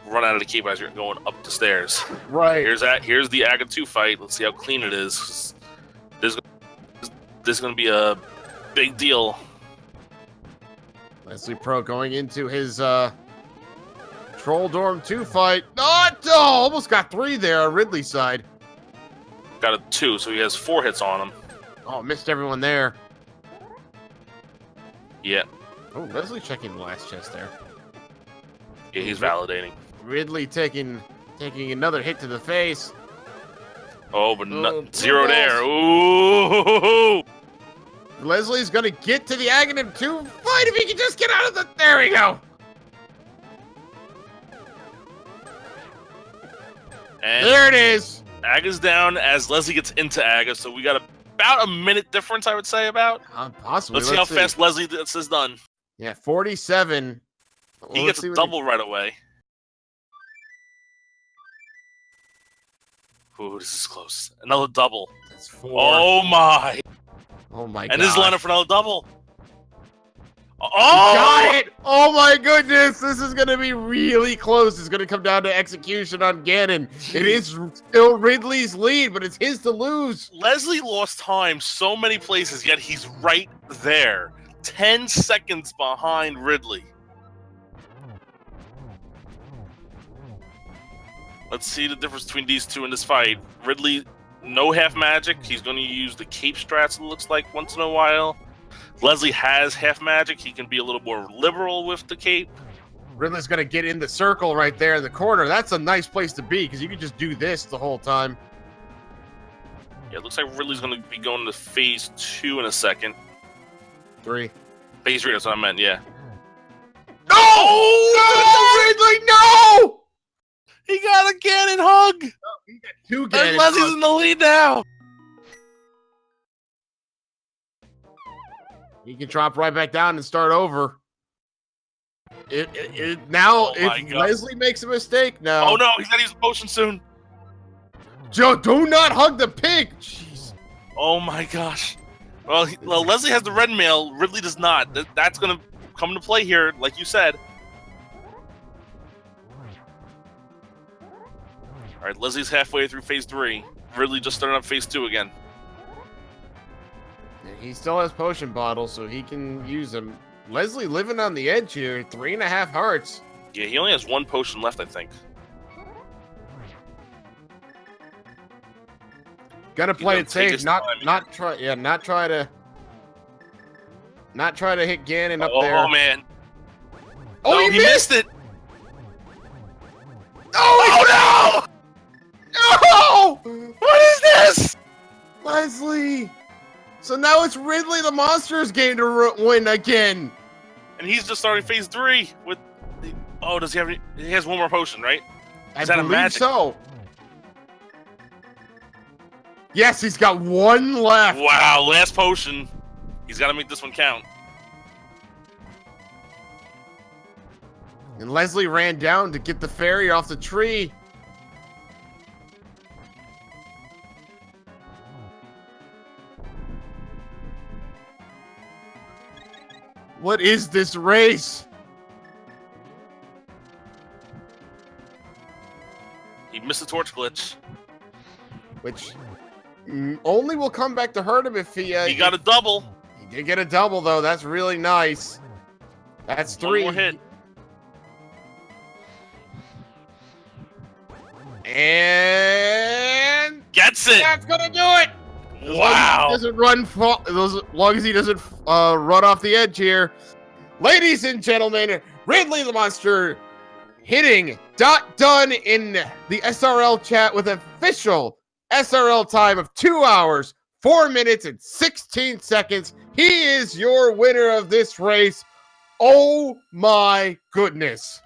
Run out of the cape as you're going up the stairs. Right. Here's the Aga 2 fight. Let's see how clean it is. This is going to be a big deal. Leslie Pro going into his Troll Dorm 2 fight. Oh, almost got 3 there on Ridley's side. Got a 2, so he has 4 hits on him. Oh, missed everyone there. Yeah. Oh, Leslie checking the last chest there. Yeah, he's validating. Ridley taking another hit to the face. Oh, but zero there. Ooh! Leslie's gonna get to the Aghanim 2 fight if he can just get out of the. There we go. And there it is. Aga's down as Leslie gets into Aga, so we got about a minute difference, I would say, about. Possibly. Let's see how fast Leslie gets this done. Yeah, 47. He gets a double right away. Ooh, this is close. Another double. That's 4. Oh my! Oh my god. And this is lineup for another double. Oh! Got it! Oh my goodness! This is gonna be really close. It's gonna come down to execution on Ganon. It is still Ridley's lead, but it's his to lose. Leslie lost time so many places, yet he's right there. 10 seconds behind Ridley. Let's see the difference between these two in this fight. Ridley, no half magic. He's going to use the cape strats, it looks like, once in a while. Leslie has half magic. He can be a little more liberal with the cape. Ridley's going to get in the circle right there in the corner. That's a nice place to be because you can just do this the whole time. Yeah, it looks like Ridley's going to be going to phase 2 in a second. 3. Phase 3, that's what I meant, yeah. No! No, Ridley, no! He got a Ganon hug! He got 2 And Ganon Leslie's hugs. in the lead now! He can drop right back down and start over. Now, Oh my if God. Leslie makes a mistake, now. Oh no, he's got to use a potion soon. Joe, do not hug the pig. Jeez. Oh my gosh. Well, Leslie has the red mail. Ridley does not. That's going to come into play here, like you said. All right, Leslie's halfway through phase 3. Ridley just started up phase 2 again. He still has potion bottles, so he can use them. Leslie living on the edge here. 3.5 hearts. Yeah, he only has 1 potion left, I think. Gotta play it safe. Not try to hit Ganon up there. Oh man. Oh, no, he missed it. Oh, Oh no! What is this? Leslie. So now it's Ridley the Monster's game to win again. And he's just starting phase 3 with. Oh, does he have? He has 1 more potion, right? I Is that a believe magic? so. Yes, he's got 1 left. Wow, last potion. He's got to make this one count. And Leslie ran down to get the fairy off the tree. What is this race? He missed the torch glitch. Which only will come back to hurt him if he got a double. He did get a double though. That's really nice. That's 3. 1 more hit. And Gets it. that's gonna do it. Wow. As long as he doesn't run off the edge here. Ladies and gentlemen, Ridley the Monster hitting done in the SRL chat with official SRL time of 2 hours, 4 minutes, and 16 seconds. He is your winner of this race. Oh my goodness.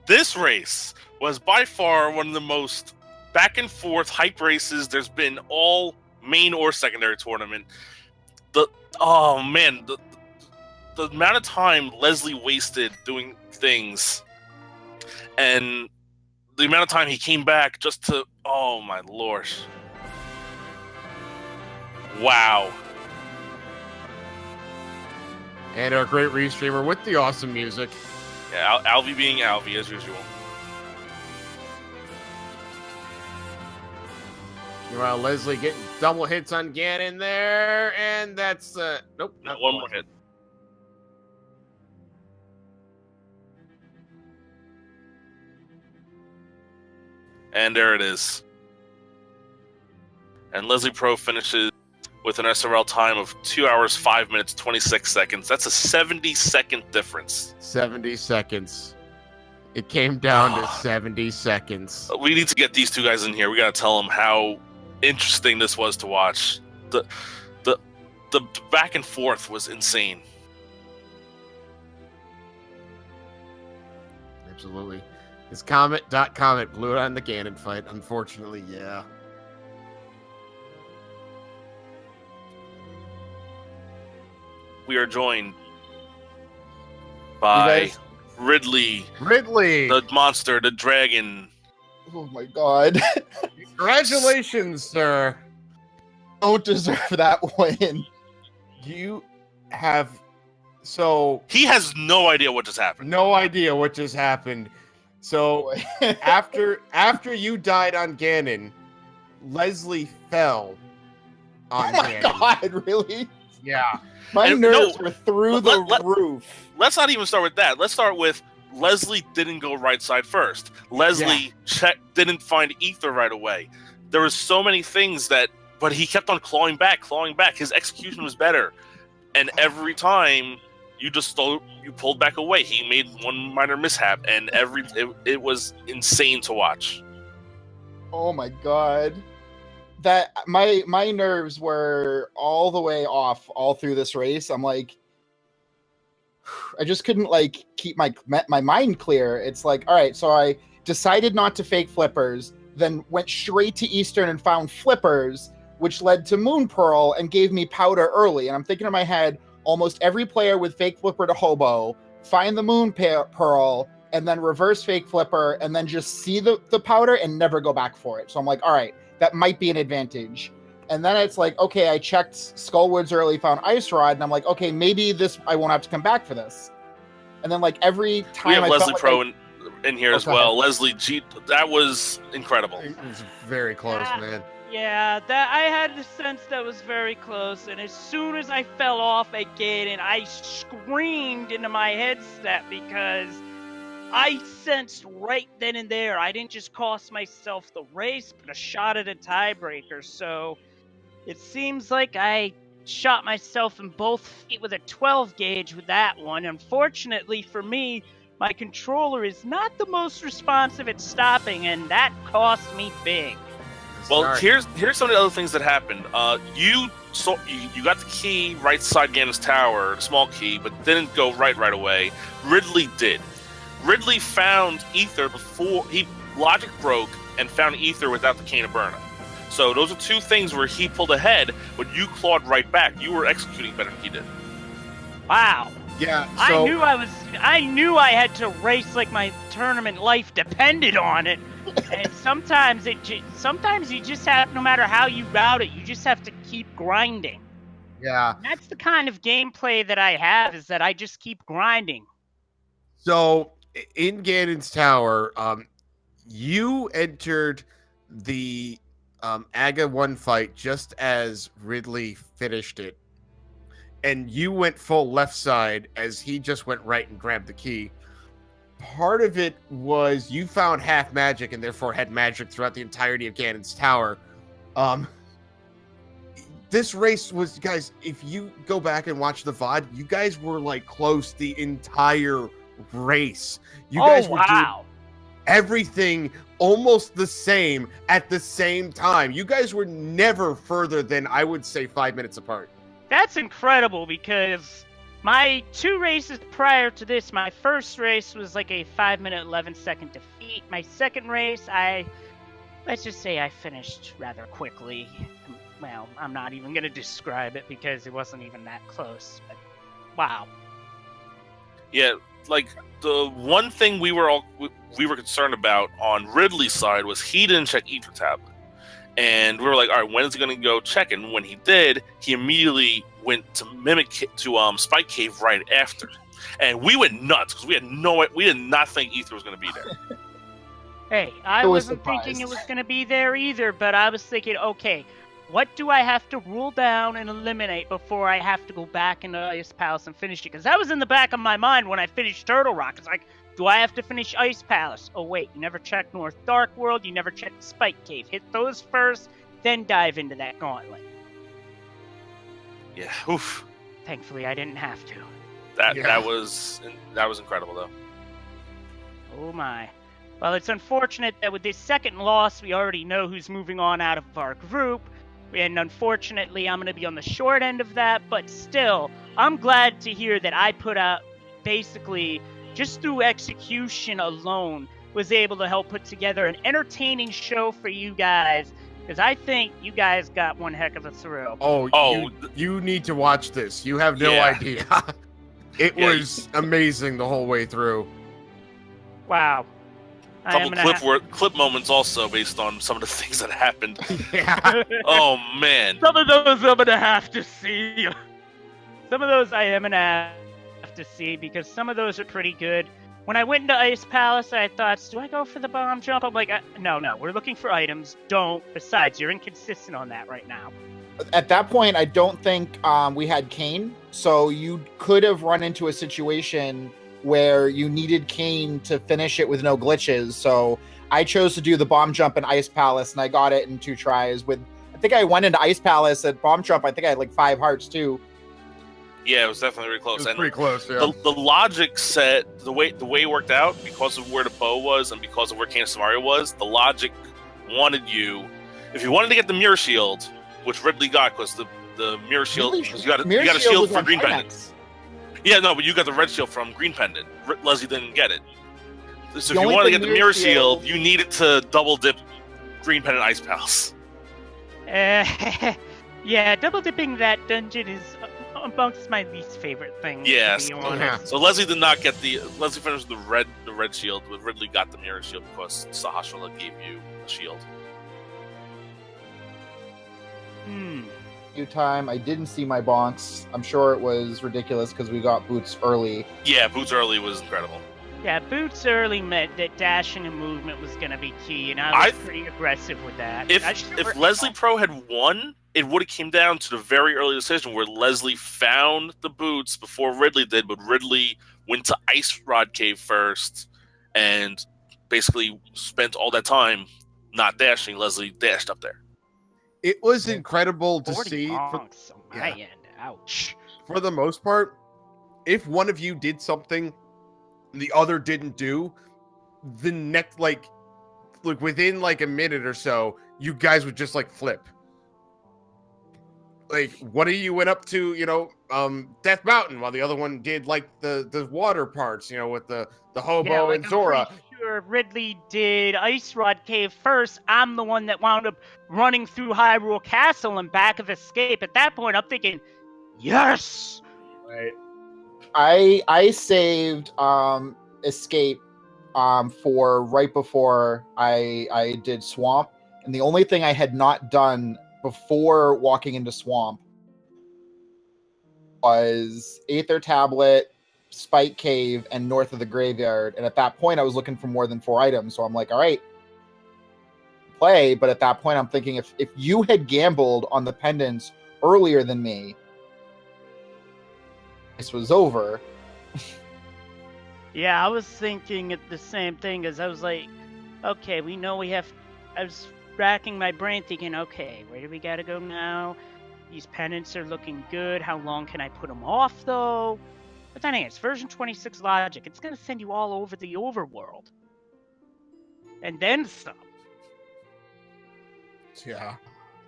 This race was by far one of the most back and forth hype races there's been all main or secondary tournament. the amount of time Leslie wasted doing things, and the amount of time he came back just to, oh my lord. Wow. And our great restreamer with the awesome music. Yeah, Alvy being Alvy as usual. Well, Leslie getting double hits on Ganon there, and that's nope, No, not one more hit. And there it is. And Leslie Pro finishes with an SRL time of 2 hours, 5 minutes, 26 seconds. That's a 70-second difference. 70 seconds. It came down to 70 seconds. We need to get these two guys in here. We got to tell them how interesting this was to watch. The back and forth was insane. Absolutely. His Comet blew it on the Ganon fight. Unfortunately, yeah. We are joined by Ridley, the monster, the dragon. Oh my god. Congratulations, sir. Don't deserve that win. You have He has no idea what just happened. no idea what just happened. So after you died on Ganon, Leslie fell on Oh my Ganon. god, really? Yeah. My And nerves were through the roof. Let's not even start with that. Let's start with Leslie didn't go right side first. Leslie didn't find Ether right away. There was so many things but he kept on clawing back. His execution was better. And every time you pulled back away. He made one minor mishap, and it was insane to watch. Oh my god. That my nerves were all the way off all through this race. I'm like, I just couldn't like keep my mind clear. It's like, all right, so I decided not to fake flippers, then went straight to Eastern and found flippers, which led to Moon Pearl and gave me powder early. And I'm thinking in my head, almost every player with fake flipper to hobo, find the Moon Pearl, and then reverse fake flipper, and then just see the powder and never go back for it. So I'm like, all right, that might be an advantage. And then it's like, okay, I checked Skullwoods early, found Ice Rod, and I'm like, okay, maybe this I won't have to come back for this. And then like every time we have I Leslie felt Pro like in here as well. Leslie G, that was incredible. It was very close, man. Yeah, that I had the sense that was very close, and as soon as I fell off at Gaiden, I screamed into my headset because I sensed right then and there I didn't just cost myself the race, but a shot at a tiebreaker. So it seems like I shot myself in both feet with a 12 gauge with that one. Unfortunately for me, my controller is not the most responsive at stopping, and that cost me big. Well, here's some of the other things that happened. You got the key right side Ganon's tower, the small key, but didn't go right away. Ridley did. Ridley found Ether before logic broke and found Ether without the Cane of Burna. So those are two things where he pulled ahead, but you clawed right back. You were executing better than he did. Wow. Yeah, so I knew I had to race like my tournament life depended on it. And sometimes you just have, no matter how you route it, you just have to keep grinding. Yeah. And that's the kind of gameplay that I have, is that I just keep grinding. So in Ganon's tower, you entered the Aga 1 fight just as Ridley finished it. And you went full left side as he just went right and grabbed the key. Part of it was you found half magic and therefore had magic throughout the entirety of Ganon's tower. This race was, guys, if you go back and watch the VOD, you guys were like close the entire race. You guys were doing everything almost the same at the same time. You guys were never further than, I would say, 5 minutes apart. That's incredible, because my 2 races prior to this, my first race was like a 5-minute, 11-second defeat. My second race, let's just say I finished rather quickly. Well, I'm not even going to describe it because it wasn't even that close. But wow. Yeah, like the one thing we were concerned about on Ridley's side was he didn't check Ether Tablet, and we were like, all right, when is he going to go check? And when he did, he immediately went to Spike Cave right after, and we went nuts because we did not think Ether was going to be there. Hey, I wasn't thinking it was going to be there either, but I was thinking, okay, what do I have to rule down and eliminate before I have to go back into Ice Palace and finish it? Because that was in the back of my mind when I finished Turtle Rock. It's like, do I have to finish Ice Palace? Oh, wait, you never checked North Dark World, you never checked Spike Cave. Hit those first, then dive into that gauntlet. Yeah, oof. Thankfully, I didn't have to. That was incredible, though. Oh, my. Well, it's unfortunate that with this second loss, we already know who's moving on out of our group. And unfortunately, I'm going to be on the short end of that. But still, I'm glad to hear that I put out, basically, just through execution alone, was able to help put together an entertaining show for you guys. Because I think you guys got one heck of a thrill. You need to watch this. You have no idea. It was amazing the whole way through. Wow. Couple clip moments also based on some of the things that happened. Yeah. Oh man. Some of those I'm gonna have to see. Some of those I am gonna have to see because some of those are pretty good. When I went into Ice Palace, I thought, do I go for the bomb jump? I'm like, no, we're looking for items. Don't. Besides, you're inconsistent on that right now. At that point, I don't think we had Kane, so you could have run into a situation where you needed Kane to finish it with no glitches. So I chose to do the bomb jump in Ice Palace, and I got it in 2 tries. I think I went into Ice Palace at bomb jump. I think I had like 5 hearts too. Yeah, it was definitely really close. It was pretty close. Yeah. The logic set, the way it worked out, because of where the bow was and because of where Candace Mario was, the logic wanted you, if you wanted to get the mirror shield, which Ridley got, because the mirror shield, because you got a shield for Green Pendant. Yeah, no, but you got the red shield from Green Pendant. Leslie didn't get it. So if you wanted to get the mirror shield, you needed to double dip Green Pendant Ice Palace. Yeah, double dipping that dungeon is amongst my least favorite things. Yes. To be honest. So Leslie did not get Leslie finished the red shield, but Ridley got the mirror shield because Sahasrahla gave you a shield. Time. I didn't see my bonks. I'm sure it was ridiculous because we got boots early. Yeah, boots early was incredible. Yeah, boots early meant that dashing and movement was going to be key, and I was pretty aggressive with that. If Leslie Pro had won, it would have came down to the very early decision where Leslie found the boots before Ridley did, but Ridley went to Ice Rod Cave first and basically spent all that time not dashing. Leslie dashed up there. It was incredible to 40 see. bonks on my end. Ouch. For the most part, if one of you did something the other didn't do, the next, like within like a minute or so, you guys would just like flip. Like one of you went up to, Death Mountain while the other one did like the water parts, with the hobo and Zora. Sure, Ridley did Ice Rod Cave first. I'm the one that wound up running through Hyrule Castle and back of Escape. At that point, I'm thinking, yes! Right. I saved Escape for right before I did Swamp. And the only thing I had not done before walking into Swamp was Aether Tablet, Spike Cave, and North of the Graveyard. And at that point, I was looking for more than 4 items. So I'm like, all right, play. But at that point, I'm thinking if you had gambled on the pendants earlier than me, this was over. Yeah, I was thinking the same thing as I was like, okay, we know we have... I was racking my brain thinking, okay, where do we gotta go now? These pendants are looking good. How long can I put them off, though? But then again, it's version 26 logic. It's going to send you all over the overworld. And then some. Yeah.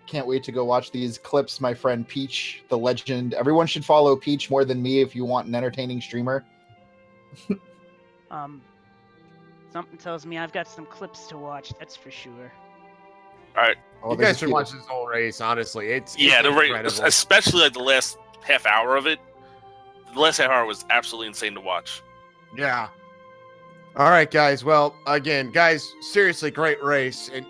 Can't wait to go watch these clips, my friend Peach, the legend. Everyone should follow Peach more than me if you want an entertaining streamer. Something tells me I've got some clips to watch, that's for sure. All right. You guys should watch this whole race, honestly. It's the race, incredible. especially like the last half hour of it. The last half hour was absolutely insane to watch. Yeah. All right, guys. Well, again, guys, seriously, great race. And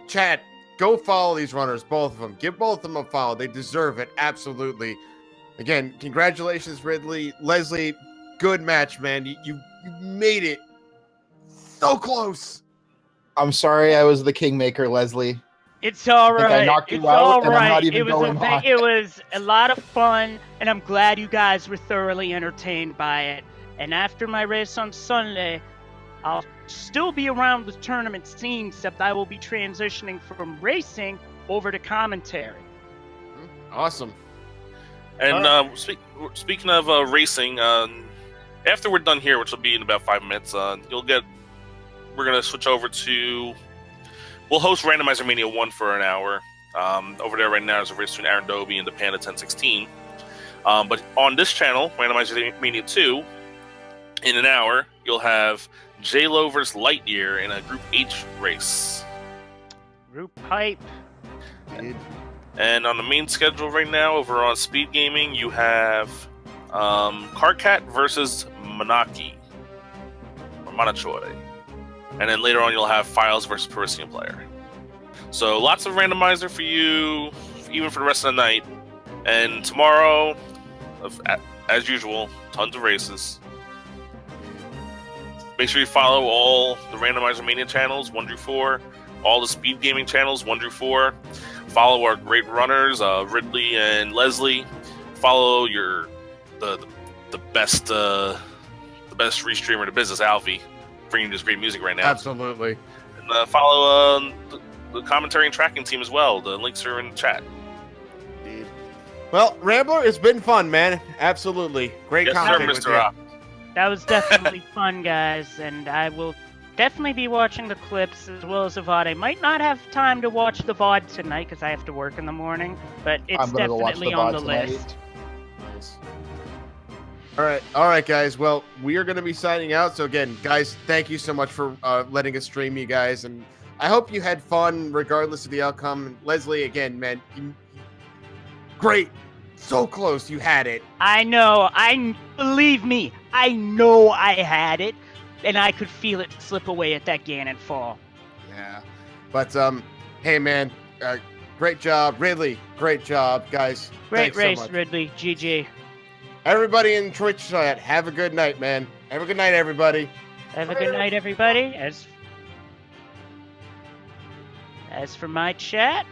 chat, go follow these runners, both of them. Give both of them a follow. They deserve it. Absolutely. Again, congratulations, Ridley. Leslie, good match, man. You made it so close. I'm sorry I was the kingmaker, Leslie. It's all I think I right. knocked you It's out, all and I'm not right. even It was going on. it was a lot of fun, and I'm glad you guys were thoroughly entertained by it. And after my race on Sunday, I'll still be around the tournament scene, except I will be transitioning from racing over to commentary. Awesome. And speaking of racing, after we're done here, which will be in about 5 minutes, we're gonna switch over to. We'll host Randomizer Mania 1 for an hour. Over there right now is a race between Aaron Doby and the Panda 1016. But on this channel, Randomizer Mania 2, in an hour, you'll have J-Lo versus Lightyear in a Group H race. Group hype. And on the main schedule right now, over on Speed Gaming, you have Carcat versus Manaki. Or Manachore. And then later on, you'll have Files versus Parisian Player. So lots of randomizer for you, even for the rest of the night. And tomorrow, as usual, tons of races. Make sure you follow all the Randomizer Mania channels, 1 through 4. All the Speed Gaming channels, 1 through 4. Follow our great runners, Ridley and Leslie. Follow the best restreamer in the business, Alfie, bringing this great music right now. Absolutely. And follow the commentary and tracking team as well. The links are in the chat. Indeed. Well, Rambler, it's been fun, man. Absolutely. Great Yes, sir, commentary with Mr. you. Rock. That was definitely fun, guys, and I will definitely be watching the clips as well as the VOD. I might not have time to watch the VOD tonight because I have to work in the morning, but it's I'm gonna go watch definitely the on VOD the tonight. list. Nice. All right, guys. Well, we are going to be signing out. So again, guys, thank you so much for letting us stream you guys, and I hope you had fun regardless of the outcome. And Leslie, again, man, great, so close. You had it. I know. Believe me, I know I had it, and I could feel it slip away at that Ganon fall. Yeah, but hey, man, great job, Ridley. Great job, guys. Great Thanks so race, much. Ridley. GG. Everybody in Twitch chat, have a good night, man. Have a good night, everybody. Have a good night, everybody. As for my chat,